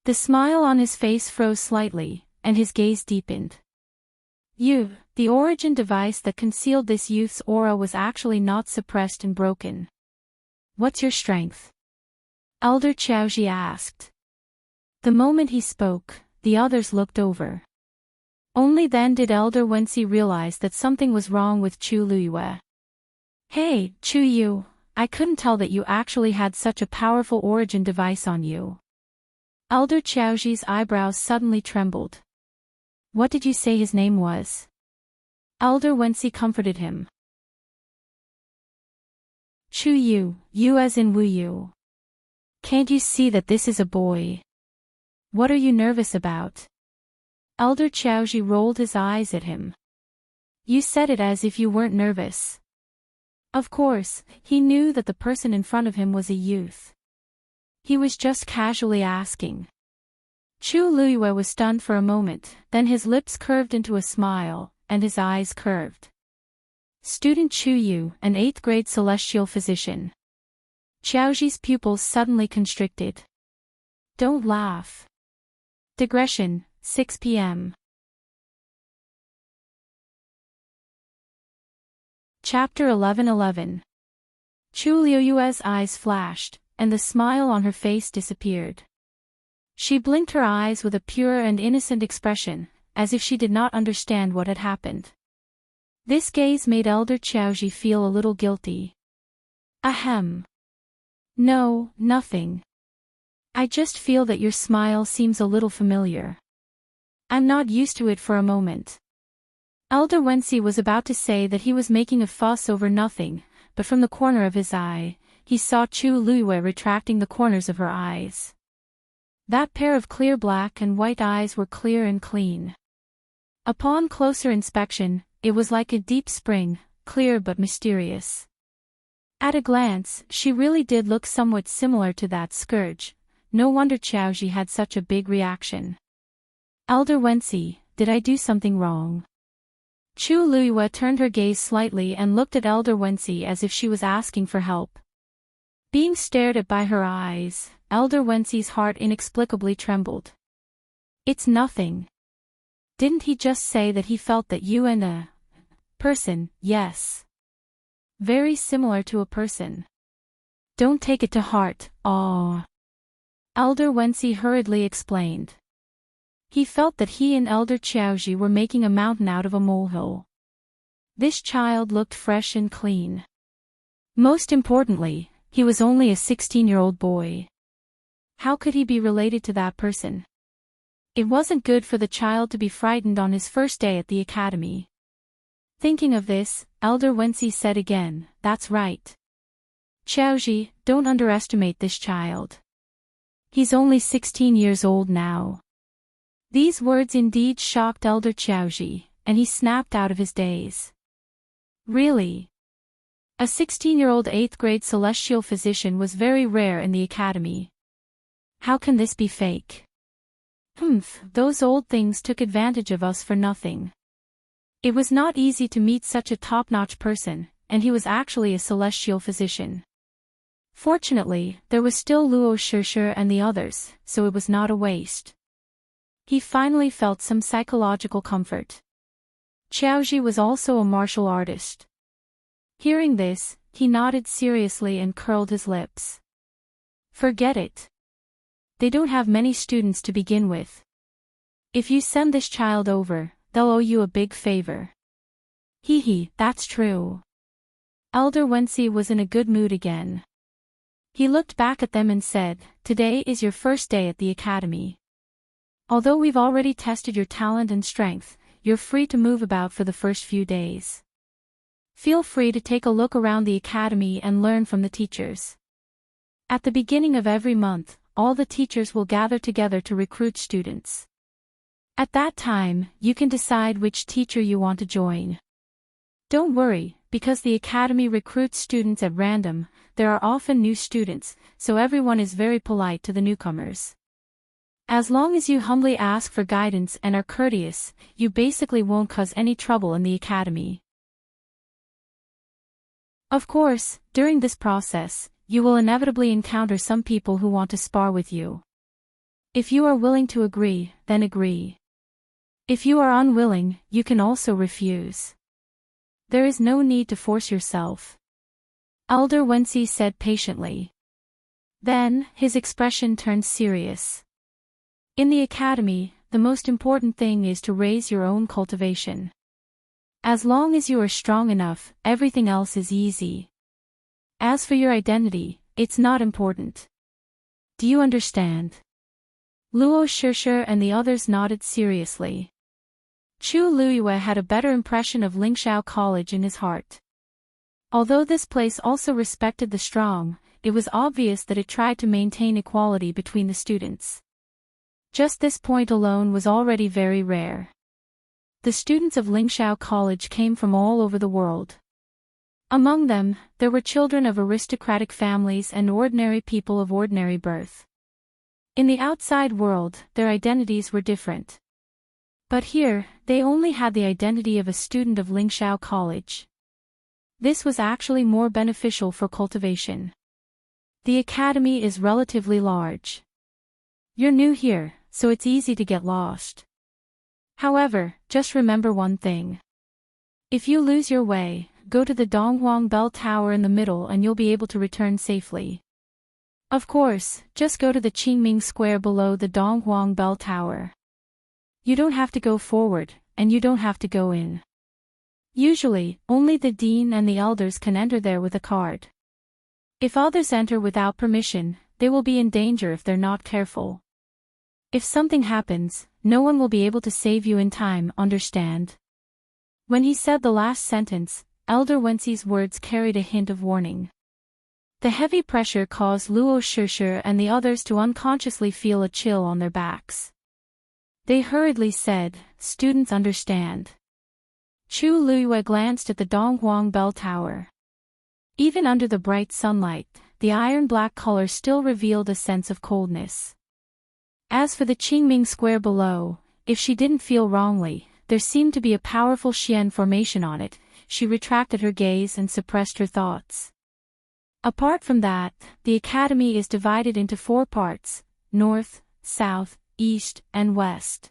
The smile on his face froze slightly, and his gaze deepened. The origin device that concealed this youth's aura was actually not suppressed and broken. What's your strength? Elder Xiaoji asked. The moment he spoke, the others looked over. Only then did Elder Wensi realize that something was wrong with Chu Luiyue. Hey, Chu Yu, I couldn't tell that you actually had such a powerful origin device on you. Elder Xiaoji's eyebrows suddenly trembled. What did you say his name was? Elder Wensi comforted him. Chu Yu, Yu as in Wu Yu. Can't you see that this is a boy? What are you nervous about? Elder Xiaoji rolled his eyes at him. You said it as if you weren't nervous. Of course, he knew that the person in front of him was a youth. He was just casually asking. Chu Luiyue was stunned for a moment, then his lips curved into a smile, and his eyes curved. Student Chu Yu, an 8th grade celestial physician. Xiaoji's pupils suddenly constricted. Don't laugh. Digression, 6 p.m. Chapter 11:11. Chu Luiyue's eyes flashed, and the smile on her face disappeared. She blinked her eyes with a pure and innocent expression, as if she did not understand what had happened. This gaze made Elder Xiaoji feel a little guilty. Ahem. No, nothing. I just feel that your smile seems a little familiar. I'm not used to it for a moment. Elder Wensi was about to say that he was making a fuss over nothing, but from the corner of his eye, he saw Chu Luiyue retracting the corners of her eyes. That pair of clear black and white eyes were clear and clean. Upon closer inspection, it was like a deep spring, clear but mysterious. At a glance, she really did look somewhat similar to that scourge. No wonder Xiaoji had such a big reaction. Elder Wensi, did I do something wrong? Chu Luiyue turned her gaze slightly and looked at Elder Wensi as if she was asking for help. Being stared at by her eyes, Elder Wensi's heart inexplicably trembled. It's nothing. Didn't he just say that he felt that you and a person, yes. Very similar to a person. Don't take it to heart, aww. Elder Wensi hurriedly explained. He felt that he and Elder Xiaoji were making a mountain out of a molehill. This child looked fresh and clean. Most importantly, he was only a 16-year-old boy. How could he be related to that person? It wasn't good for the child to be frightened on his first day at the academy. Thinking of this, Elder Wensi said again, that's right. Xiaoji, don't underestimate this child. He's only 16 years old now. These words indeed shocked Elder Xiaoji, and he snapped out of his daze. Really? A 16-year-old 8th grade celestial physician was very rare in the academy. How can this be fake? Those old things took advantage of us for nothing. It was not easy to meet such a top-notch person, and he was actually a celestial physician. Fortunately, there was still Luo Shishir and the others, so it was not a waste. He finally felt some psychological comfort. Xiaoji was also a martial artist. Hearing this, he nodded seriously and curled his lips. Forget it. They don't have many students to begin with. If you send this child over, they'll owe you a big favor. Hee hee, that's true. Elder Wensi was in a good mood again. He looked back at them and said, "Today is your first day at the academy. Although we've already tested your talent and strength, you're free to move about for the first few days. Feel free to take a look around the academy and learn from the teachers. At the beginning of every month, all the teachers will gather together to recruit students. At that time, you can decide which teacher you want to join. Don't worry, because the academy recruits students at random, there are often new students, so everyone is very polite to the newcomers. As long as you humbly ask for guidance and are courteous, you basically won't cause any trouble in the academy. Of course, during this process, you will inevitably encounter some people who want to spar with you. If you are willing to agree, then agree. If you are unwilling, you can also refuse. There is no need to force yourself," Elder Wensi said patiently. Then, his expression turned serious. "In the academy, the most important thing is to raise your own cultivation. As long as you are strong enough, everything else is easy. As for your identity, it's not important. Do you understand?" Luo Shishir and the others nodded seriously. Chu Luyue had a better impression of Lingxiao College in his heart. Although this place also respected the strong, it was obvious that it tried to maintain equality between the students. Just this point alone was already very rare. The students of Lingxiao College came from all over the world. Among them, there were children of aristocratic families and ordinary people of ordinary birth. In the outside world, their identities were different. But here, they only had the identity of a student of Lingxiao College. This was actually more beneficial for cultivation. The academy is relatively large. You're new here, so it's easy to get lost. However, just remember one thing. If you lose your way, go to the Donghuang Bell Tower in the middle and you'll be able to return safely. Of course, just go to the Qingming Square below the Donghuang Bell Tower. You don't have to go forward, and you don't have to go in. Usually, only the dean and the elders can enter there with a card. If others enter without permission, they will be in danger if they're not careful. If something happens, no one will be able to save you in time, understand? When he said the last sentence, Elder Wensi's words carried a hint of warning. The heavy pressure caused Luo Shishir and the others to unconsciously feel a chill on their backs. They hurriedly said, "Students understand." Chu Luyue glanced at the Donghuang Bell Tower. Even under the bright sunlight, the iron-black color still revealed a sense of coldness. As for the Qingming Square below, if she didn't feel wrongly, there seemed to be a powerful Xian formation on it. She retracted her gaze and suppressed her thoughts. Apart from that, the academy is divided into 4 parts: north, south, east, and west.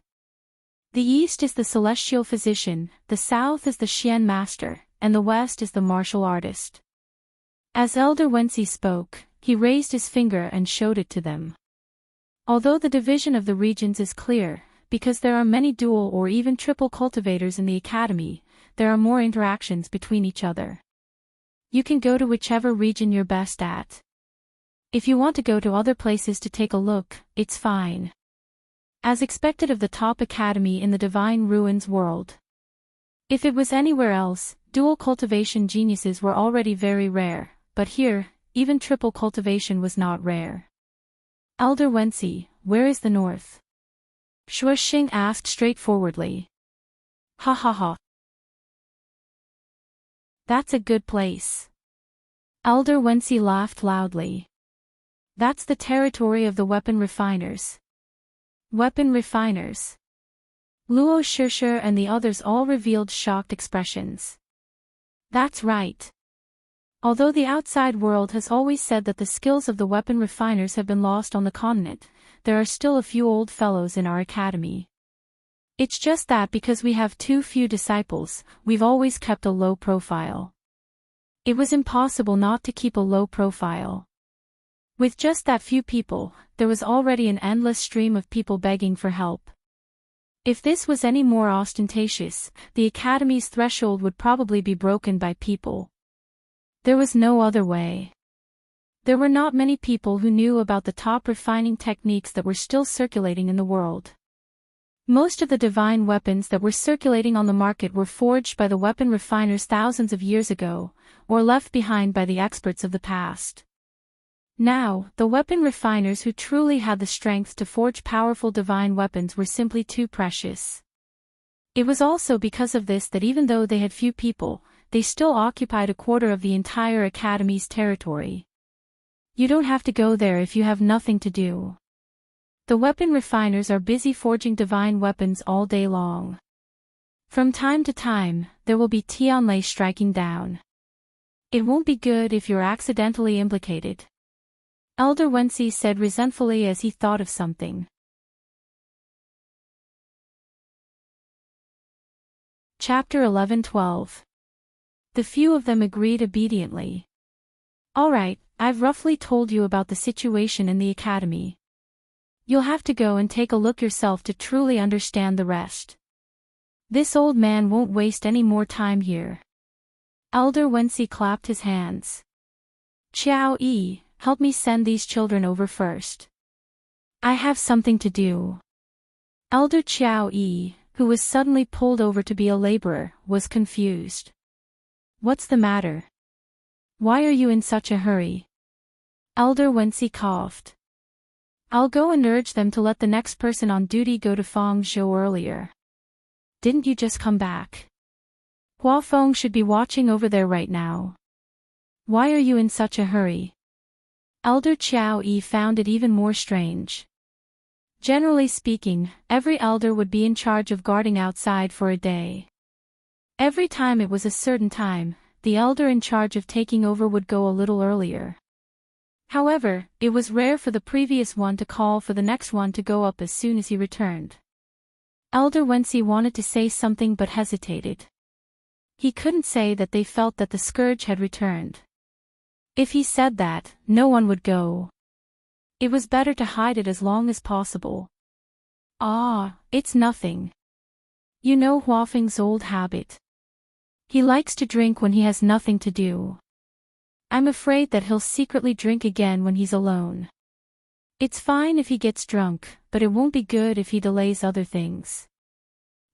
The east is the celestial physician, the south is the Xian master, and the west is the martial artist. As Elder Wensi spoke, he raised his finger and showed it to them. Although the division of the regions is clear, because there are many dual or even triple cultivators in the academy, there are more interactions between each other. You can go to whichever region you're best at. If you want to go to other places to take a look, it's fine. As expected of the top academy in the Divine Ruins world. If it was anywhere else, dual cultivation geniuses were already very rare, but here, even triple cultivation was not rare. Elder Wensi, where is the north? Shuoxing asked straightforwardly. Ha ha ha. That's a good place. Elder Wensi laughed loudly. That's the territory of the weapon refiners. Weapon refiners. Luo Shishir and the others all revealed shocked expressions. That's right. Although the outside world has always said that the skills of the weapon refiners have been lost on the continent, there are still a few old fellows in our academy. It's just that because we have too few disciples, we've always kept a low profile. It was impossible not to keep a low profile. With just that few people, there was already an endless stream of people begging for help. If this was any more ostentatious, the Academy's threshold would probably be broken by people. There was no other way. There were not many people who knew about the top refining techniques that were still circulating in the world. Most of the divine weapons that were circulating on the market were forged by the weapon refiners thousands of years ago, or left behind by the experts of the past. Now, the weapon refiners who truly had the strength to forge powerful divine weapons were simply too precious. It was also because of this that even though they had few people, they still occupied a quarter of the entire Academy's territory. You don't have to go there if you have nothing to do. The weapon refiners are busy forging divine weapons all day long. From time to time, there will be Tianlei striking down. It won't be good if you're accidentally implicated. Elder Wensi said resentfully as he thought of something. Chapter 11-12. The few of them agreed obediently. All right, I've roughly told you about the situation in the Academy. You'll have to go and take a look yourself to truly understand the rest. This old man won't waste any more time here. Elder Wensi clapped his hands. Qiao Yi, help me send these children over first. I have something to do. Elder Qiao Yi, who was suddenly pulled over to be a laborer, was confused. What's the matter? Why are you in such a hurry? Elder Wensi coughed. I'll go and urge them to let the next person on duty go to Fengzhou earlier. Didn't you just come back? Hua Feng should be watching over there right now. Why are you in such a hurry? Elder Qiao Yi found it even more strange. Generally speaking, every elder would be in charge of guarding outside for a day. Every time it was a certain time, the elder in charge of taking over would go a little earlier. However, it was rare for the previous one to call for the next one to go up as soon as he returned. Elder Wensi wanted to say something but hesitated. He couldn't say that they felt that the scourge had returned. If he said that, no one would go. It was better to hide it as long as possible. Ah, it's nothing. You know Huafeng's old habit. He likes to drink when he has nothing to do. I'm afraid that he'll secretly drink again when he's alone. It's fine if he gets drunk, but it won't be good if he delays other things.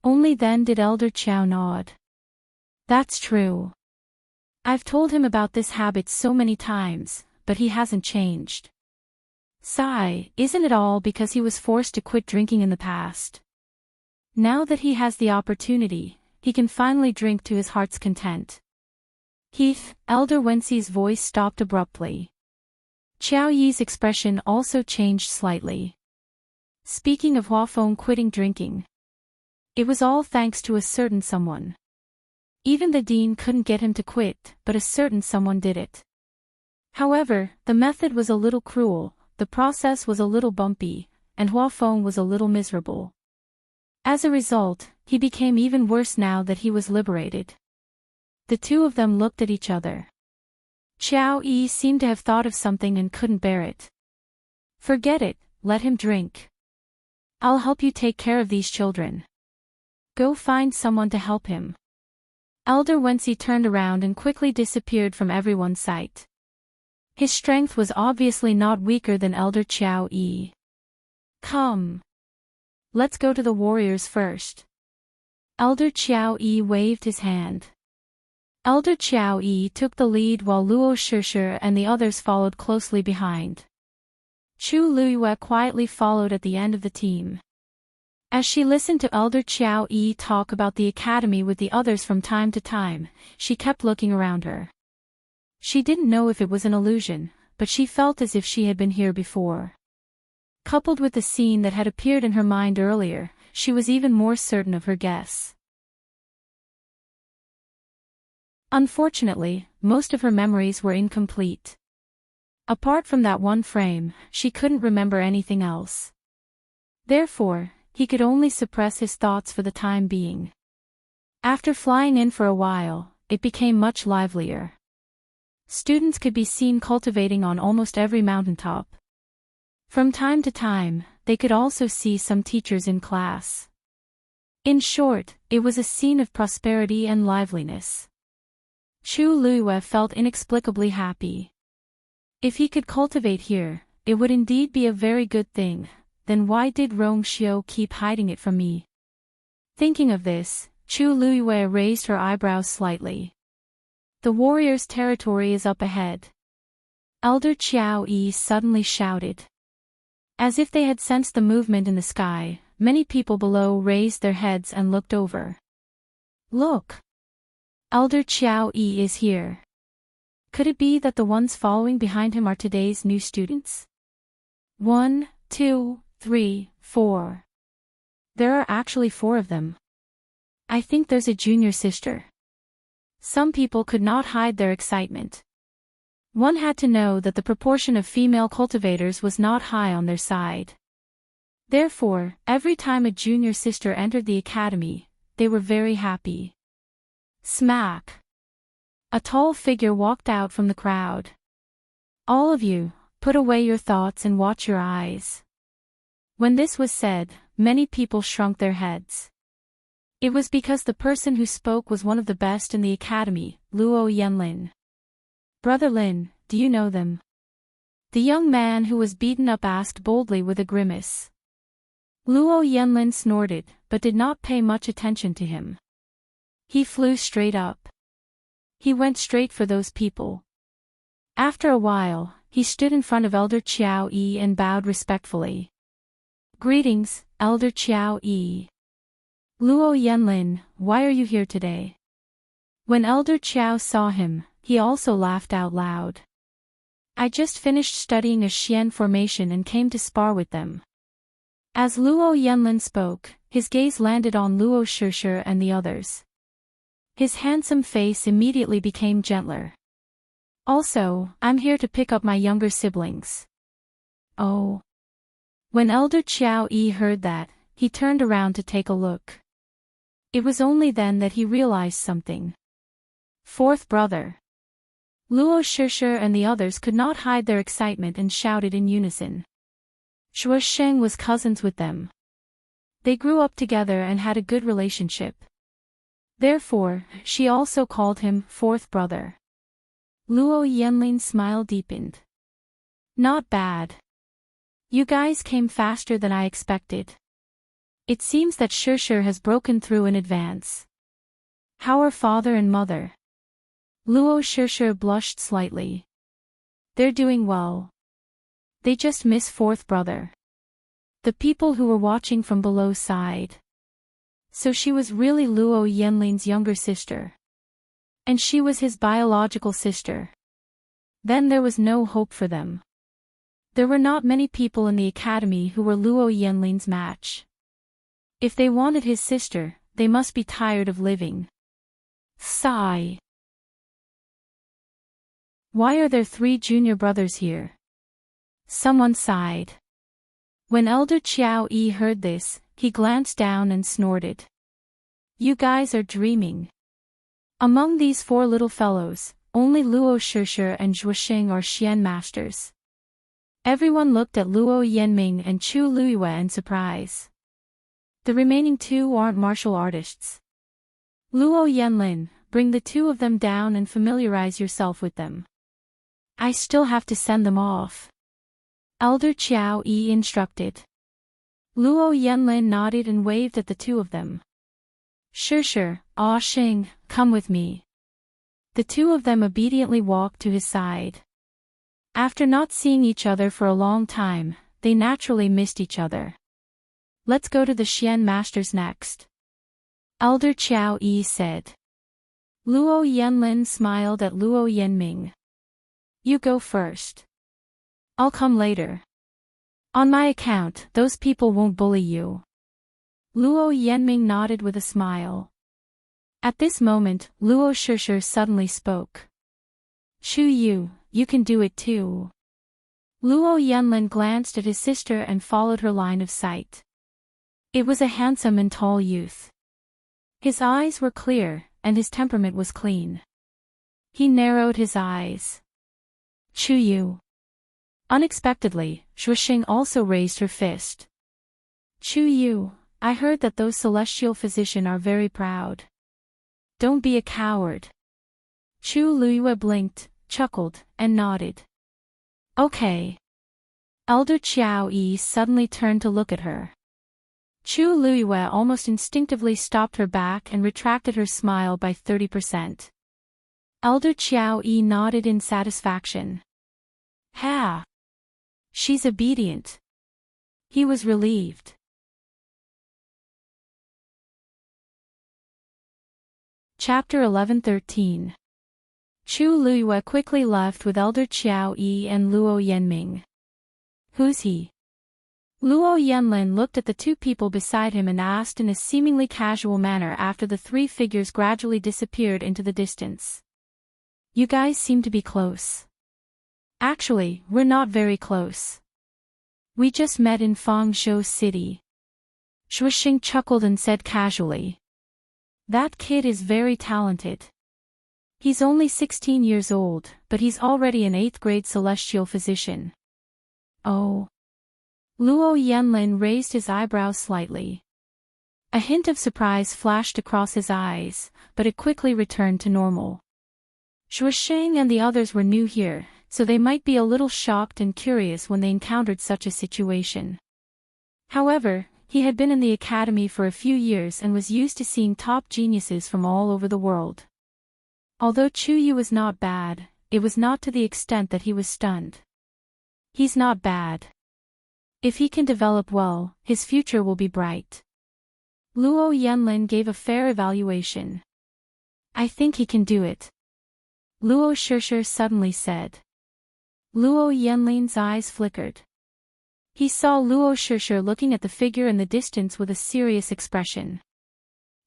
Only then did Elder Qiao nod. That's true. I've told him about this habit so many times, but he hasn't changed. Sigh, isn't it all because he was forced to quit drinking in the past? Now that he has the opportunity, he can finally drink to his heart's content. Heath, Elder Wensi's voice stopped abruptly. Qiao Yi's expression also changed slightly. Speaking of Hua Feng quitting drinking. It was all thanks to a certain someone. Even the dean couldn't get him to quit, but a certain someone did it. However, the method was a little cruel, the process was a little bumpy, and Hua Feng was a little miserable. As a result, he became even worse now that he was liberated. The two of them looked at each other. Qiao Yi seemed to have thought of something and couldn't bear it. Forget it, let him drink. I'll help you take care of these children. Go find someone to help him. Elder Wensi turned around and quickly disappeared from everyone's sight. His strength was obviously not weaker than Elder Qiao Yi. Come. Let's go to the warriors first. Elder Qiao Yi waved his hand. Elder Qiao Yi took the lead while Luo Shishir and the others followed closely behind. Chu Luyue quietly followed at the end of the team. As she listened to Elder Qiao Yi talk about the academy with the others from time to time, she kept looking around her. She didn't know if it was an illusion, but she felt as if she had been here before. Coupled with the scene that had appeared in her mind earlier, she was even more certain of her guess. Unfortunately, most of her memories were incomplete. Apart from that one frame, she couldn't remember anything else. Therefore, he could only suppress his thoughts for the time being. After flying in for a while, it became much livelier. Students could be seen cultivating on almost every mountaintop. From time to time, they could also see some teachers in class. In short, it was a scene of prosperity and liveliness. Chu Luiyue felt inexplicably happy. If he could cultivate here, it would indeed be a very good thing. Then why did Rong Xiu keep hiding it from me? Thinking of this, Chu Luiyue raised her eyebrows slightly. The warrior's territory is up ahead. Elder Qiao Yi suddenly shouted. As if they had sensed the movement in the sky, many people below raised their heads and looked over. Look! Elder Qiao Yi is here. Could it be that the ones following behind him are today's new students? 1, 2, 3, 4. There are actually 4 of them. I think there's a junior sister. Some people could not hide their excitement. One had to know that the proportion of female cultivators was not high on their side. Therefore, every time a junior sister entered the academy, they were very happy. Smack! A tall figure walked out from the crowd. All of you, put away your thoughts and watch your eyes. When this was said, many people shrunk their heads. It was because the person who spoke was one of the best in the academy, Luo Yanlin. Brother Lin, do you know them? The young man who was beaten up asked boldly with a grimace. Luo Yanlin snorted, but did not pay much attention to him. He flew straight up. He went straight for those people. After a while, he stood in front of Elder Qiao Yi and bowed respectfully. Greetings, Elder Qiao Yi. Luo Yanlin, why are you here today? When Elder Qiao saw him, he also laughed out loud. I just finished studying a Xian formation and came to spar with them. As Luo Yanlin spoke, his gaze landed on Luo Shishir and the others. His handsome face immediately became gentler. Also, I'm here to pick up my younger siblings. Oh. When Elder Qiao Yi heard that, he turned around to take a look. It was only then that he realized something. 4th brother. Luo Shishir and the others could not hide their excitement and shouted in unison. Shuo Sheng was cousins with them. They grew up together and had a good relationship. Therefore, she also called him 4th brother. Luo Yanlin's smile deepened. Not bad. You guys came faster than I expected. It seems that Shishir has broken through in advance. How are father and mother? Luo Shishir blushed slightly. They're doing well. They just miss 4th brother. The people who were watching from below sighed. So she was really Luo Yanlin's younger sister. And she was his biological sister. Then there was no hope for them. There were not many people in the academy who were Luo Yanlin's match. If they wanted his sister, they must be tired of living. Sigh. Why are there 3 junior brothers here? Someone sighed. When Elder Qiao Yi heard this, he glanced down and snorted. You guys are dreaming. Among these 4 little fellows, only Luo Shishir and Zhuoxing are Xian masters. Everyone looked at Luo Yanming and Chu Luiyue in surprise. The remaining 2 aren't martial artists. Luo Yanlin, bring the 2 of them down and familiarize yourself with them. I still have to send them off. Elder Qiao Yi instructed. Luo Yanlin nodded and waved at the 2 of them. Shishir, Xing, come with me. The 2 of them obediently walked to his side. After not seeing each other for a long time, they naturally missed each other. Let's go to the Xian masters next. Elder Qiao Yi said. Luo Yanlin smiled at Luo Yanming. You go first. I'll come later. On my account, those people won't bully you. Luo Yanming nodded with a smile. At this moment, Luo Shishir suddenly spoke. Chu Yu, you can do it too. Luo Yanlin glanced at his sister and followed her line of sight. It was a handsome and tall youth. His eyes were clear, and his temperament was clean. He narrowed his eyes. Chu Yu. Unexpectedly, Zhuoxing also raised her fist. Chu Yu, I heard that those celestial physicians are very proud. Don't be a coward. Chu Luiyue blinked, chuckled, and nodded. Okay. Elder Qiao Yi suddenly turned to look at her. Chu Luiyue almost instinctively stopped her back and retracted her smile by 30%. Elder Qiao Yi nodded in satisfaction. Ha! She's obedient. He was relieved. Chapter 11-13. Chu Luiyue quickly left with Elder Qiao Yi and Luo Yanming. Who's he? Luo Yanlin looked at the two people beside him and asked in a seemingly casual manner after the three figures gradually disappeared into the distance. You guys seem to be close. Actually, we're not very close. We just met in Fangzhou City. Shuixing chuckled and said casually. That kid is very talented. He's only 16 years old, but he's already an 8th grade celestial physician. Oh. Luo Yanlin raised his eyebrows slightly. A hint of surprise flashed across his eyes, but it quickly returned to normal. Shuixing and the others were new here, so they might be a little shocked and curious when they encountered such a situation. However, he had been in the academy for a few years and was used to seeing top geniuses from all over the world. Although Chu Yu was not bad, it was not to the extent that he was stunned. He's not bad. If he can develop well, his future will be bright. Luo Yanlin gave a fair evaluation. I think he can do it. Luo Shishir suddenly said. Luo Yanlin's eyes flickered. He saw Luo Shishir looking at the figure in the distance with a serious expression.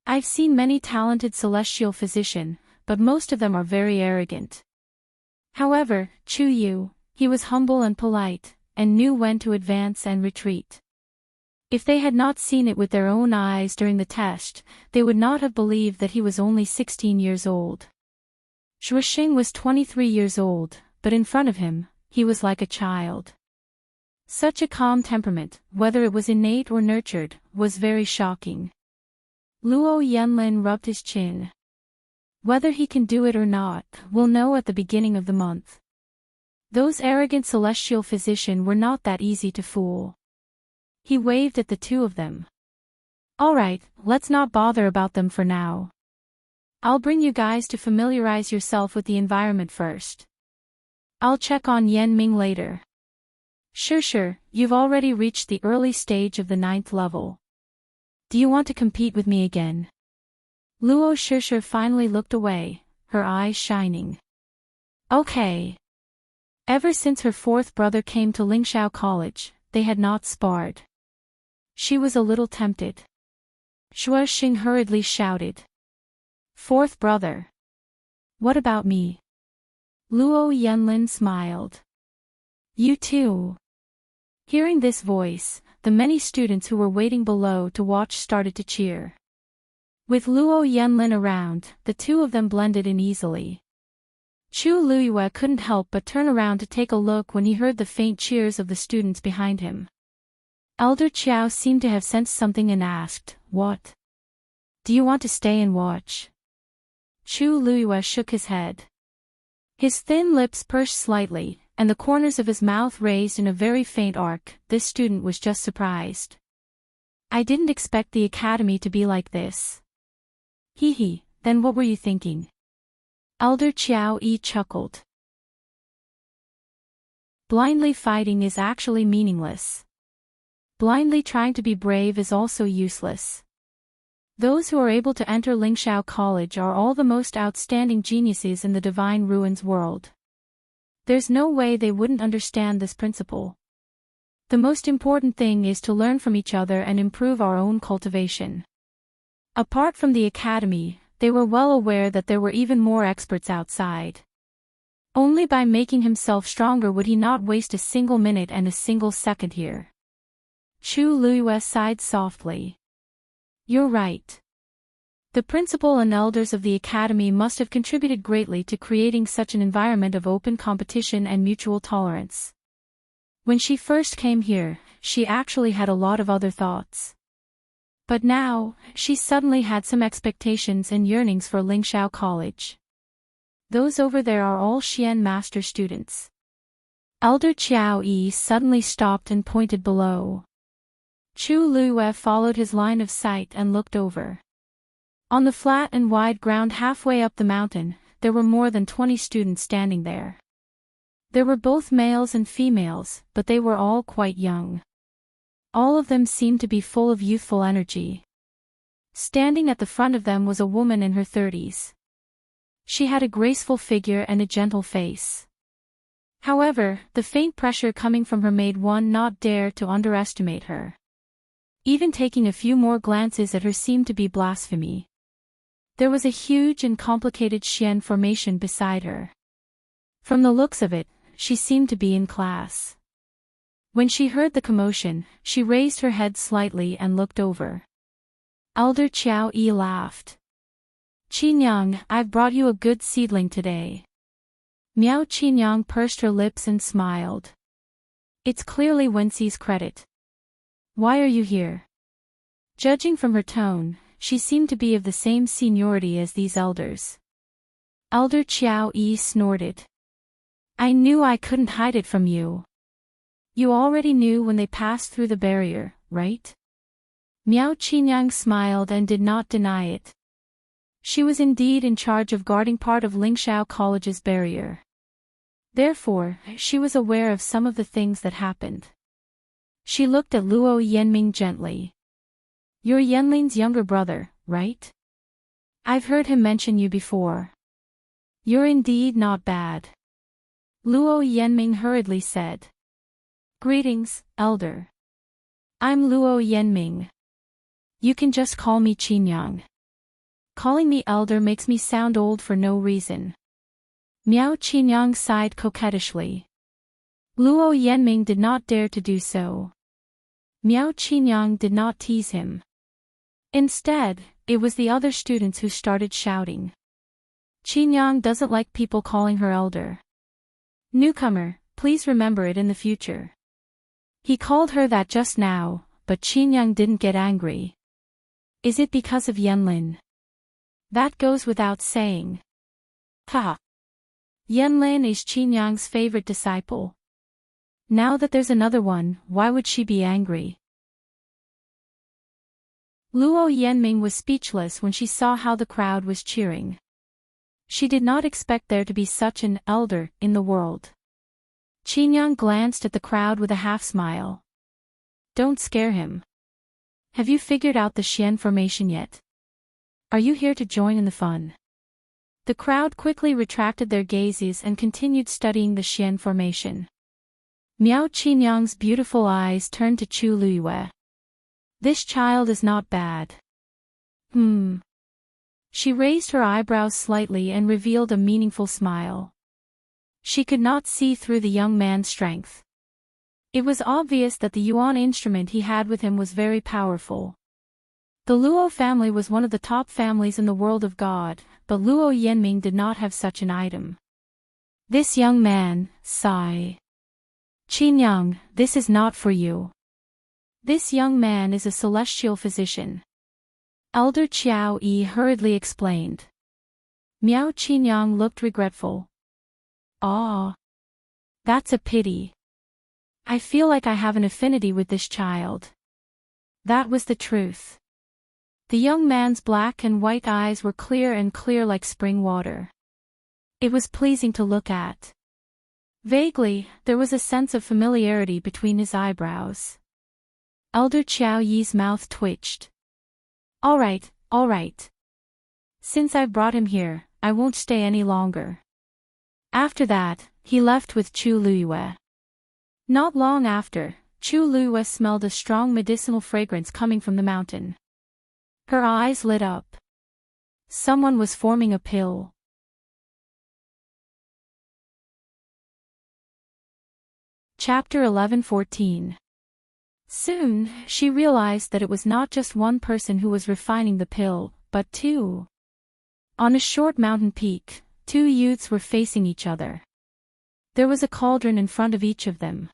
I've seen many talented celestial physicians, but most of them are very arrogant. However, Chu Yu, he was humble and polite, and knew when to advance and retreat. If they had not seen it with their own eyes during the test, they would not have believed that he was only 16 years old. Shuixing was 23 years old, but in front of him, he was like a child. Such a calm temperament, whether it was innate or nurtured, was very shocking. Luo Yanlin rubbed his chin. Whether he can do it or not, we'll know at the beginning of the month. Those arrogant celestial physicians were not that easy to fool. He waved at the two of them. Alright, let's not bother about them for now. I'll bring you guys to familiarize yourself with the environment first. I'll check on Yanming later. Sure, you've already reached the early stage of the 9th level. Do you want to compete with me again? Luo Shishir finally looked away, her eyes shining. Okay. Ever since her 4th brother came to Lingxiao College, they had not sparred. She was a little tempted. Shuixing hurriedly shouted. 4th brother. What about me? Luo Yanlin smiled. You too. Hearing this voice, the many students who were waiting below to watch started to cheer. With Luo Yanlin around, the two of them blended in easily. Chu Luiyue couldn't help but turn around to take a look when he heard the faint cheers of the students behind him. Elder Qiao seemed to have sensed something and asked, What? Do you want to stay and watch? Chu Luiyue shook his head. His thin lips pursed slightly, and the corners of his mouth raised in a very faint arc. This student was just surprised. I didn't expect the academy to be like this. Hee, then what were you thinking? Elder Qiao Yi chuckled. Blindly fighting is actually meaningless. Blindly trying to be brave is also useless. Those who are able to enter Lingxiao College are all the most outstanding geniuses in the Divine Ruins world. There's no way they wouldn't understand this principle. The most important thing is to learn from each other and improve our own cultivation. Apart from the academy, they were well aware that there were even more experts outside. Only by making himself stronger would he not waste a single minute and a single second here. Chu Luiyue sighed softly. You're right. The principal and elders of the academy must have contributed greatly to creating such an environment of open competition and mutual tolerance. When she first came here, she actually had a lot of other thoughts. But now, she suddenly had some expectations and yearnings for Lingxiao College. Those over there are all Xian master students. Elder Qiao Yi suddenly stopped and pointed below. Chu Luiyue followed his line of sight and looked over. On the flat and wide ground halfway up the mountain, there were more than 20 students standing there. There were both males and females, but they were all quite young. All of them seemed to be full of youthful energy. Standing at the front of them was a woman in her 30s. She had a graceful figure and a gentle face. However, the faint pressure coming from her made one not dare to underestimate her. Even taking a few more glances at her seemed to be blasphemy. There was a huge and complicated Xian formation beside her. From the looks of it, she seemed to be in class. When she heard the commotion, she raised her head slightly and looked over. Elder Qiao Yi laughed. "Qingyang, I've brought you a good seedling today." Miao Qingyang pursed her lips and smiled. "It's clearly Wenxi's credit. Why are you here?" Judging from her tone, she seemed to be of the same seniority as these elders. Elder Qiao Yi snorted. "I knew I couldn't hide it from you. You already knew when they passed through the barrier, right?" Miao Qingyang smiled and did not deny it. She was indeed in charge of guarding part of Lingxiao College's barrier. Therefore, she was aware of some of the things that happened. She looked at Luo Yanming gently. "You're Yanlin's younger brother, right? I've heard him mention you before. You're indeed not bad." Luo Yanming hurriedly said. "Greetings, elder. I'm Luo Yanming. You can just call me Qingyang. Calling me elder makes me sound old for no reason." Miao Qingyang sighed coquettishly. Luo Yanming did not dare to do so. Miao Qingyang did not tease him. Instead, it was the other students who started shouting. "Qingyang doesn't like people calling her elder. Newcomer, please remember it in the future." He called her that just now, but Qingyang didn't get angry. "Is it because of Yanlin?" "That goes without saying." "Ha! Yanlin is Qingyang's favorite disciple. Now that there's another one, why would she be angry?" Luo Yanming was speechless when she saw how the crowd was cheering. She did not expect there to be such an elder in the world. Qingyang glanced at the crowd with a half-smile. "Don't scare him. Have you figured out the Xian formation yet? Are you here to join in the fun?" The crowd quickly retracted their gazes and continued studying the Xian formation. Miao Qingyang's beautiful eyes turned to Chu Luiyue. "This child is not bad." She raised her eyebrows slightly and revealed a meaningful smile. She could not see through the young man's strength. It was obvious that the yuan instrument he had with him was very powerful. The Luo family was one of the top families in the world of God, but Luo Yanming did not have such an item. This young man, sigh. "Qingyang, this is not for you. This young man is a celestial physician." Elder Qiao Yi hurriedly explained. Miao Qingyang looked regretful. "Ah. That's a pity. I feel like I have an affinity with this child." That was the truth. The young man's black and white eyes were clear like spring water. It was pleasing to look at. Vaguely, there was a sense of familiarity between his eyebrows. Elder Qiao Yi's mouth twitched. All right. Since I've brought him here, I won't stay any longer." After that, he left with Chu Luiyue. Not long after, Chu Luiyue smelled a strong medicinal fragrance coming from the mountain. Her eyes lit up. Someone was forming a pill. Chapter 11-14. Soon, she realized that it was not just one person who was refining the pill, but two. On a short mountain peak, two youths were facing each other. There was a cauldron in front of each of them.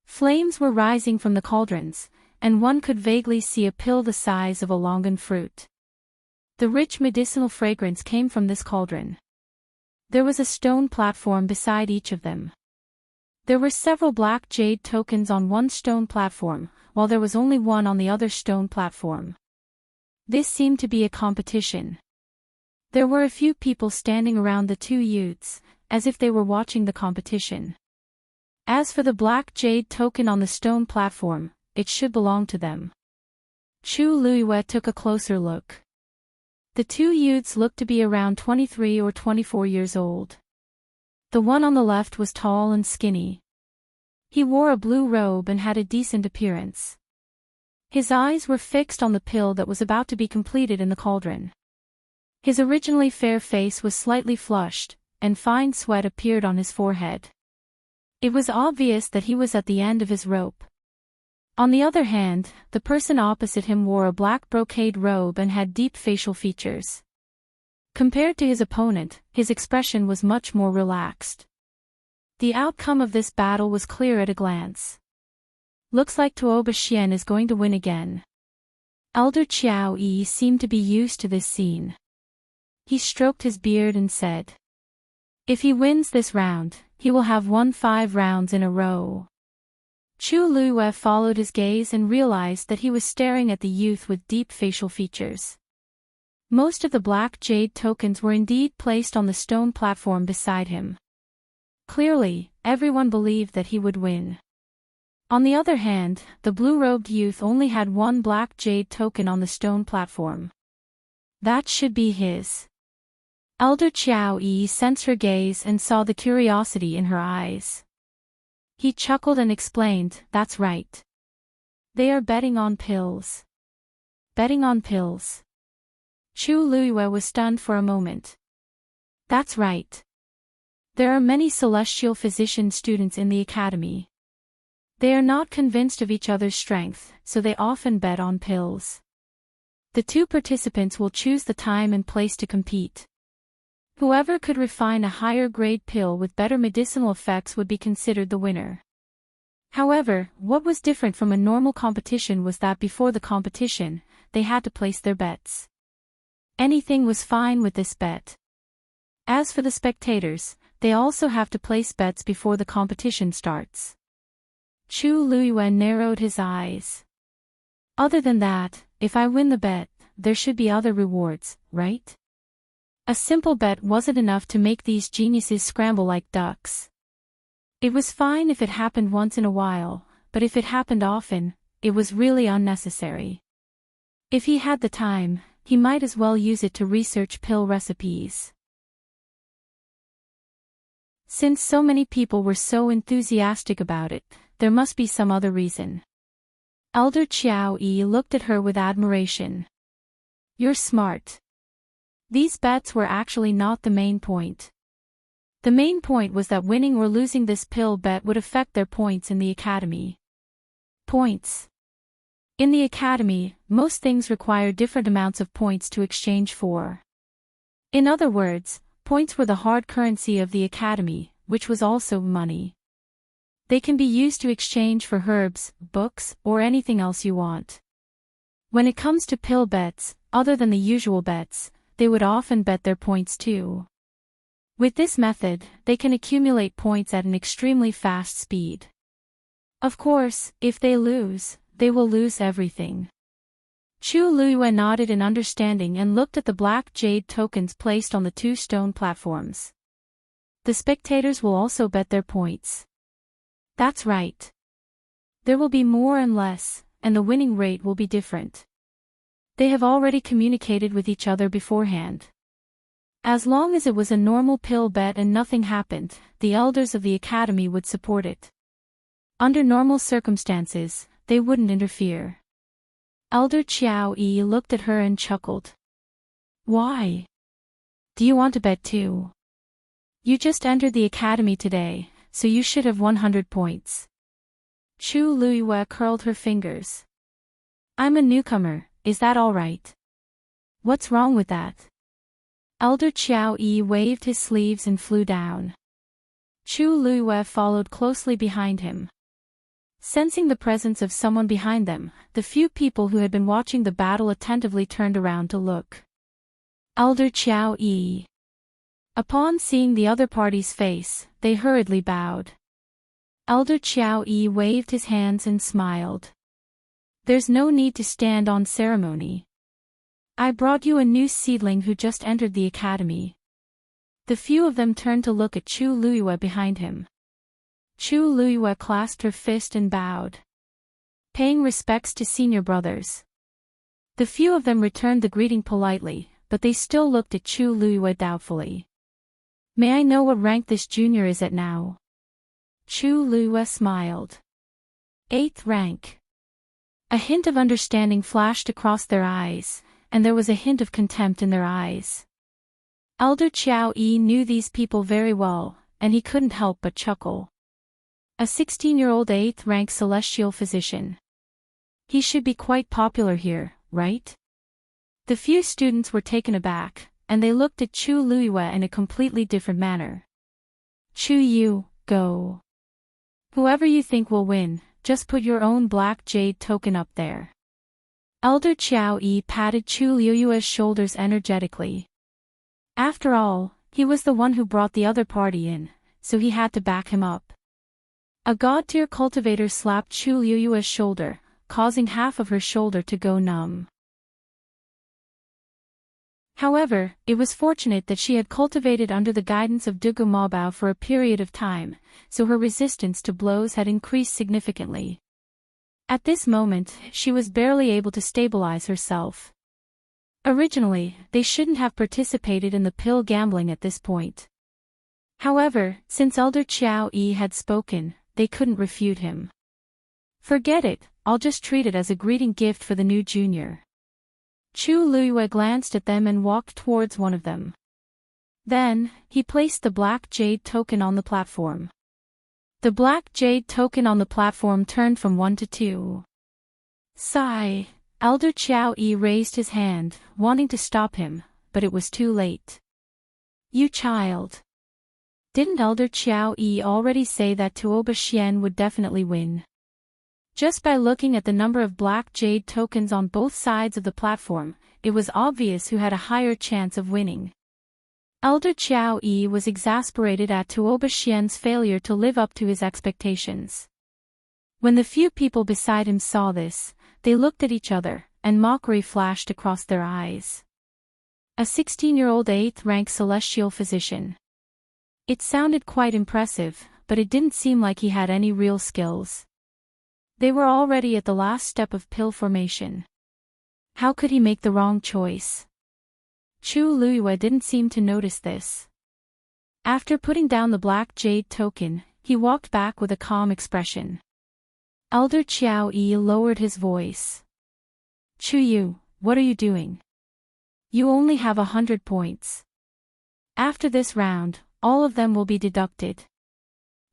Flames were rising from the cauldrons, and one could vaguely see a pill the size of a longan fruit. The rich medicinal fragrance came from this cauldron. There was a stone platform beside each of them. There were several black jade tokens on one stone platform, while there was only one on the other stone platform. This seemed to be a competition. There were a few people standing around the two youths, as if they were watching the competition. As for the black jade token on the stone platform, it should belong to them. Chu Luiyue took a closer look. The two youths looked to be around 23 or 24 years old. The one on the left was tall and skinny. He wore a blue robe and had a decent appearance. His eyes were fixed on the pill that was about to be completed in the cauldron. His originally fair face was slightly flushed, and fine sweat appeared on his forehead. It was obvious that he was at the end of his rope. On the other hand, the person opposite him wore a black brocade robe and had deep facial features. Compared to his opponent, his expression was much more relaxed. The outcome of this battle was clear at a glance. Looks like Tuoba Xian is going to win again. Elder Qiao Yi seemed to be used to this scene. He stroked his beard and said, "If he wins this round, he will have won 5 rounds in a row." Chu Luiyue followed his gaze and realized that he was staring at the youth with deep facial features. Most of the black jade tokens were indeed placed on the stone platform beside him. Clearly, everyone believed that he would win. On the other hand, the blue-robed youth only had one black jade token on the stone platform. That should be his. Elder Qiao Yi sensed her gaze and saw the curiosity in her eyes. He chuckled and explained, "That's right. They are betting on pills." Betting on pills. Chu Luiyue was stunned for a moment. That's right. There are many celestial physician students in the academy. They are not convinced of each other's strength, so they often bet on pills. The two participants will choose the time and place to compete. Whoever could refine a higher grade pill with better medicinal effects would be considered the winner. However, what was different from a normal competition was that before the competition, they had to place their bets. Anything was fine with this bet. As for the spectators, they also have to place bets before the competition starts. Chu Luiyue narrowed his eyes. Other than that, if I win the bet, there should be other rewards, right? A simple bet wasn't enough to make these geniuses scramble like ducks. It was fine if it happened once in a while, but if it happened often, it was really unnecessary. If he had the time, he might as well use it to research pill recipes. Since so many people were so enthusiastic about it, there must be some other reason. Elder Qiao Yi looked at her with admiration. You're smart. These bets were actually not the main point. The main point was that winning or losing this pill bet would affect their points in the academy. Points. In the academy, most things require different amounts of points to exchange for. In other words, points were the hard currency of the academy, which was also money. They can be used to exchange for herbs, books, or anything else you want. When it comes to pill bets, other than the usual bets, they would often bet their points too. With this method, they can accumulate points at an extremely fast speed. Of course, if they lose, they will lose everything. Chu Luiyue nodded in understanding and looked at the black jade tokens placed on the 2 stone platforms. The spectators will also bet their points. That's right. There will be more and less, and the winning rate will be different. They have already communicated with each other beforehand. As long as it was a normal pill bet and nothing happened, the elders of the academy would support it. Under normal circumstances, they wouldn't interfere. Elder Qiao Yi looked at her and chuckled. Why? Do you want to bet too? You just entered the academy today, so you should have 100 points. Chu Luiyue curled her fingers. I'm a newcomer, is that all right? What's wrong with that? Elder Qiao Yi waved his sleeves and flew down. Chu Luiyue followed closely behind him. Sensing the presence of someone behind them, the few people who had been watching the battle attentively turned around to look. Elder Qiao Yi. Upon seeing the other party's face, they hurriedly bowed. Elder Qiao Yi waved his hands and smiled. There's no need to stand on ceremony. I brought you a new seedling who just entered the academy. The few of them turned to look at Chu Luiyue behind him. Chu Luiyue clasped her fist and bowed, paying respects to senior brothers. The few of them returned the greeting politely, but they still looked at Chu Luiyue doubtfully. May I know what rank this junior is at now? Chu Luiyue smiled. 8th rank. A hint of understanding flashed across their eyes, and there was a hint of contempt in their eyes. Elder Qiao Yi knew these people very well, and he couldn't help but chuckle. A 16-year-old 8th rank celestial physician. He should be quite popular here, right? The few students were taken aback, and they looked at Chu Luiyue in a completely different manner. Chu Yu, go. Whoever you think will win, just put your own black jade token up there. Elder Qiao Yi patted Chu Luiyue's shoulders energetically. After all, he was the one who brought the other party in, so he had to back him up. A god-tier cultivator slapped Chu Luiyue's shoulder, causing half of her shoulder to go numb. However, it was fortunate that she had cultivated under the guidance of Dugu Mabao for a period of time, so her resistance to blows had increased significantly. At this moment, she was barely able to stabilize herself. Originally, they shouldn't have participated in the pill gambling at this point. However, since Elder Qiao Yi had spoken, they couldn't refute him. Forget it, I'll just treat it as a greeting gift for the new junior. Chu Luiyue glanced at them and walked towards one of them. Then, he placed the black jade token on the platform. The black jade token on the platform turned from 1 to 2. Sigh. Elder Qiao Yi raised his hand, wanting to stop him, but it was too late. You child. Didn't Elder Qiao Yi already say that Tuoba Xian would definitely win? Just by looking at the number of black jade tokens on both sides of the platform, it was obvious who had a higher chance of winning. Elder Qiao Yi was exasperated at Tuoba Xian's failure to live up to his expectations. When the few people beside him saw this, they looked at each other, and mockery flashed across their eyes. A 16-year-old 8th rank celestial physician. It sounded quite impressive, but it didn't seem like he had any real skills. They were already at the last step of pill formation. How could he make the wrong choice? Chu Luiyue didn't seem to notice this. After putting down the black jade token, he walked back with a calm expression. Elder Qiao Yi lowered his voice. Chu Yu, what are you doing? You only have 100 points. After this round, all of them will be deducted.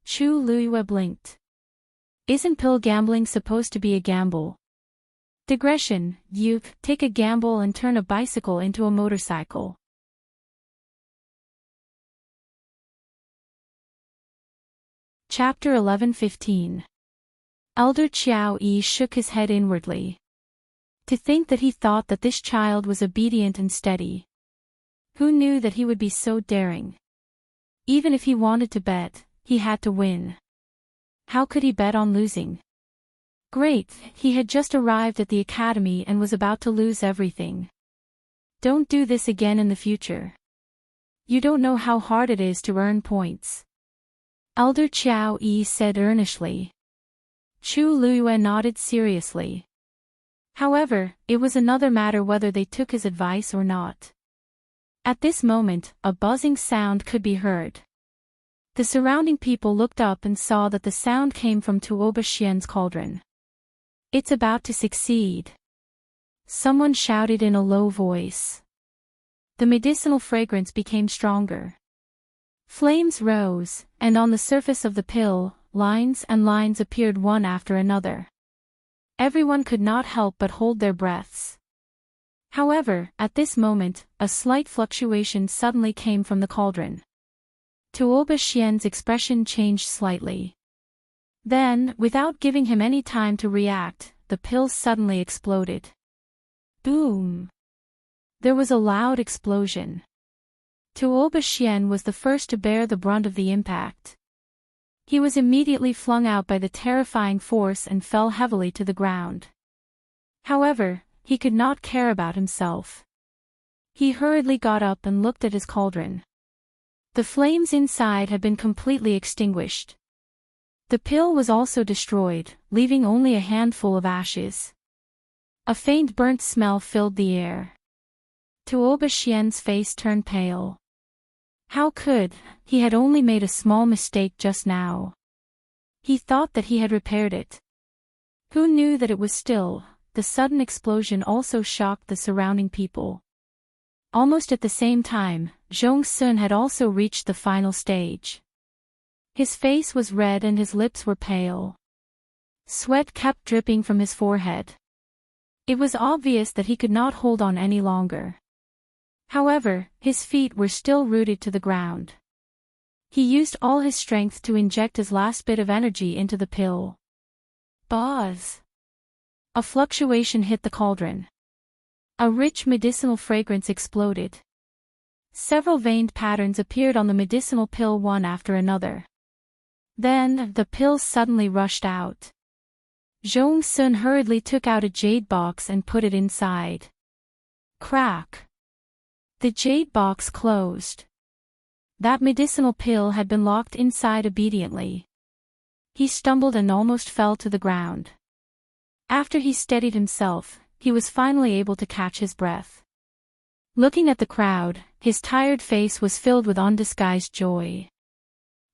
Chu Luiyue blinked. Isn't pill gambling supposed to be a gamble? Digression, you take a gamble and turn a bicycle into a motorcycle. Chapter 11:15. Elder Qiao Yi shook his head inwardly. To think that he thought that this child was obedient and steady. Who knew that he would be so daring? Even if he wanted to bet, he had to win. How could he bet on losing? Great, he had just arrived at the academy and was about to lose everything. Don't do this again in the future. You don't know how hard it is to earn points. Elder Qiao Yi said earnestly. Chu Luiyue nodded seriously. However, it was another matter whether they took his advice or not. At this moment, a buzzing sound could be heard. The surrounding people looked up and saw that the sound came from Tuoba Xian's cauldron. It's about to succeed. Someone shouted in a low voice. The medicinal fragrance became stronger. Flames rose, and on the surface of the pill, lines and lines appeared one after another. Everyone could not help but hold their breaths. However, at this moment, a slight fluctuation suddenly came from the cauldron. Tuoba Xian's expression changed slightly. Then, without giving him any time to react, the pill suddenly exploded. Boom! There was a loud explosion. Tuoba Xian was the first to bear the brunt of the impact. He was immediately flung out by the terrifying force and fell heavily to the ground. However, he could not care about himself. He hurriedly got up and looked at his cauldron. The flames inside had been completely extinguished. The pill was also destroyed, leaving only a handful of ashes. A faint burnt smell filled the air. Tuoba Xian's face turned pale. How could, he had only made a small mistake just now. He thought that he had repaired it. Who knew that it was still, the sudden explosion also shocked the surrounding people. Almost at the same time, Zhong Sun had also reached the final stage. His face was red and his lips were pale. Sweat kept dripping from his forehead. It was obvious that he could not hold on any longer. However, his feet were still rooted to the ground. He used all his strength to inject his last bit of energy into the pill. Buzz! A fluctuation hit the cauldron. A rich medicinal fragrance exploded. Several veined patterns appeared on the medicinal pill one after another. Then, the pill suddenly rushed out. Zhong Sun hurriedly took out a jade box and put it inside. Crack! The jade box closed. That medicinal pill had been locked inside obediently. He stumbled and almost fell to the ground. After he steadied himself, he was finally able to catch his breath. Looking at the crowd, his tired face was filled with undisguised joy.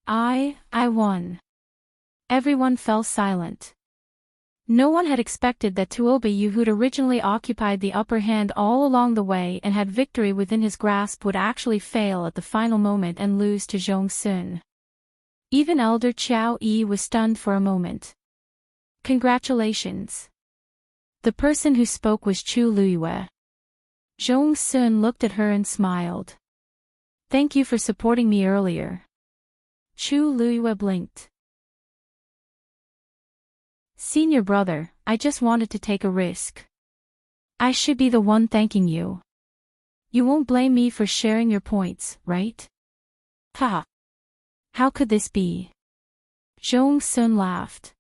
I won. Everyone fell silent. No one had expected that Tuoba Yu, who'd originally occupied the upper hand all along the way and had victory within his grasp, would actually fail at the final moment and lose to Zhong Sun. Even Elder Qiao Yi was stunned for a moment. Congratulations. The person who spoke was Chu Luiyue. Zhong Sun looked at her and smiled. Thank you for supporting me earlier. Chu Luiyue blinked. Senior brother, I just wanted to take a risk. I should be the one thanking you. You won't blame me for sharing your points, right? Haha. How could this be? Zhong Sun laughed.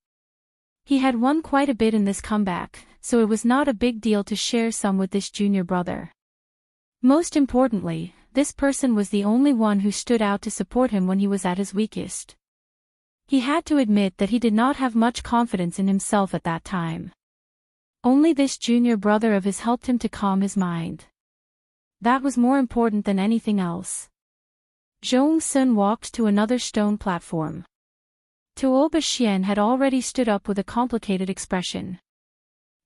He had won quite a bit in this comeback, so it was not a big deal to share some with this junior brother. Most importantly, this person was the only one who stood out to support him when he was at his weakest. He had to admit that he did not have much confidence in himself at that time. Only this junior brother of his helped him to calm his mind. That was more important than anything else. Zhong Sun walked to another stone platform. Tuoba Xian had already stood up with a complicated expression.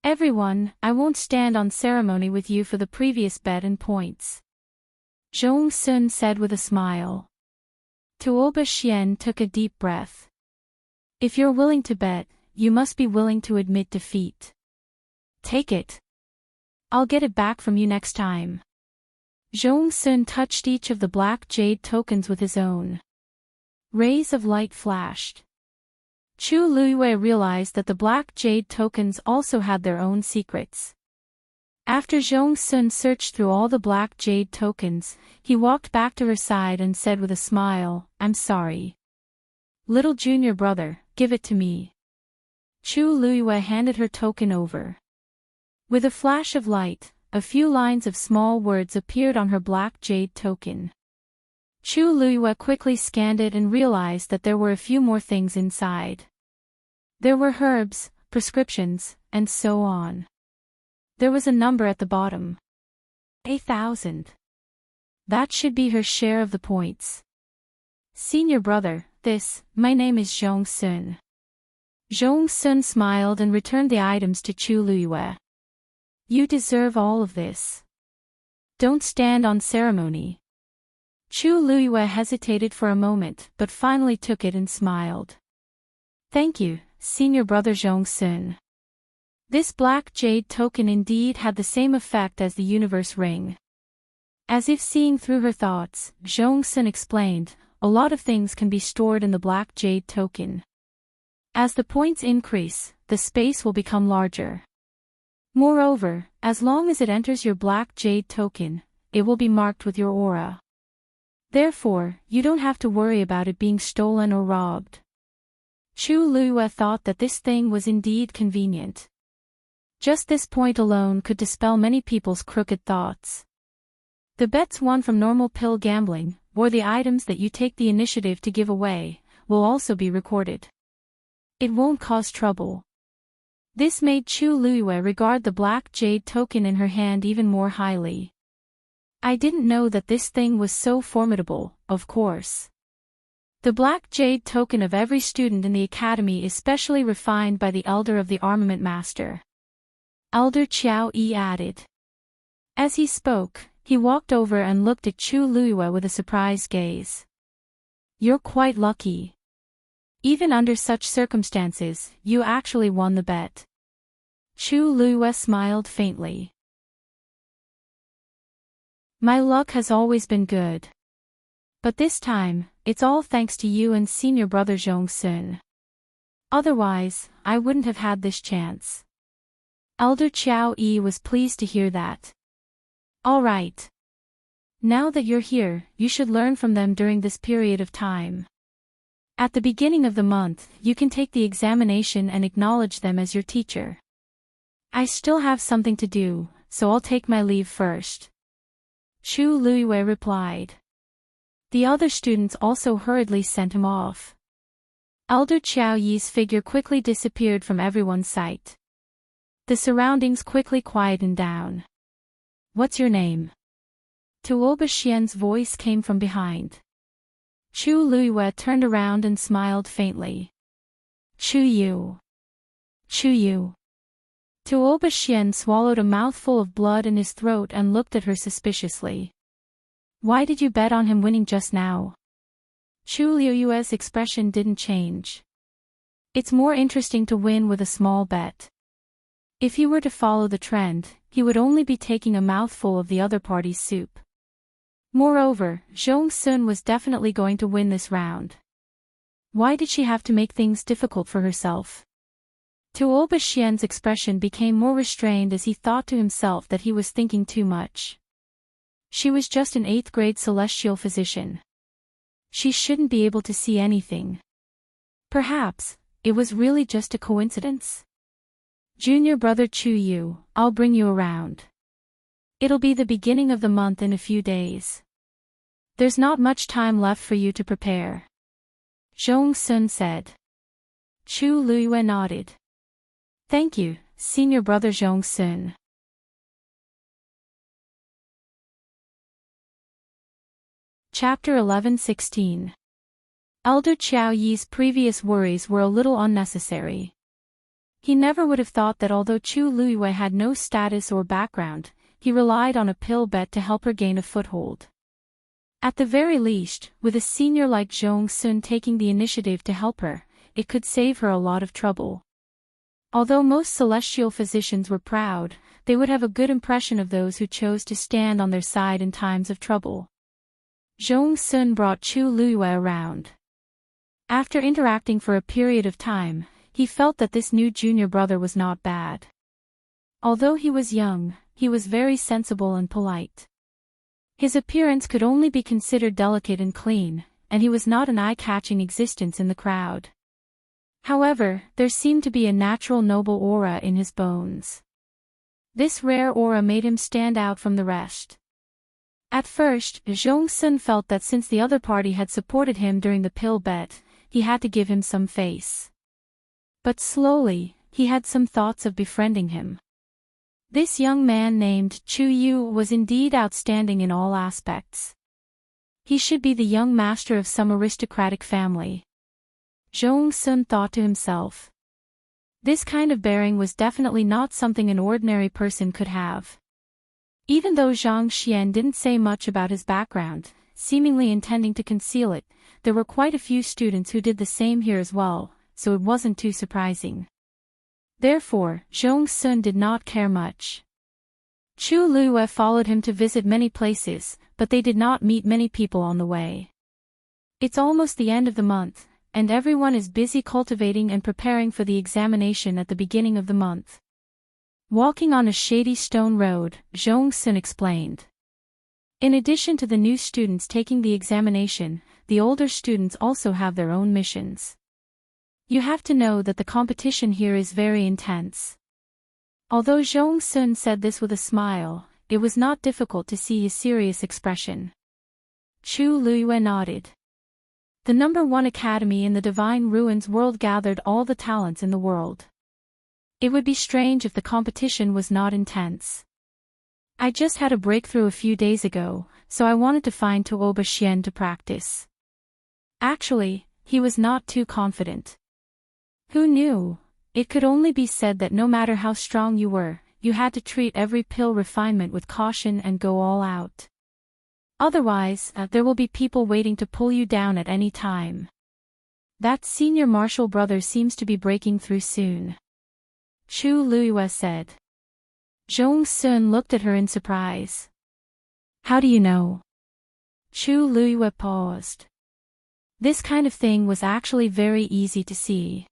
Everyone, I won't stand on ceremony with you for the previous bet and points. Zhong Sun said with a smile. Tuoba Xian took a deep breath. If you're willing to bet, you must be willing to admit defeat. Take it. I'll get it back from you next time. Zhong Sun touched each of the black jade tokens with his own. Rays of light flashed. Chu Luiyue realized that the black jade tokens also had their own secrets. After Zhong Sun searched through all the black jade tokens, he walked back to her side and said with a smile, I'm sorry. Little junior brother, give it to me. Chu Luiyue handed her token over. With a flash of light, a few lines of small words appeared on her black jade token. Chu Luiyue quickly scanned it and realized that there were a few more things inside. There were herbs, prescriptions, and so on. There was a number at the bottom. 1,000. That should be her share of the points. Senior brother, my name is Zhong Sun. Zhong Sun smiled and returned the items to Chu Luiyue. You deserve all of this. Don't stand on ceremony. Chu Luiyue hesitated for a moment but finally took it and smiled. Thank you, senior brother Zhong Sun. This black jade token indeed had the same effect as the universe ring. As if seeing through her thoughts, Zhong Sun explained, a lot of things can be stored in the black jade token. As the points increase, the space will become larger. Moreover, as long as it enters your black jade token, it will be marked with your aura. Therefore, you don't have to worry about it being stolen or robbed. Chu Liyue thought that this thing was indeed convenient. Just this point alone could dispel many people's crooked thoughts. The bets won from normal pill gambling, or the items that you take the initiative to give away, will also be recorded. It won't cause trouble. This made Chu Liyue regard the black jade token in her hand even more highly. I didn't know that this thing was so formidable, of course. The black jade token of every student in the academy is specially refined by the Elder of the Armament Master. Elder Qiao Yi added. As he spoke, he walked over and looked at Chu Liyue with a surprised gaze. You're quite lucky. Even under such circumstances, you actually won the bet. Chu Liyue smiled faintly. My luck has always been good. But this time, it's all thanks to you and senior brother Zhong Sun. Otherwise, I wouldn't have had this chance. Elder Qiao Yi was pleased to hear that. All right. Now that you're here, you should learn from them during this period of time. At the beginning of the month, you can take the examination and acknowledge them as your teacher. I still have something to do, so I'll take my leave first. Chu Liyue replied. The other students also hurriedly sent him off. Elder Qiao Yi's figure quickly disappeared from everyone's sight. The surroundings quickly quietened down. What's your name? Tuoba Xian's voice came from behind. Chu Liyue turned around and smiled faintly. Chu Yu. Chu Yu. Tuoba Xian swallowed a mouthful of blood in his throat and looked at her suspiciously. Why did you bet on him winning just now? Chu Liyue's expression didn't change. It's more interesting to win with a small bet. If he were to follow the trend, he would only be taking a mouthful of the other party's soup. Moreover, Zhong Sun was definitely going to win this round. Why did she have to make things difficult for herself? Tuoba Xian's expression became more restrained as he thought to himself that he was thinking too much. She was just an 8th grade celestial physician. She shouldn't be able to see anything. Perhaps, it was really just a coincidence. Junior brother Chu Yu, I'll bring you around. It'll be the beginning of the month in a few days. There's not much time left for you to prepare. Zhong Sun said. Chu Liyue nodded. Thank you, senior brother Zhong Sun. Chapter 11:16. Elder Qiao Yi's previous worries were a little unnecessary. He never would have thought that although Chu Liyue had no status or background, he relied on a pill bet to help her gain a foothold. At the very least, with a senior like Zhong Sun taking the initiative to help her, it could save her a lot of trouble. Although most celestial physicians were proud, they would have a good impression of those who chose to stand on their side in times of trouble. Zhong Sun brought Chu Liyue around. After interacting for a period of time, he felt that this new junior brother was not bad. Although he was young, he was very sensible and polite. His appearance could only be considered delicate and clean, and he was not an eye-catching existence in the crowd. However, there seemed to be a natural noble aura in his bones. This rare aura made him stand out from the rest. At first, Zhong Sun felt that since the other party had supported him during the pill bet, he had to give him some face. But slowly, he had some thoughts of befriending him. This young man named Chu Yu was indeed outstanding in all aspects. He should be the young master of some aristocratic family. Zhong Sun thought to himself. This kind of bearing was definitely not something an ordinary person could have. Even though Zhang Xian didn't say much about his background, seemingly intending to conceal it, there were quite a few students who did the same here as well, so it wasn't too surprising. Therefore, Zhong Sun did not care much. Chu Liyue followed him to visit many places, but they did not meet many people on the way. It's almost the end of the month, and everyone is busy cultivating and preparing for the examination at the beginning of the month. Walking on a shady stone road, Jong-sun explained. In addition to the new students taking the examination, the older students also have their own missions. You have to know that the competition here is very intense. Although Jong-sun said this with a smile, it was not difficult to see his serious expression. Chu Luyue nodded. The #1 academy in the Divine Ruins world gathered all the talents in the world. It would be strange if the competition was not intense. I just had a breakthrough a few days ago, so I wanted to find Tuoba Xian to practice. Actually, he was not too confident. Who knew? It could only be said that no matter how strong you were, you had to treat every pill refinement with caution and go all out. Otherwise, there will be people waiting to pull you down at any time. That senior martial brother seems to be breaking through soon. Chu Luyue said. Jong-sun looked at her in surprise. How do you know? Chu Luyue paused. This kind of thing was actually very easy to see.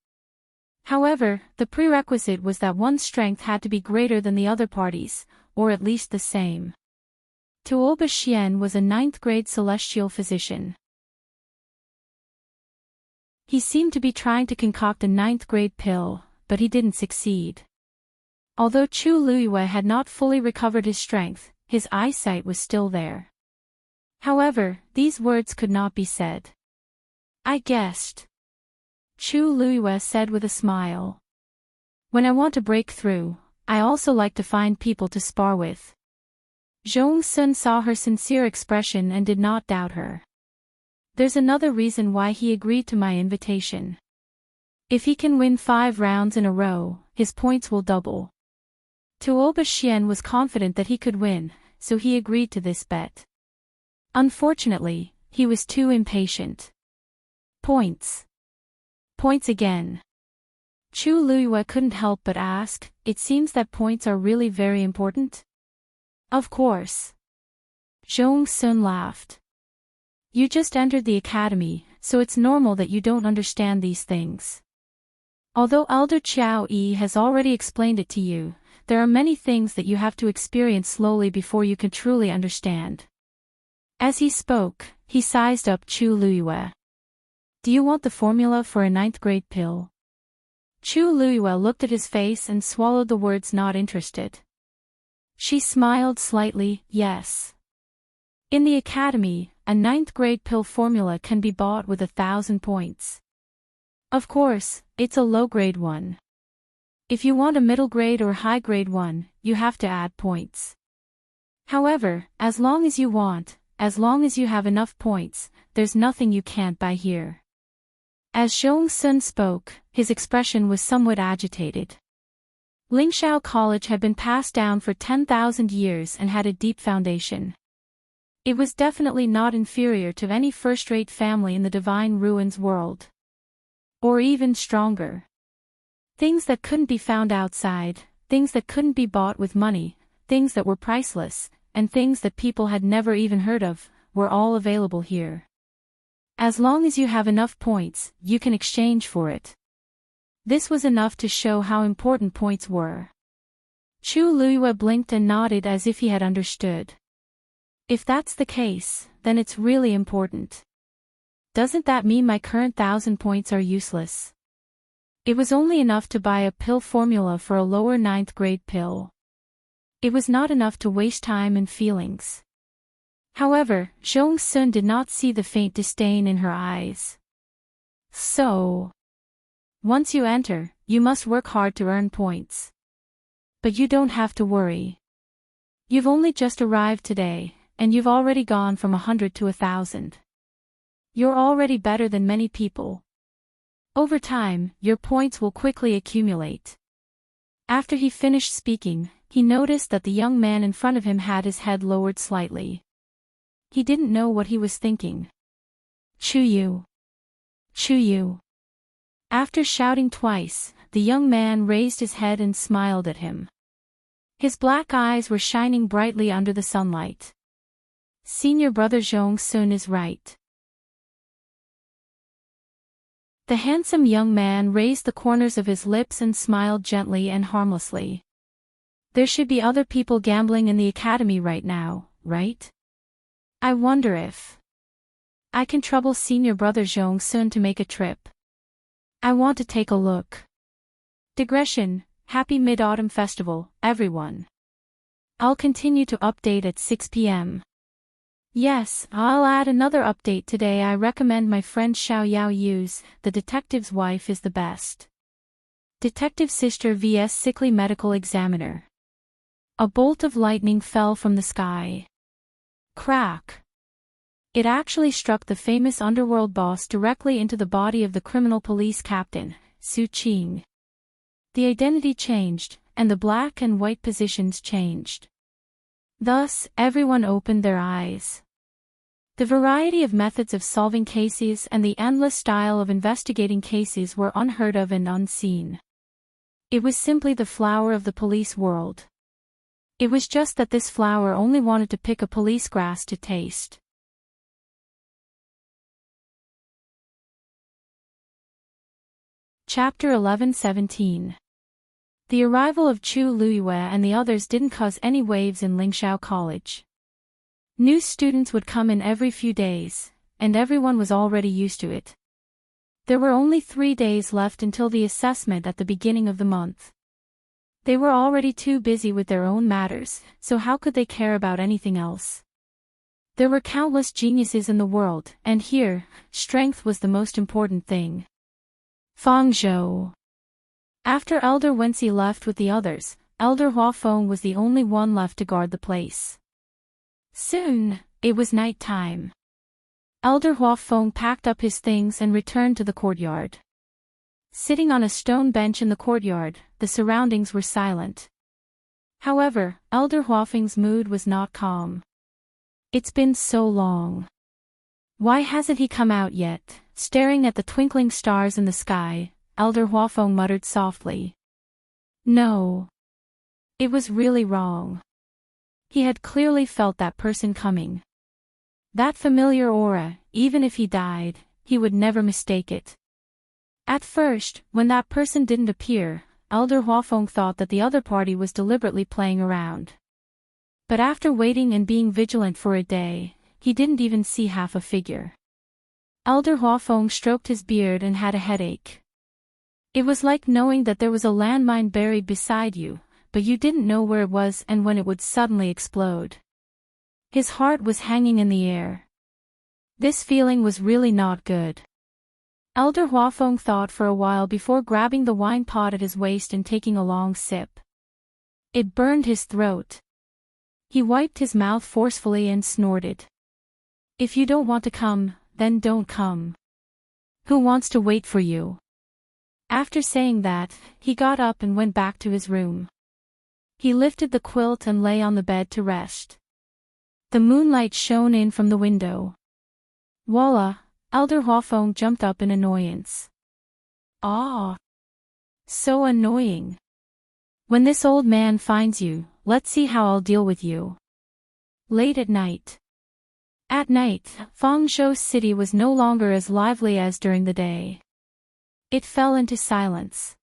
However, the prerequisite was that one's strength had to be greater than the other party's, or at least the same. Tuoba Xian was a 9th-grade celestial physician. He seemed to be trying to concoct a 9th-grade pill, but he didn't succeed. Although Chu Luyue had not fully recovered his strength, his eyesight was still there. However, these words could not be said. I guessed. Chu Luyue said with a smile. When I want to break through, I also like to find people to spar with. Jong-sun saw her sincere expression and did not doubt her. There's another reason why he agreed to my invitation. If he can win 5 rounds in a row, his points will double. Tuoba Xian was confident that he could win, so he agreed to this bet. Unfortunately, he was too impatient. Points. Points again. Chu Luyue couldn't help but ask, it seems that points are really very important? Of course. Jong-sun laughed. You just entered the academy, so it's normal that you don't understand these things. Although Elder Chiao Yi has already explained it to you, there are many things that you have to experience slowly before you can truly understand. As he spoke, he sized up Chu Luyue. Do you want the formula for a 9th-grade pill? Chu Luyue looked at his face and swallowed the words not interested. She smiled slightly, yes. In the academy, a 9th-grade pill formula can be bought with 1,000 points. Of course, it's a low-grade one. If you want a middle-grade or high-grade one, you have to add points. However, as long as you have enough points, there's nothing you can't buy here. As Jong-sun spoke, his expression was somewhat agitated. Lingxiao College had been passed down for 10,000 years and had a deep foundation. It was definitely not inferior to any first-rate family in the Divine Ruins world. Or even stronger. Things that couldn't be found outside, things that couldn't be bought with money, things that were priceless, and things that people had never even heard of, were all available here. As long as you have enough points, you can exchange for it. This was enough to show how important points were. Chu Luyue blinked and nodded as if he had understood. If that's the case, then it's really important. Doesn't that mean my current 1,000 points are useless? It was only enough to buy a pill formula for a lower 9th-grade pill. It was not enough to waste time and feelings. However, Jong-sun did not see the faint disdain in her eyes. So, once you enter, you must work hard to earn points. But you don't have to worry. You've only just arrived today, and you've already gone from 100 to 1,000. You're already better than many people. Over time, your points will quickly accumulate. After he finished speaking, he noticed that the young man in front of him had his head lowered slightly. He didn't know what he was thinking. Chu Yu. Chu Yu. After shouting twice, the young man raised his head and smiled at him. His black eyes were shining brightly under the sunlight. Senior brother Jong-sun is right. The handsome young man raised the corners of his lips and smiled gently and harmlessly. There should be other people gambling in the academy right now, right? I wonder if I can trouble senior brother Zhong Sun to make a trip. I want to take a look. Digression, happy Mid-Autumn Festival, everyone. I'll continue to update at 6 p.m. Yes, I'll add another update today. I recommend my friend Xiao Yao use, The Detective's Wife is the best. Detective Sister vs Sickly Medical Examiner. A bolt of lightning fell from the sky. Crack. It actually struck the famous underworld boss directly into the body of the criminal police captain, Su Qing. The identity changed, and the black and white positions changed. Thus, everyone opened their eyes. The variety of methods of solving cases and the endless style of investigating cases were unheard of and unseen. It was simply the flower of the police world. It was just that this flower only wanted to pick a police grass to taste. Chapter 11-17. The arrival of Chu Luyue and the others didn't cause any waves in Lingxiao College. New students would come in every few days, and everyone was already used to it. There were only 3 days left until the assessment at the beginning of the month. They were already too busy with their own matters, so how could they care about anything else? There were countless geniuses in the world, and here, strength was the most important thing. Feng Zhou. After Elder Wenxi left with the others, Elder Huafeng was the only one left to guard the place. Soon, it was night time. Elder Huafeng packed up his things and returned to the courtyard. Sitting on a stone bench in the courtyard, the surroundings were silent. However, Elder Huafeng's mood was not calm. It's been so long. Why hasn't he come out yet? Staring at the twinkling stars in the sky, Elder Huafeng muttered softly. No. It was really wrong. He had clearly felt that person coming. That familiar aura, even if he died, he would never mistake it. At first, when that person didn't appear, Elder Huafeng thought that the other party was deliberately playing around. But after waiting and being vigilant for a day, he didn't even see half a figure. Elder Huafeng stroked his beard and had a headache. It was like knowing that there was a landmine buried beside you, but you didn't know where it was and when it would suddenly explode. His heart was hanging in the air. This feeling was really not good. Elder Huafeng thought for a while before grabbing the wine pot at his waist and taking a long sip. It burned his throat. He wiped his mouth forcefully and snorted. If you don't want to come, then don't come. Who wants to wait for you? After saying that, he got up and went back to his room. He lifted the quilt and lay on the bed to rest. The moonlight shone in from the window. Voila! Elder Huafeng jumped up in annoyance. Ah! So annoying. When this old man finds you, let's see how I'll deal with you. Late at night. At night, Fengzhou City was no longer as lively as during the day. It fell into silence.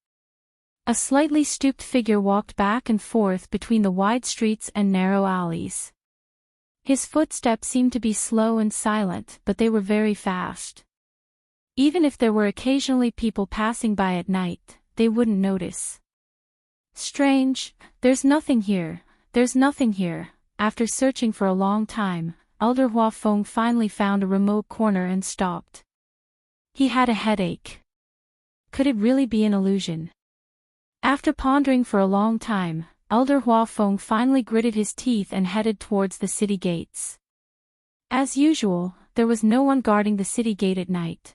A slightly stooped figure walked back and forth between the wide streets and narrow alleys. His footsteps seemed to be slow and silent, but they were very fast. Even if there were occasionally people passing by at night, they wouldn't notice. Strange, there's nothing here, there's nothing here. After searching for a long time, Elder Huafeng finally found a remote corner and stopped. He had a headache. Could it really be an illusion? After pondering for a long time, Elder Huafeng finally gritted his teeth and headed towards the city gates. As usual, there was no one guarding the city gate at night.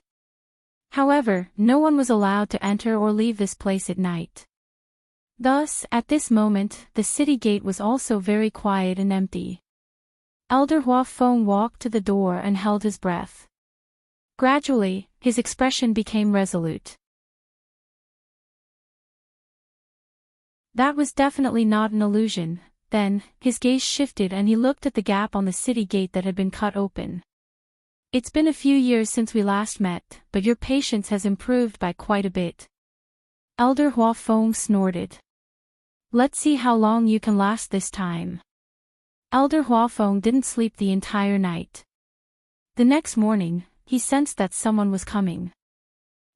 However, no one was allowed to enter or leave this place at night. Thus, at this moment, the city gate was also very quiet and empty. Elder Huafeng walked to the door and held his breath. Gradually, his expression became resolute. That was definitely not an illusion. Then, his gaze shifted and he looked at the gap on the city gate that had been cut open. It's been a few years since we last met, but your patience has improved by quite a bit. Elder Hua Feng snorted. Let's see how long you can last this time. Elder Hua Feng didn't sleep the entire night. The next morning, he sensed that someone was coming.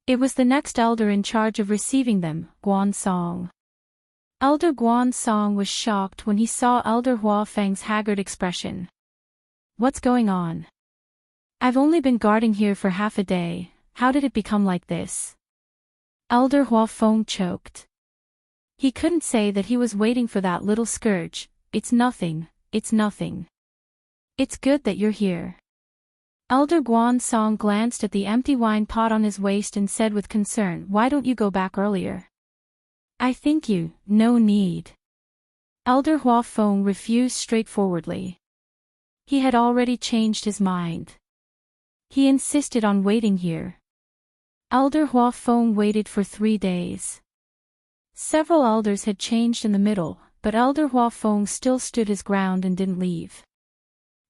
It was the next elder in charge of receiving them, Guan Song. Elder Guan Song was shocked when he saw Elder Hua Feng's haggard expression. What's going on? I've only been guarding here for half a day, how did it become like this? Elder Hua Feng choked. He couldn't say that he was waiting for that little scourge. It's nothing, it's nothing. It's good that you're here. Elder Guan Song glanced at the empty wine pot on his waist and said with concern, why don't you go back earlier? I think no need. Elder Hua Feng refused straightforwardly. He had already changed his mind. He insisted on waiting here. Elder Hua Feng waited for 3 days. Several elders had changed in the middle, but Elder Hua Feng still stood his ground and didn't leave.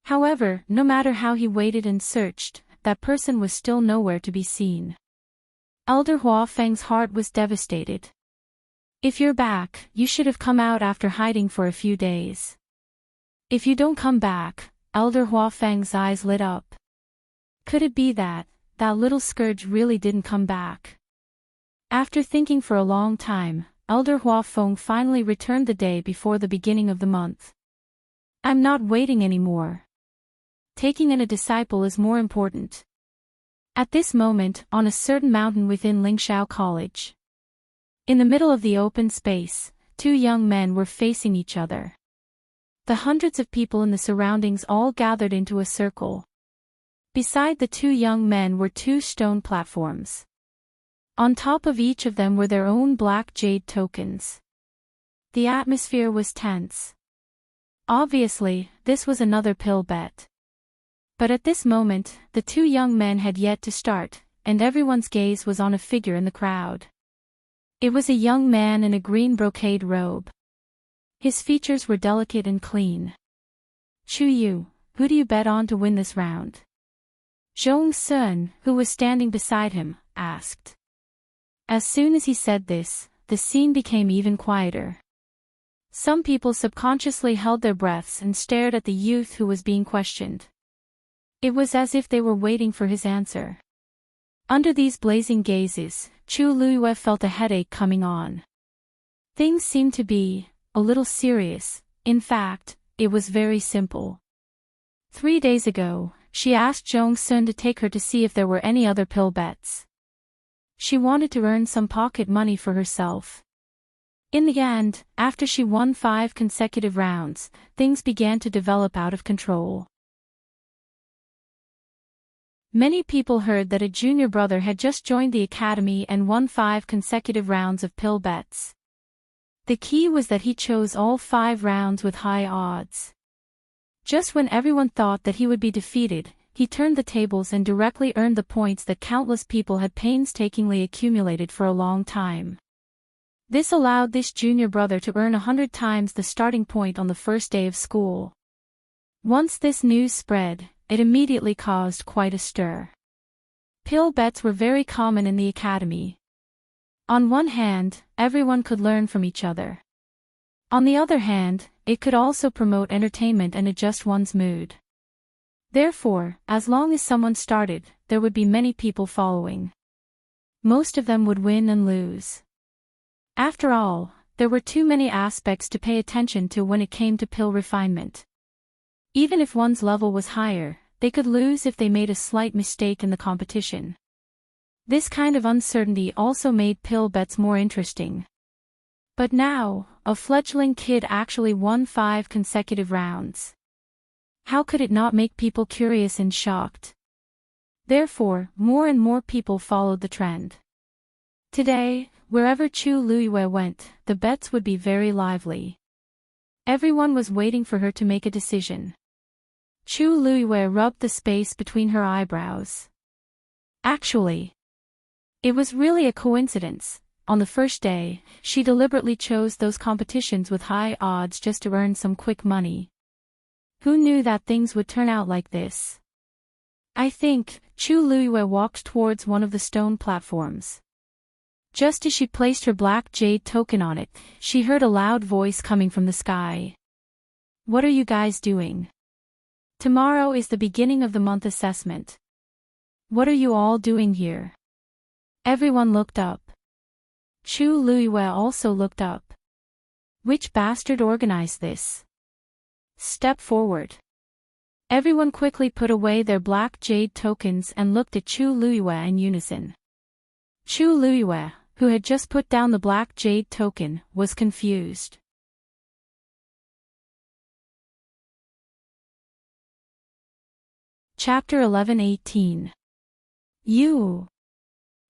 However, no matter how he waited and searched, that person was still nowhere to be seen. Elder Hua Feng's heart was devastated. If you're back, you should have come out after hiding for a few days. If you don't come back, Elder Hua Feng's eyes lit up. Could it be that little scourge really didn't come back? After thinking for a long time, Elder Hua Feng finally returned the day before the beginning of the month. I'm not waiting anymore. Taking in a disciple is more important. At this moment, on a certain mountain within Lingxiao College. In the middle of the open space, 2 young men were facing each other. The hundreds of people in the surroundings all gathered into a circle. Beside the 2 young men were 2 stone platforms. On top of each of them were their own black jade tokens. The atmosphere was tense. Obviously, this was another pill bet. But at this moment, the 2 young men had yet to start, and everyone's gaze was on a figure in the crowd. It was a young man in a green brocade robe. His features were delicate and clean. Chu Yu, who do you bet on to win this round? Zhong Sun, who was standing beside him, asked. As soon as he said this, the scene became even quieter. Some people subconsciously held their breaths and stared at the youth who was being questioned. It was as if they were waiting for his answer. Under these blazing gazes, Chu Luiyue felt a headache coming on. Things seemed to be a little serious. In fact, it was very simple. 3 days ago, she asked Zhong Sun to take her to see if there were any other pill bets. She wanted to earn some pocket money for herself. In the end, after she won 5 consecutive rounds, things began to develop out of control. Many people heard that a junior brother had just joined the academy and won 5 consecutive rounds of pill bets. The key was that he chose all 5 rounds with high odds. Just when everyone thought that he would be defeated, he turned the tables and directly earned the points that countless people had painstakingly accumulated for a long time. This allowed this junior brother to earn 100 times the starting point on the first day of school. Once this news spread, it immediately caused quite a stir. Pill bets were very common in the academy. On one hand, everyone could learn from each other. On the other hand, it could also promote entertainment and adjust one's mood. Therefore, as long as someone started, there would be many people following. Most of them would win and lose. After all, there were too many aspects to pay attention to when it came to pill refinement. Even if one's level was higher, they could lose if they made a slight mistake in the competition. This kind of uncertainty also made pill bets more interesting. But now, a fledgling kid actually won 5 consecutive rounds. How could it not make people curious and shocked? Therefore, more and more people followed the trend. Today, wherever Chu Luiyue went, the bets would be very lively. Everyone was waiting for her to make a decision. Chu Luiyue rubbed the space between her eyebrows. Actually, it was really a coincidence. On the first day, she deliberately chose those competitions with high odds just to earn some quick money. Who knew that things would turn out like this? I think. Chu Luiyue walked towards one of the stone platforms. Just as she placed her black jade token on it, she heard a loud voice coming from the sky. What are you guys doing? Tomorrow is the beginning of the month assessment. What are you all doing here? Everyone looked up. Chu Luiyue also looked up. Which bastard organized this? Step forward. Everyone quickly put away their black jade tokens and looked at Chu Luiyue in unison. Chu Luiyue, who had just put down the black jade token, was confused. Chapter 11:18. You.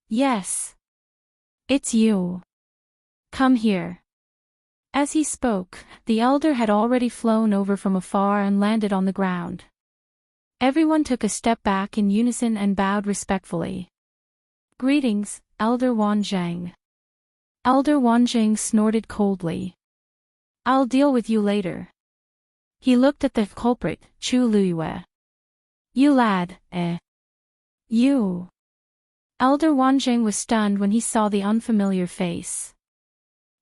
Yes. It's you. Come here. As he spoke, the elder had already flown over from afar and landed on the ground. Everyone took a step back in unison and bowed respectfully. Greetings, Elder Wanzhang. Elder Wanzhang snorted coldly. I'll deal with you later. He looked at the culprit, Chu Luiyue. You lad, eh? You. Elder Wanzhang was stunned when he saw the unfamiliar face.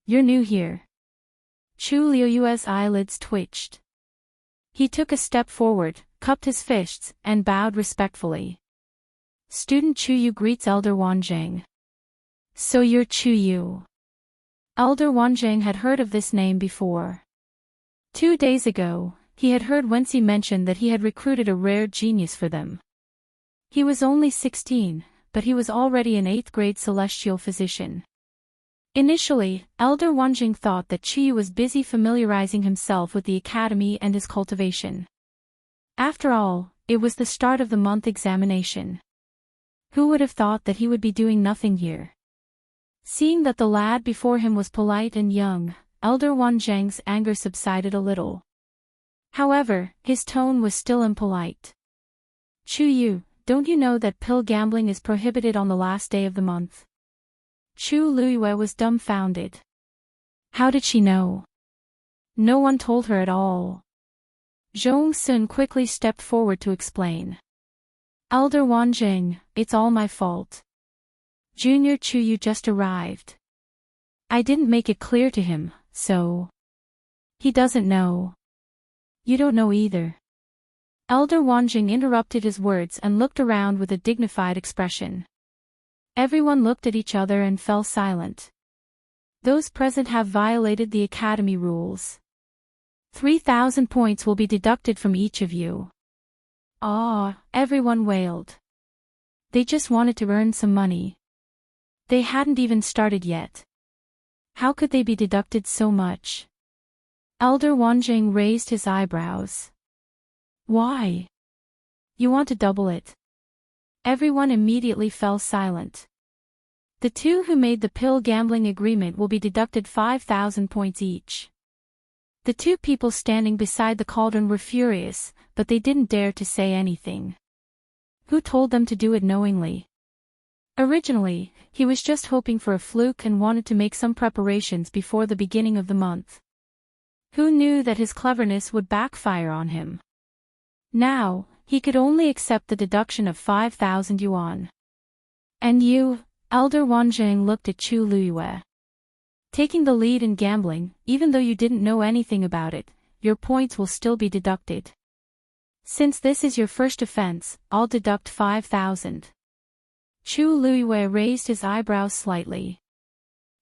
You're new here. Chu Luiyue's eyelids twitched. He took a step forward, cupped his fists, and bowed respectfully. Student Chu Yu greets Elder Wanzhang. So you're Chu Yu. Elder Wanzhang had heard of this name before. 2 days ago, he had heard Wenxi mention that he had recruited a rare genius for them. He was only 16, but he was already an 8th grade celestial physician. Initially, Elder Wanzhang thought that Chu Yu was busy familiarizing himself with the academy and his cultivation. After all, it was the start of the month examination. Who would have thought that he would be doing nothing here? Seeing that the lad before him was polite and young, Elder Wanzhang's anger subsided a little. However, his tone was still impolite. Chu Yu, don't you know that pill gambling is prohibited on the last day of the month? Chu Luiyue was dumbfounded. How did she know? No one told her at all. Zhong Sun quickly stepped forward to explain. Elder Wanzhang, it's all my fault. Junior Chu Yu just arrived. I didn't make it clear to him, so... He doesn't know. You don't know either. Elder Wanzhang interrupted his words and looked around with a dignified expression. Everyone looked at each other and fell silent. Those present have violated the academy rules. 3,000 points will be deducted from each of you. Ah, everyone wailed. They just wanted to earn some money. They hadn't even started yet. How could they be deducted so much? Elder Wanzhang raised his eyebrows. Why? You want to double it? Everyone immediately fell silent. The two who made the pill gambling agreement will be deducted 5,000 points each. The two people standing beside the cauldron were furious, but they didn't dare to say anything. Who told them to do it knowingly? Originally, he was just hoping for a fluke and wanted to make some preparations before the beginning of the month. Who knew that his cleverness would backfire on him? Now, he could only accept the deduction of 5,000 yuan. And you, Elder Wanzhang looked at Chu Luiyue. Taking the lead in gambling, even though you didn't know anything about it, your points will still be deducted. Since this is your first offense, I'll deduct 5,000. Chu Luiyue raised his eyebrows slightly.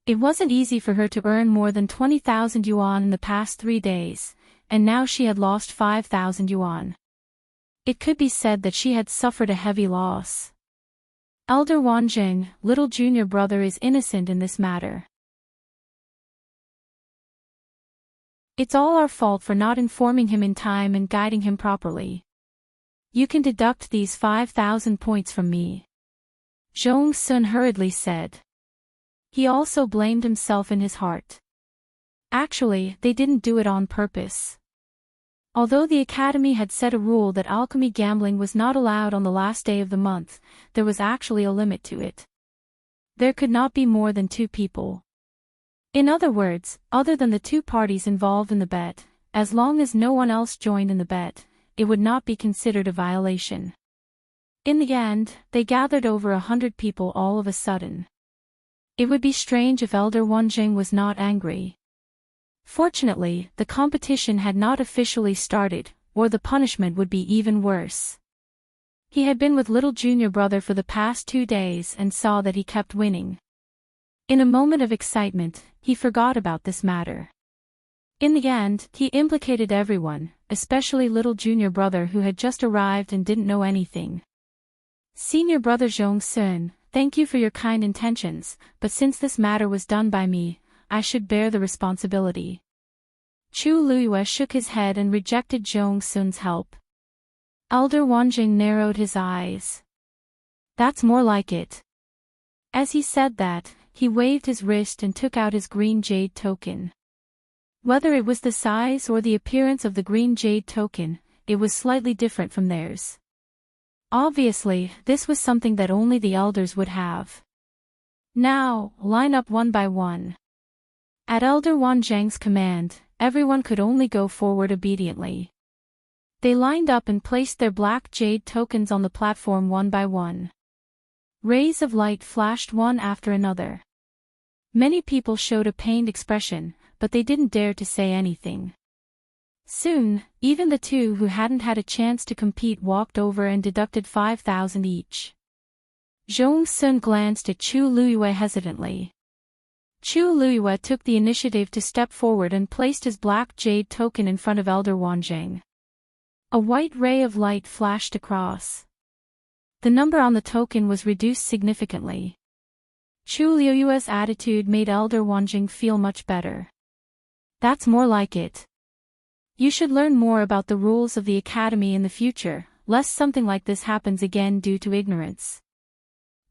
It wasn't easy for her to earn more than 20,000 yuan in the past 3 days, and now she had lost 5,000 yuan. It could be said that she had suffered a heavy loss. Elder Wanzhang, little junior brother, is innocent in this matter. It's all our fault for not informing him in time and guiding him properly. You can deduct these 5,000 points from me. Zhong Sun hurriedly said. He also blamed himself in his heart. Actually, they didn't do it on purpose. Although the academy had set a rule that alchemy gambling was not allowed on the last day of the month, there was actually a limit to it. There could not be more than 2 people. In other words, other than the 2 parties involved in the bet, as long as no one else joined in the bet, it would not be considered a violation. In the end, they gathered over 100 people all of a sudden. It would be strange if Elder Wanjing was not angry. Fortunately, the competition had not officially started, or the punishment would be even worse. He had been with little junior brother for the past 2 days and saw that he kept winning. In a moment of excitement, he forgot about this matter. In the end, he implicated everyone, especially little junior brother who had just arrived and didn't know anything. Senior brother Zhong-sun, thank you for your kind intentions, but since this matter was done by me, I should bear the responsibility. Chu Luiyue shook his head and rejected Zhong-sun's help. Elder Wanjing narrowed his eyes. That's more like it. As he said that, he waved his wrist and took out his green jade token. Whether it was the size or the appearance of the green jade token, it was slightly different from theirs. Obviously, this was something that only the elders would have. Now, line up one by one. At Elder Wanjing's command, everyone could only go forward obediently. They lined up and placed their black jade tokens on the platform one by one. Rays of light flashed one after another. Many people showed a pained expression, but they didn't dare to say anything. Soon, even the two who hadn't had a chance to compete walked over and deducted 5,000 each. Zhong-sun glanced at Chu Luiyue hesitantly. Chu Luiyue took the initiative to step forward and placed his black jade token in front of Elder Wanjing. A white ray of light flashed across. The number on the token was reduced significantly. Chu Luiyue's attitude made Elder Wanjing feel much better. That's more like it. You should learn more about the rules of the academy in the future, lest something like this happens again due to ignorance.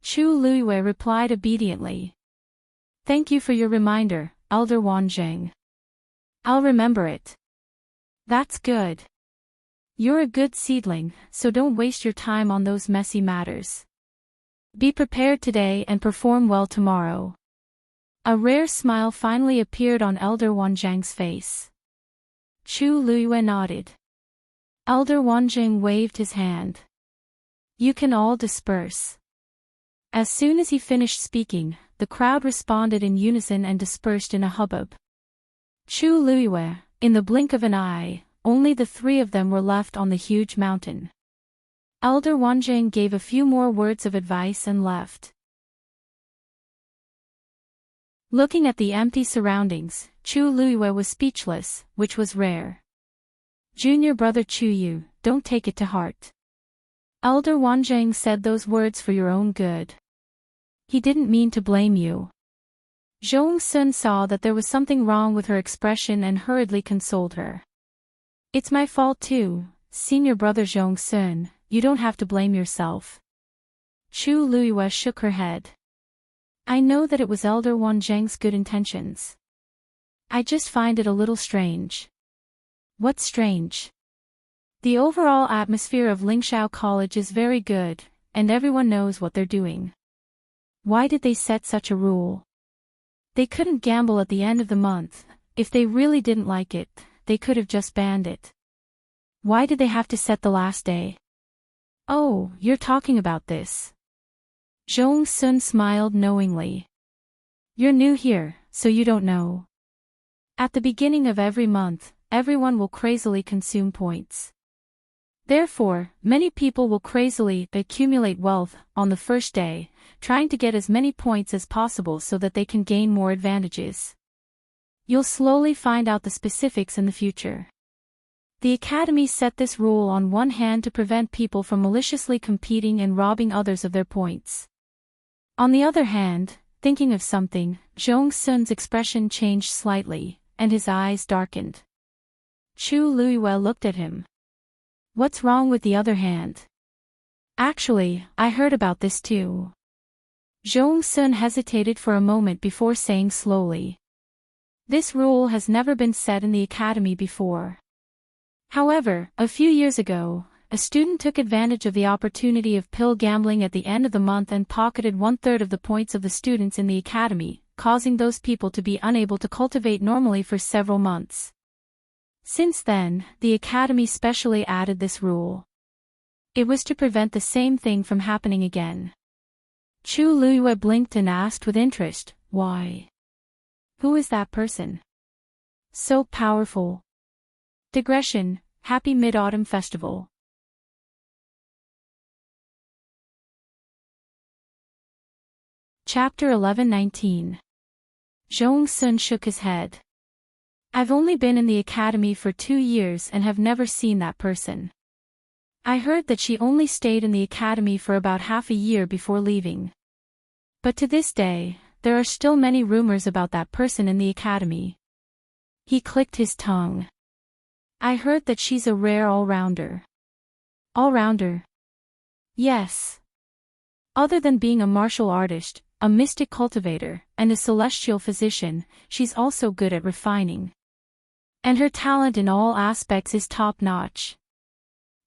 Chu Luiyue replied obediently. Thank you for your reminder, Elder Wanjing. I'll remember it. That's good. You're a good seedling, so don't waste your time on those messy matters. Be prepared today and perform well tomorrow. A rare smile finally appeared on Elder Wanjing's face. Chu Luiyue nodded. Elder Wanjing waved his hand. You can all disperse. As soon as he finished speaking, the crowd responded in unison and dispersed in a hubbub. Chu Luiyue, in the blink of an eye, only the 3 of them were left on the huge mountain. Elder Wanjing gave a few more words of advice and left. Looking at the empty surroundings, Chu Luiyue was speechless, which was rare. Junior brother Chu Yu, don't take it to heart. Elder Wanjing said those words for your own good. He didn't mean to blame you. Zhong-sun saw that there was something wrong with her expression and hurriedly consoled her. It's my fault too, senior brother Zhong-sun, you don't have to blame yourself. Chu Luiyue shook her head. I know that it was Elder Wanjing's good intentions. I just find it a little strange. What's strange? The overall atmosphere of Lingxiao College is very good, and everyone knows what they're doing. Why did they set such a rule? They couldn't gamble at the end of the month. If they really didn't like it, they could have just banned it. Why did they have to set the last day? Oh, you're talking about this. Zhong-sun smiled knowingly. You're new here, so you don't know. At the beginning of every month, everyone will crazily consume points. Therefore, many people will crazily accumulate wealth on the first day, trying to get as many points as possible so that they can gain more advantages. You'll slowly find out the specifics in the future. The Academy set this rule on one hand to prevent people from maliciously competing and robbing others of their points. On the other hand, thinking of something, Zhong-sun's expression changed slightly, and his eyes darkened. Chu Luiyue looked at him. What's wrong with the other hand? Actually, I heard about this too. Zhong-sun hesitated for a moment before saying slowly. This rule has never been set in the academy before. However, a few years ago, a student took advantage of the opportunity of pill gambling at the end of the month and pocketed 1/3 of the points of the students in the academy, causing those people to be unable to cultivate normally for several months. Since then, the academy specially added this rule. It was to prevent the same thing from happening again. Chu Luiyue blinked and asked with interest, why? Who is that person? So powerful. Digression, Happy Mid-Autumn Festival. Chapter 11-19. Zhong Sun shook his head. I've only been in the academy for 2 years and have never seen that person. I heard that she only stayed in the academy for about half a year before leaving. But to this day, there are still many rumors about that person in the academy. He clicked his tongue. I heard that she's a rare all-rounder. All-rounder? Yes. Other than being a martial artist, a mystic cultivator, and a celestial physician, she's also good at refining. And her talent in all aspects is top-notch.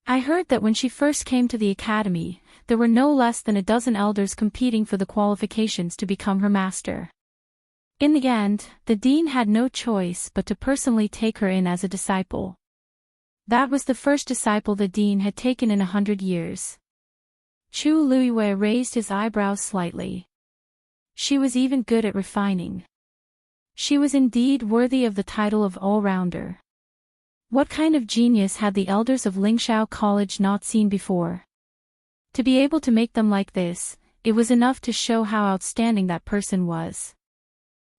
I heard that when she first came to the academy, there were no less than a dozen elders competing for the qualifications to become her master. In the end, the dean had no choice but to personally take her in as a disciple. That was the first disciple the dean had taken in 100 years. Chu Luiyue raised his eyebrows slightly. She was even good at refining. She was indeed worthy of the title of all-rounder. What kind of genius had the elders of Lingxiao College not seen before? To be able to make them like this, it was enough to show how outstanding that person was.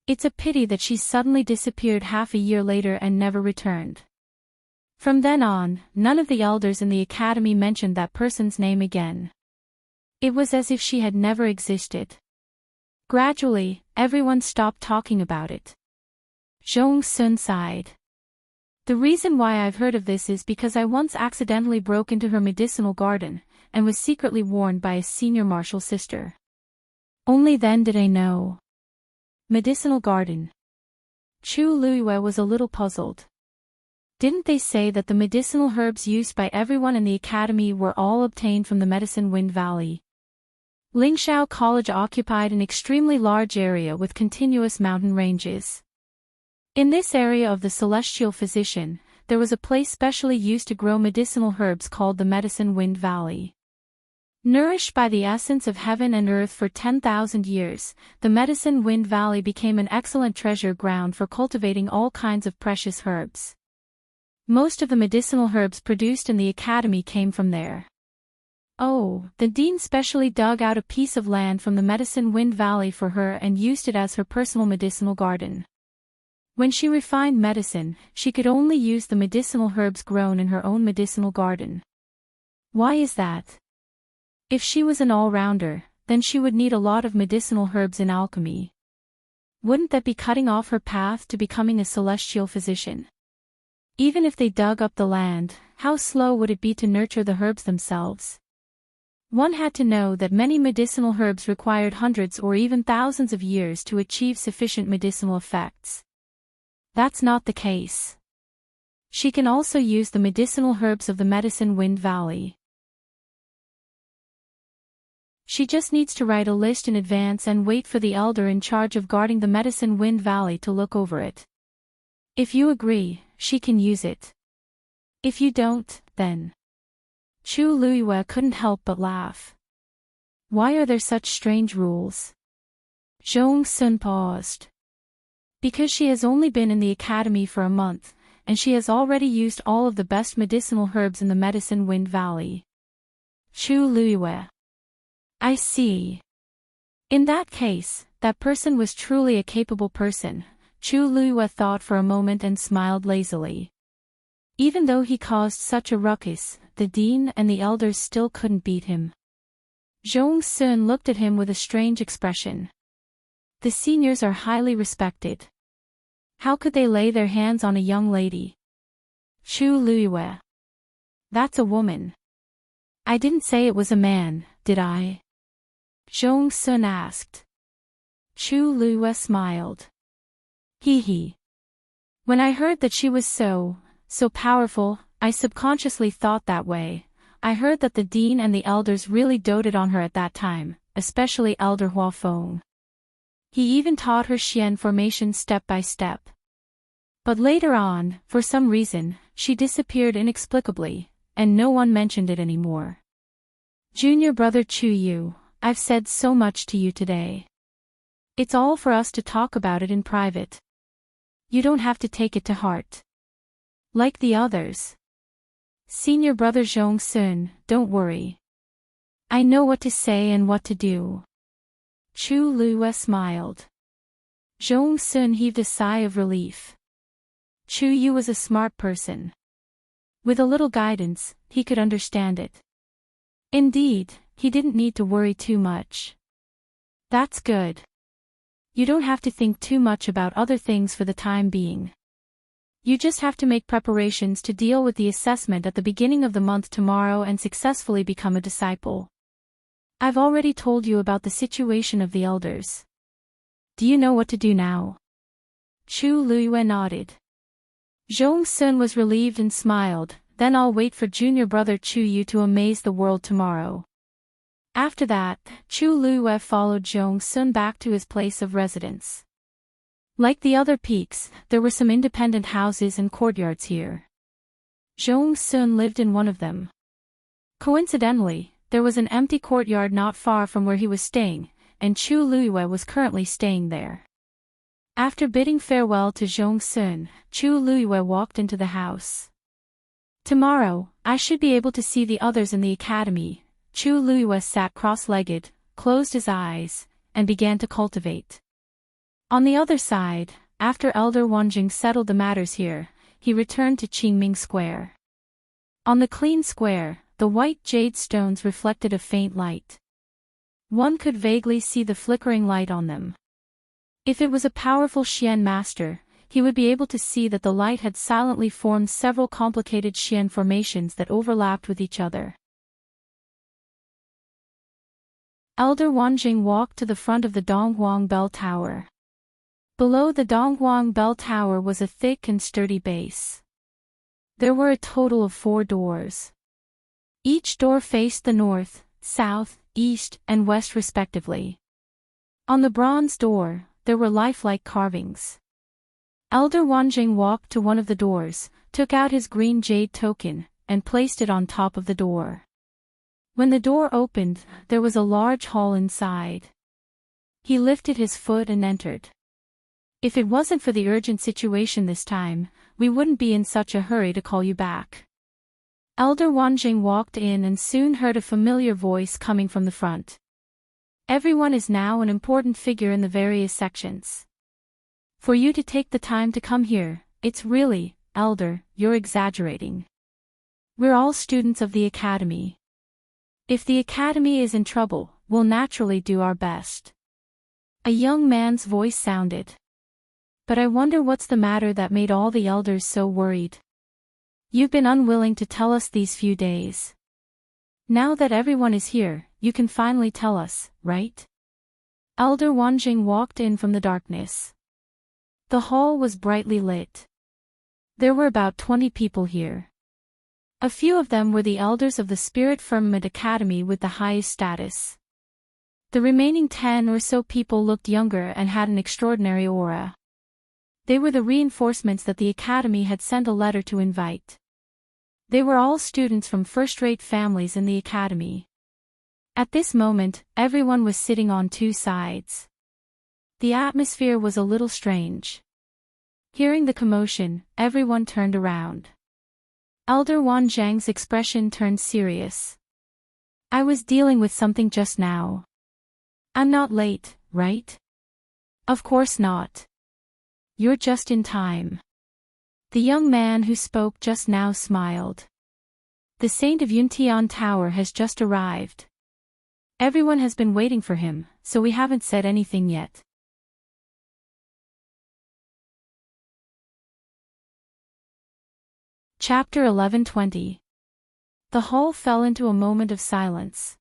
It's a pity that she suddenly disappeared half a year later and never returned. From then on, none of the elders in the academy mentioned that person's name again. It was as if she had never existed. Gradually, everyone stopped talking about it. Zhong Sun sighed. The reason why I've heard of this is because I once accidentally broke into her medicinal garden, and was secretly warned by a senior martial sister. Only then did I know. Medicinal garden. Chu Luiyue was a little puzzled. Didn't they say that the medicinal herbs used by everyone in the academy were all obtained from the Medicine Wind Valley? Lingxiao College occupied an extremely large area with continuous mountain ranges. In this area of the Celestial Physician, there was a place specially used to grow medicinal herbs called the Medicine Wind Valley. Nourished by the essence of heaven and earth for 10,000 years, the Medicine Wind Valley became an excellent treasure ground for cultivating all kinds of precious herbs. Most of the medicinal herbs produced in the academy came from there. Oh, the dean specially dug out a piece of land from the Medicine Wind Valley for her and used it as her personal medicinal garden. When she refined medicine, she could only use the medicinal herbs grown in her own medicinal garden. Why is that? If she was an all-rounder, then she would need a lot of medicinal herbs in alchemy. Wouldn't that be cutting off her path to becoming a celestial physician? Even if they dug up the land, how slow would it be to nurture the herbs themselves? One had to know that many medicinal herbs required hundreds or even thousands of years to achieve sufficient medicinal effects. That's not the case. She can also use the medicinal herbs of the Medicine Wind Valley. She just needs to write a list in advance and wait for the elder in charge of guarding the Medicine Wind Valley to look over it. If you agree, she can use it. If you don't, then... Chu Luiyue couldn't help but laugh. Why are there such strange rules? Zhong Sun paused. Because she has only been in the academy for a month, and she has already used all of the best medicinal herbs in the Medicine Wind Valley. Chu Luiyue. I see. In that case, that person was truly a capable person, Chu Luiyue thought for a moment and smiled lazily. Even though he caused such a ruckus, the dean and the elders still couldn't beat him. Zhong Sun looked at him with a strange expression. The seniors are highly respected. How could they lay their hands on a young lady? Chu Luiyue. That's a woman. I didn't say it was a man, did I? Zhong Sun asked. Chu Luiyue smiled. Hee. When I heard that she was so powerful, I subconsciously thought that way. I heard that the dean and the elders really doted on her at that time, especially Elder Huafeng. He even taught her Xian formation step by step. But later on, for some reason, she disappeared inexplicably, and no one mentioned it anymore. Junior brother Chu, I've said so much to you today. It's all for us to talk about it in private. You don't have to take it to heart. Like the others. Senior brother Zhongsun, don't worry. I know what to say and what to do. Chu Lue smiled. Zhongsun heaved a sigh of relief. Chu Yu was a smart person. With a little guidance, he could understand it. Indeed, he didn't need to worry too much. That's good. You don't have to think too much about other things for the time being. You just have to make preparations to deal with the assessment at the beginning of the month tomorrow and successfully become a disciple. I've already told you about the situation of the elders. Do you know what to do now? Chu Lue nodded. Zhongsun was relieved and smiled. Then I'll wait for junior brother Chu Yu to amaze the world tomorrow. After that, Chu Lue followed Zhongsun back to his place of residence. Like the other peaks, there were some independent houses and courtyards here. Zhongsun lived in one of them. Coincidentally, there was an empty courtyard not far from where he was staying, and Chu Lue was currently staying there. After bidding farewell to Zhongsun, Chu Lue walked into the house. Tomorrow, I should be able to see the others in the academy. Chu Lue sat cross-legged, closed his eyes, and began to cultivate. On the other side, after Elder Wanjing settled the matters here, he returned to Qingming Square. On the clean square, the white jade stones reflected a faint light. One could vaguely see the flickering light on them. If it was a powerful Xian master, he would be able to see that the light had silently formed several complicated Xian formations that overlapped with each other. Elder Wanjing walked to the front of the Donghuang Bell Tower. Below the Donghuang Bell Tower was a thick and sturdy base. There were a total of 4 doors. Each door faced the north, south, east, and west respectively. On the bronze door, there were lifelike carvings. Elder Wanjing walked to one of the doors, took out his green jade token, and placed it on top of the door. When the door opened, there was a large hall inside. He lifted his foot and entered. If it wasn't for the urgent situation this time, we wouldn't be in such a hurry to call you back. Elder Wanjing walked in and soon heard a familiar voice coming from the front. Everyone is now an important figure in the various sections. For you to take the time to come here, it's really, Elder, you're exaggerating. We're all students of the academy. If the academy is in trouble, we'll naturally do our best. A young man's voice sounded. But I wonder what's the matter that made all the elders so worried. You've been unwilling to tell us these few days. Now that everyone is here, you can finally tell us, right? Elder Wanjing walked in from the darkness. The hall was brightly lit. There were about 20 people here. A few of them were the elders of the Spirit Firmament Academy with the highest status. The remaining 10 or so people looked younger and had an extraordinary aura. They were the reinforcements that the academy had sent a letter to invite. They were all students from first-rate families in the academy. At this moment, everyone was sitting on 2 sides. The atmosphere was a little strange. Hearing the commotion, everyone turned around. Elder Wanjing's expression turned serious. I was dealing with something just now. I'm not late, right? Of course not. You're just in time. The young man who spoke just now smiled. The Saint of Yuntian Tower has just arrived. Everyone has been waiting for him, so we haven't said anything yet. Chapter 11:20. The hall fell into a moment of silence.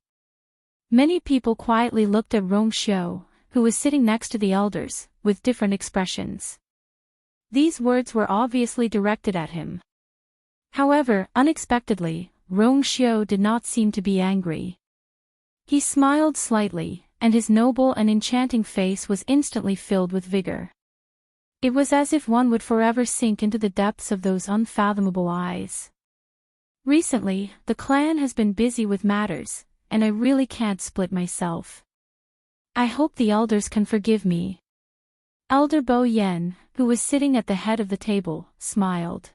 Many people quietly looked at Rong Xiu, who was sitting next to the elders, with different expressions. These words were obviously directed at him. However, unexpectedly, Rong Xiu did not seem to be angry. He smiled slightly, and his noble and enchanting face was instantly filled with vigor. It was as if one would forever sink into the depths of those unfathomable eyes. Recently, the clan has been busy with matters, and I really can't split myself. I hope the elders can forgive me. Elder Bo Yen, who was sitting at the head of the table, smiled.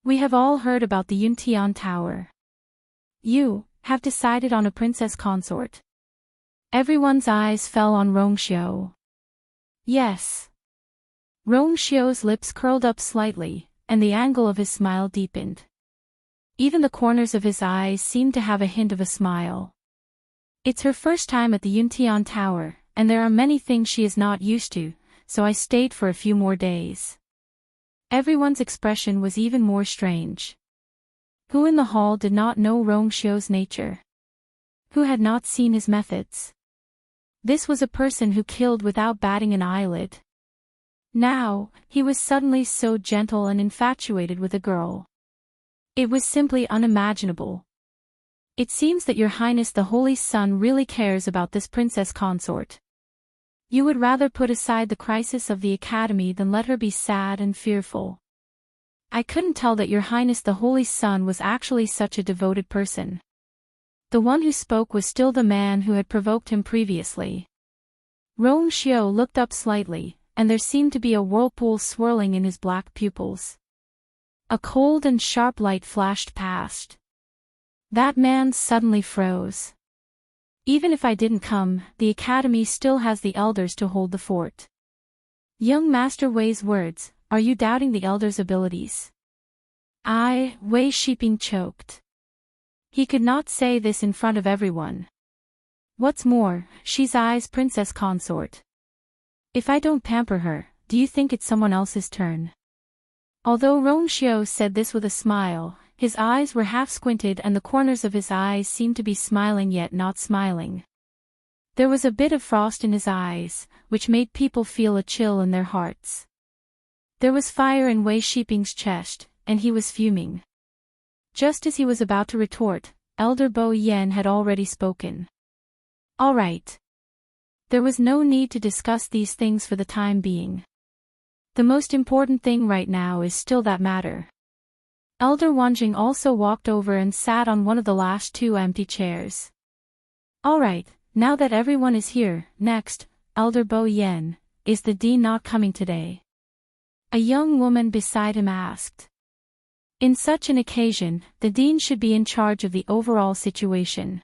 We have all heard about the Yuntian Tower. You have decided on a princess consort. Everyone's eyes fell on Rongxiu. Yes. Rongxiu's lips curled up slightly, and the angle of his smile deepened. Even the corners of his eyes seemed to have a hint of a smile. It's her first time at the Yuntian Tower, and there are many things she is not used to, so I stayed for a few more days. Everyone's expression was even more strange. Who in the hall did not know Rongxiu's nature? Who had not seen his methods? This was a person who killed without batting an eyelid. Now, he was suddenly so gentle and infatuated with a girl. It was simply unimaginable. It seems that Your Highness the Holy Sun really cares about this princess consort. You would rather put aside the crisis of the academy than let her be sad and fearful. I couldn't tell that Your Highness the Holy Sun was actually such a devoted person. The one who spoke was still the man who had provoked him previously. Rongxiu looked up slightly, and there seemed to be a whirlpool swirling in his black pupils. A cold and sharp light flashed past. That man suddenly froze. Even if I didn't come, the academy still has the elders to hold the fort. Young Master Wei's words, are you doubting the elders' abilities? Wei Shiping choked. He could not say this in front of everyone. What's more, she's Ai's princess consort. If I don't pamper her, do you think it's someone else's turn? Although Rongxiu said this with a smile, his eyes were half squinted and the corners of his eyes seemed to be smiling yet not smiling. There was a bit of frost in his eyes, which made people feel a chill in their hearts. There was fire in Wei Shiping's chest, and he was fuming. Just as he was about to retort, Elder Bo Yen had already spoken. All right. There was no need to discuss these things for the time being. The most important thing right now is still that matter. Elder Wanjing also walked over and sat on one of the last two empty chairs. All right, now that everyone is here, next, Elder Bo Yen, is the dean not coming today? A young woman beside him asked. In such an occasion, the dean should be in charge of the overall situation.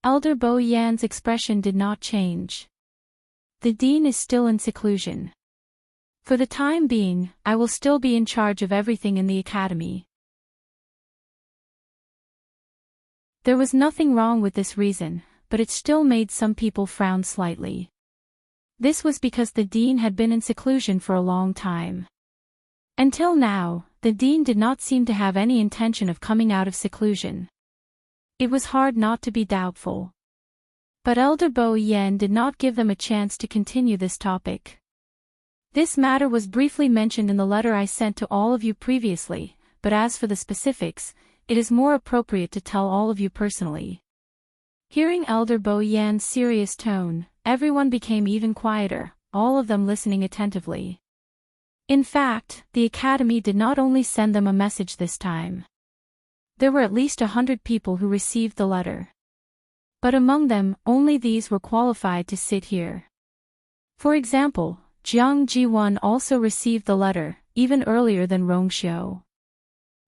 Elder Bo Yan's expression did not change. The dean is still in seclusion. For the time being, I will still be in charge of everything in the academy. There was nothing wrong with this reason, but it still made some people frown slightly. This was because the dean had been in seclusion for a long time. Until now, the dean did not seem to have any intention of coming out of seclusion. It was hard not to be doubtful. But Elder Bo Yen did not give them a chance to continue this topic. This matter was briefly mentioned in the letter I sent to all of you previously, but as for the specifics, it is more appropriate to tell all of you personally. Hearing Elder Bo Yan's serious tone, everyone became even quieter, all of them listening attentively. In fact, the academy did not only send them a message this time. There were at least 100 people who received the letter. But among them, only these were qualified to sit here. For example, Jiang Jiwon also received the letter, even earlier than Rongxiu.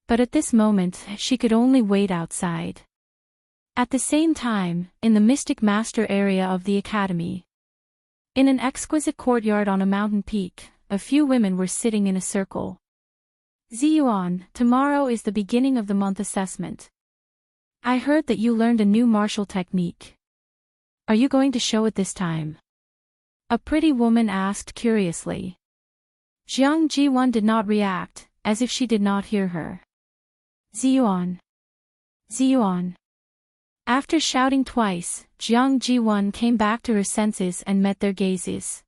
But at this moment, she could only wait outside. At the same time, in the Mystic Master area of the academy. In an exquisite courtyard on a mountain peak, a few women were sitting in a circle. Ziyuan, tomorrow is the beginning of the month assessment. I heard that you learned a new martial technique. Are you going to show it this time? A pretty woman asked curiously. Jiang Jiwon did not react, as if she did not hear her. Ziyuan. Ziyuan. After shouting twice, Jiang Jiwon came back to her senses and met their gazes.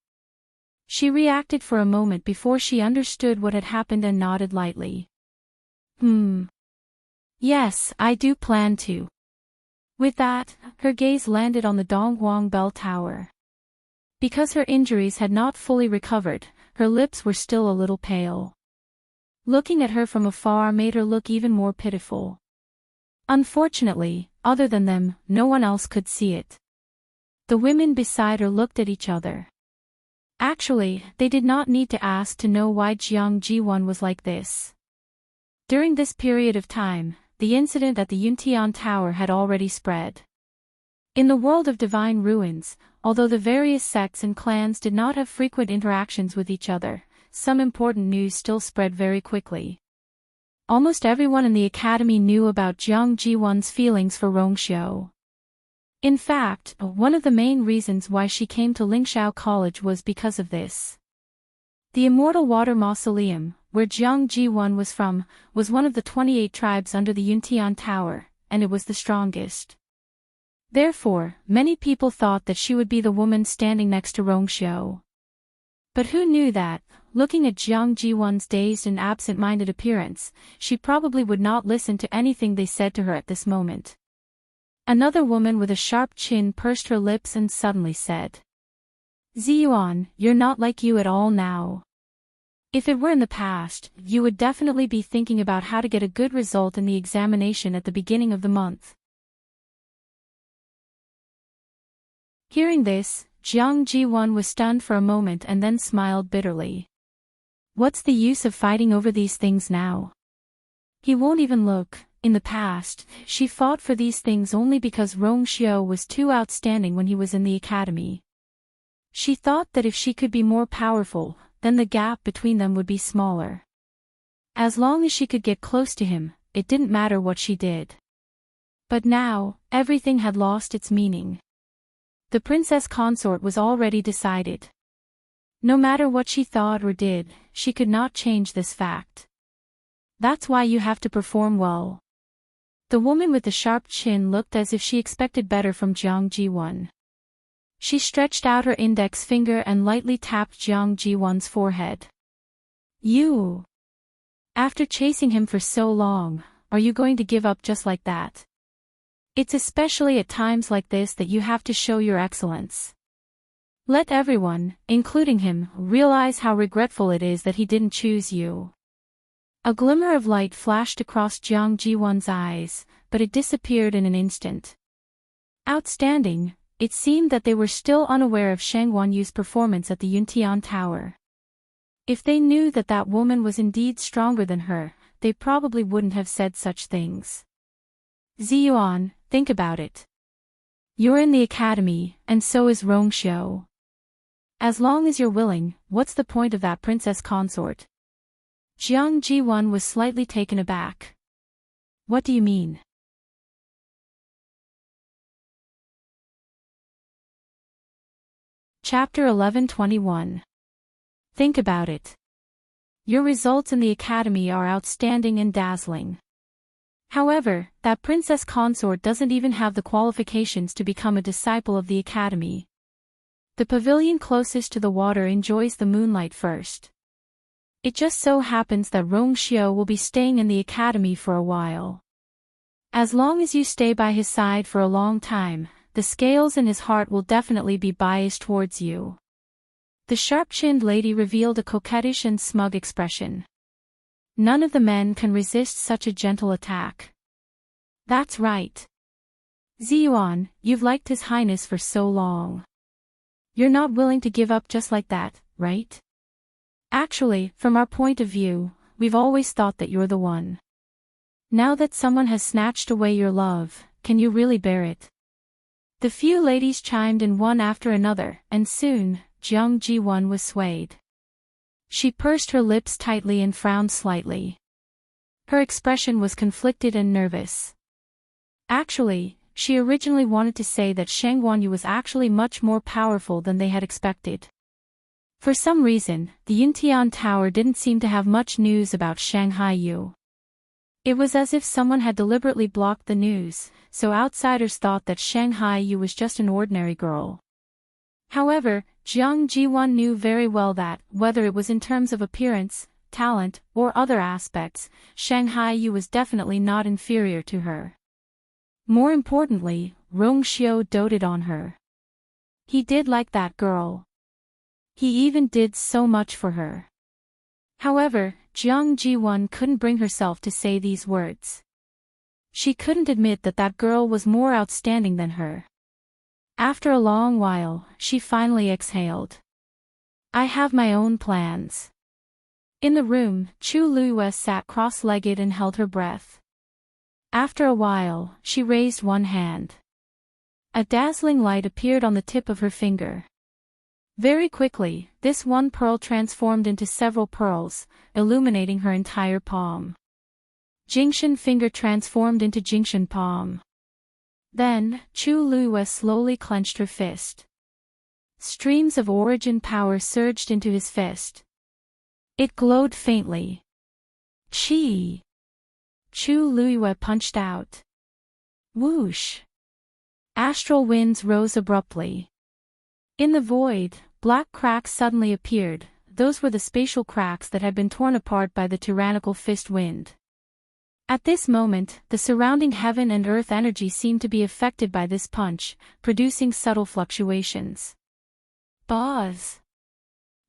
She reacted for a moment before she understood what had happened and nodded lightly. Yes, I do plan to. With that, her gaze landed on the Donghuang Bell Tower. Because her injuries had not fully recovered, her lips were still a little pale. Looking at her from afar made her look even more pitiful. Unfortunately, other than them, no one else could see it. The women beside her looked at each other. Actually, they did not need to ask to know why Jiang Ji-won was like this. During this period of time, the incident at the Yuntian Tower had already spread. In the world of divine ruins, although the various sects and clans did not have frequent interactions with each other, some important news still spread very quickly. Almost everyone in the academy knew about Jiang Ji-won's feelings for Rongxiu. In fact, one of the main reasons why she came to Lingxiao College was because of this. The Immortal Water Mausoleum, where Jiang Ji-won was from, was one of the 28 tribes under the Yuntian Tower, and it was the strongest. Therefore, many people thought that she would be the woman standing next to Rongxiu. But who knew that, looking at Jiang Ji-won's dazed and absent-minded appearance, she probably would not listen to anything they said to her at this moment. Another woman with a sharp chin pursed her lips and suddenly said, "Ziyuan, you're not like you at all now. If it were in the past, you would definitely be thinking about how to get a good result in the examination at the beginning of the month." Hearing this, Jiang Ji-won was stunned for a moment and then smiled bitterly. What's the use of fighting over these things now? He won't even look. In the past, she fought for these things only because Rongxiu was too outstanding when he was in the academy. She thought that if she could be more powerful, then the gap between them would be smaller. As long as she could get close to him, it didn't matter what she did. But now, everything had lost its meaning. The princess consort was already decided. No matter what she thought or did, she could not change this fact. That's why you have to perform well. The woman with the sharp chin looked as if she expected better from Jiang Ji-won. She stretched out her index finger and lightly tapped Jiang Ji-won's forehead. "You. After chasing him for so long, are you going to give up just like that? It's especially at times like this that you have to show your excellence. Let everyone, including him, realize how regretful it is that he didn't choose you." A glimmer of light flashed across Jiang Ji-won's eyes, but it disappeared in an instant. Outstanding, it seemed that they were still unaware of Shang Guanyu's performance at the Yuntian Tower. If they knew that that woman was indeed stronger than her, they probably wouldn't have said such things. "Ziyuan, think about it. You're in the academy, and so is Rongxiu. As long as you're willing, what's the point of that princess consort?" Jiang Ji-won was slightly taken aback. "What do you mean?" Chapter 11:21. Think about it. Your results in the academy are outstanding and dazzling. However, that princess consort doesn't even have the qualifications to become a disciple of the academy. The pavilion closest to the water enjoys the moonlight first. It just so happens that Rongxiu will be staying in the academy for a while. As long as you stay by his side for a long time, the scales in his heart will definitely be biased towards you. The sharp-chinned lady revealed a coquettish and smug expression. None of the men can resist such a gentle attack. That's right. Ziyuan, you've liked His Highness for so long. You're not willing to give up just like that, right? Actually, from our point of view, we've always thought that you're the one. Now that someone has snatched away your love, can you really bear it? The few ladies chimed in one after another, and soon, Jiang Ji-won was swayed. She pursed her lips tightly and frowned slightly. Her expression was conflicted and nervous. Actually, she originally wanted to say that Shang Guanyu was actually much more powerful than they had expected. For some reason, the Yuntian Tower didn't seem to have much news about Shanghai Yu. It was as if someone had deliberately blocked the news, so outsiders thought that Shanghai Yu was just an ordinary girl. However, Jiang Ji-won knew very well that, whether it was in terms of appearance, talent, or other aspects, Shanghai Yu was definitely not inferior to her. More importantly, Rongxiu doted on her. He did like that girl. He even did so much for her. However, Jiang Ji-won couldn't bring herself to say these words. She couldn't admit that that girl was more outstanding than her. After a long while, she finally exhaled. I have my own plans. In the room, Chu Luiyue sat cross-legged and held her breath. After a while, she raised one hand. A dazzling light appeared on the tip of her finger. Very quickly, this one pearl transformed into several pearls, illuminating her entire palm. Jingshan finger transformed into Jingshan palm. Then, Chu Luiyue slowly clenched her fist. Streams of origin power surged into his fist. It glowed faintly. Chi! Chu Luiyue punched out. Whoosh! Astral winds rose abruptly. In the void, black cracks suddenly appeared. Those were the spatial cracks that had been torn apart by the tyrannical fist wind. At this moment, the surrounding heaven and earth energy seemed to be affected by this punch, producing subtle fluctuations. Buzz!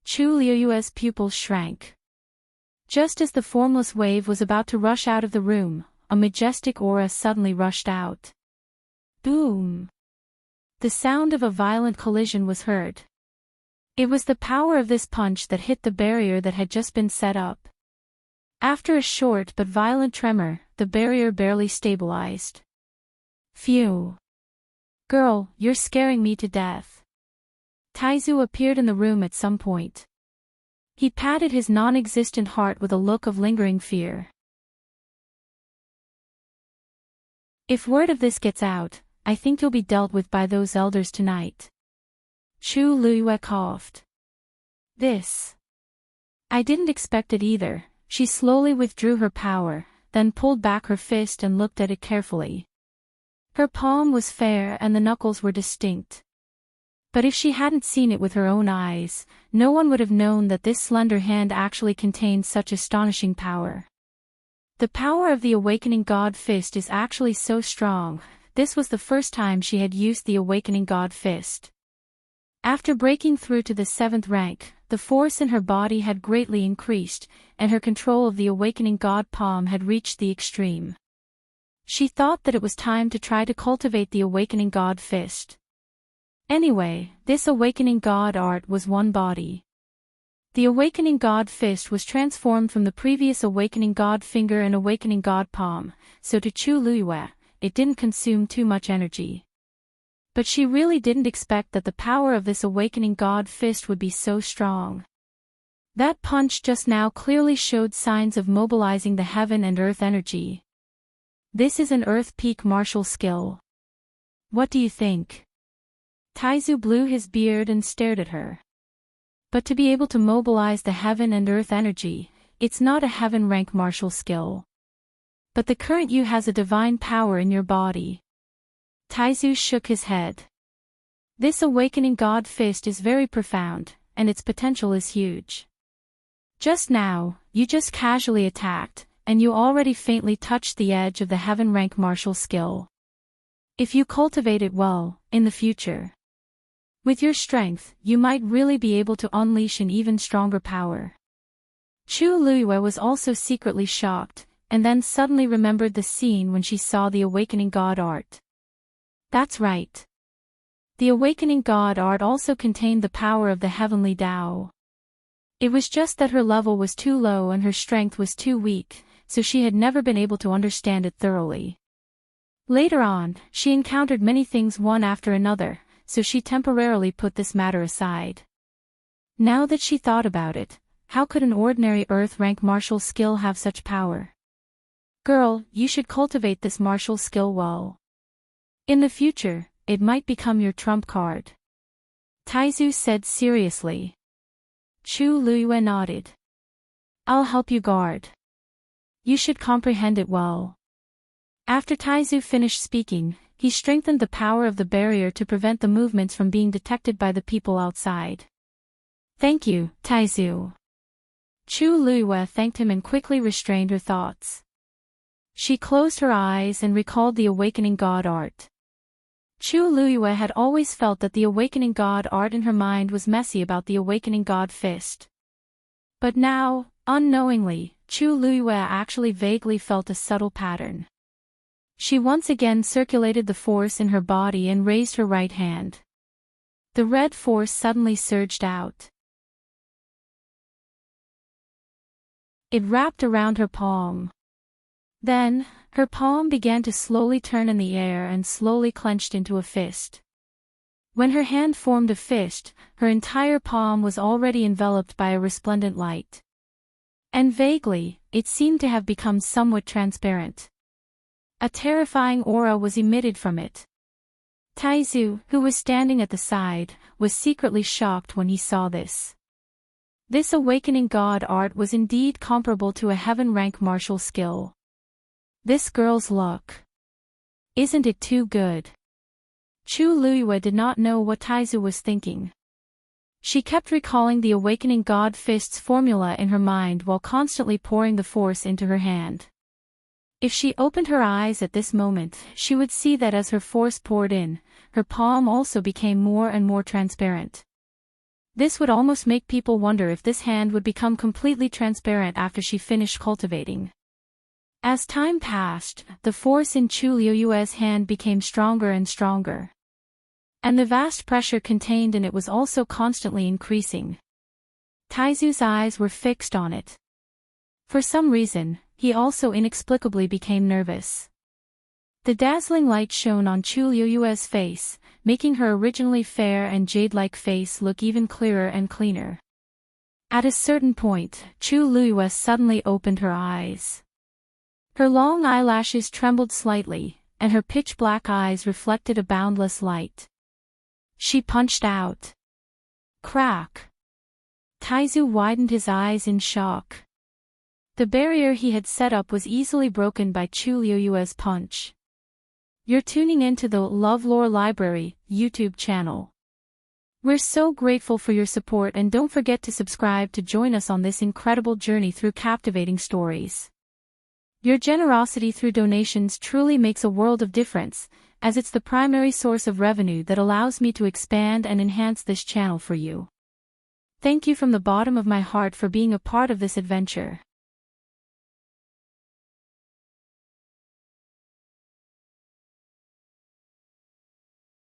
Chu Luiyue's pupils shrank. Just as the formless wave was about to rush out of the room, a majestic aura suddenly rushed out. Boom! The sound of a violent collision was heard. It was the power of this punch that hit the barrier that had just been set up. After a short but violent tremor, the barrier barely stabilized. Phew! Girl, you're scaring me to death. Taizu appeared in the room at some point. He patted his non-existent heart with a look of lingering fear. If word of this gets out, I think you'll be dealt with by those elders tonight. Chu Luiyue coughed. This. I didn't expect it either. She slowly withdrew her power, then pulled back her fist and looked at it carefully. Her palm was fair and the knuckles were distinct. But if she hadn't seen it with her own eyes, no one would have known that this slender hand actually contained such astonishing power. The power of the Awakening God Fist is actually so strong. This was the first time she had used the Awakening God Fist. After breaking through to the 7th rank, the force in her body had greatly increased, and her control of the Awakening God Palm had reached the extreme. She thought that it was time to try to cultivate the Awakening God Fist. Anyway, this Awakening God art was one body. The Awakening God Fist was transformed from the previous Awakening God Finger and Awakening God Palm, so to Chu Luiyue, it didn't consume too much energy. But she really didn't expect that the power of this Awakening God Fist would be so strong. That punch just now clearly showed signs of mobilizing the heaven and earth energy. This is an earth peak martial skill. What do you think? Taizu blew his beard and stared at her. But to be able to mobilize the heaven and earth energy, it's not a heaven rank martial skill. But the current you has a divine power in your body. Taizu shook his head. This Awakening God Fist is very profound, and its potential is huge. Just now, you just casually attacked, and you already faintly touched the edge of the heaven rank martial skill. If you cultivate it well, in the future, with your strength, you might really be able to unleash an even stronger power. Chu Luiyue was also secretly shocked, and then suddenly remembered the scene when she saw the Awakening God art. That's right. The Awakening God art also contained the power of the heavenly Tao. It was just that her level was too low and her strength was too weak, so she had never been able to understand it thoroughly. Later on, she encountered many things one after another, so she temporarily put this matter aside. Now that she thought about it, how could an ordinary earth rank martial skill have such power? Girl, you should cultivate this martial skill well. In the future, it might become your trump card. Taizu said seriously. Chu Luiyue nodded. I'll help you guard. You should comprehend it well. After Taizu finished speaking, he strengthened the power of the barrier to prevent the movements from being detected by the people outside. Thank you, Taizu. Chu Luiyue thanked him and quickly restrained her thoughts. She closed her eyes and recalled the Awakening God art. Chu Luiyue had always felt that the Awakening God art in her mind was messy about the Awakening God Fist. But now, unknowingly, Chu Luiyue actually vaguely felt a subtle pattern. She once again circulated the force in her body and raised her right hand. The red force suddenly surged out. It wrapped around her palm. Then, her palm began to slowly turn in the air and slowly clenched into a fist. When her hand formed a fist, her entire palm was already enveloped by a resplendent light. And vaguely, it seemed to have become somewhat transparent. A terrifying aura was emitted from it. Taizu, who was standing at the side, was secretly shocked when he saw this. This awakening god art was indeed comparable to a heaven-rank martial skill. This girl's luck. Isn't it too good? Chu Luiyue did not know what Taizu was thinking. She kept recalling the awakening god fist's formula in her mind while constantly pouring the force into her hand. If she opened her eyes at this moment, she would see that as her force poured in, her palm also became more and more transparent. This would almost make people wonder if this hand would become completely transparent after she finished cultivating. As time passed, the force in Chu Luiyue's hand became stronger and stronger. And the vast pressure contained in it was also constantly increasing. Taizu's eyes were fixed on it. For some reason, he also inexplicably became nervous. The dazzling light shone on Chu Luiyue's face, making her originally fair and jade-like face look even clearer and cleaner. At a certain point, Chu Luiyue suddenly opened her eyes. Her long eyelashes trembled slightly, and her pitch-black eyes reflected a boundless light. She punched out. Crack! Taizu widened his eyes in shock. The barrier he had set up was easily broken by Chu Luiyue's punch. You're tuning into the LoveLore Library YouTube channel. We're so grateful for your support, and don't forget to subscribe to join us on this incredible journey through captivating stories. Your generosity through donations truly makes a world of difference, as it's the primary source of revenue that allows me to expand and enhance this channel for you. Thank you from the bottom of my heart for being a part of this adventure.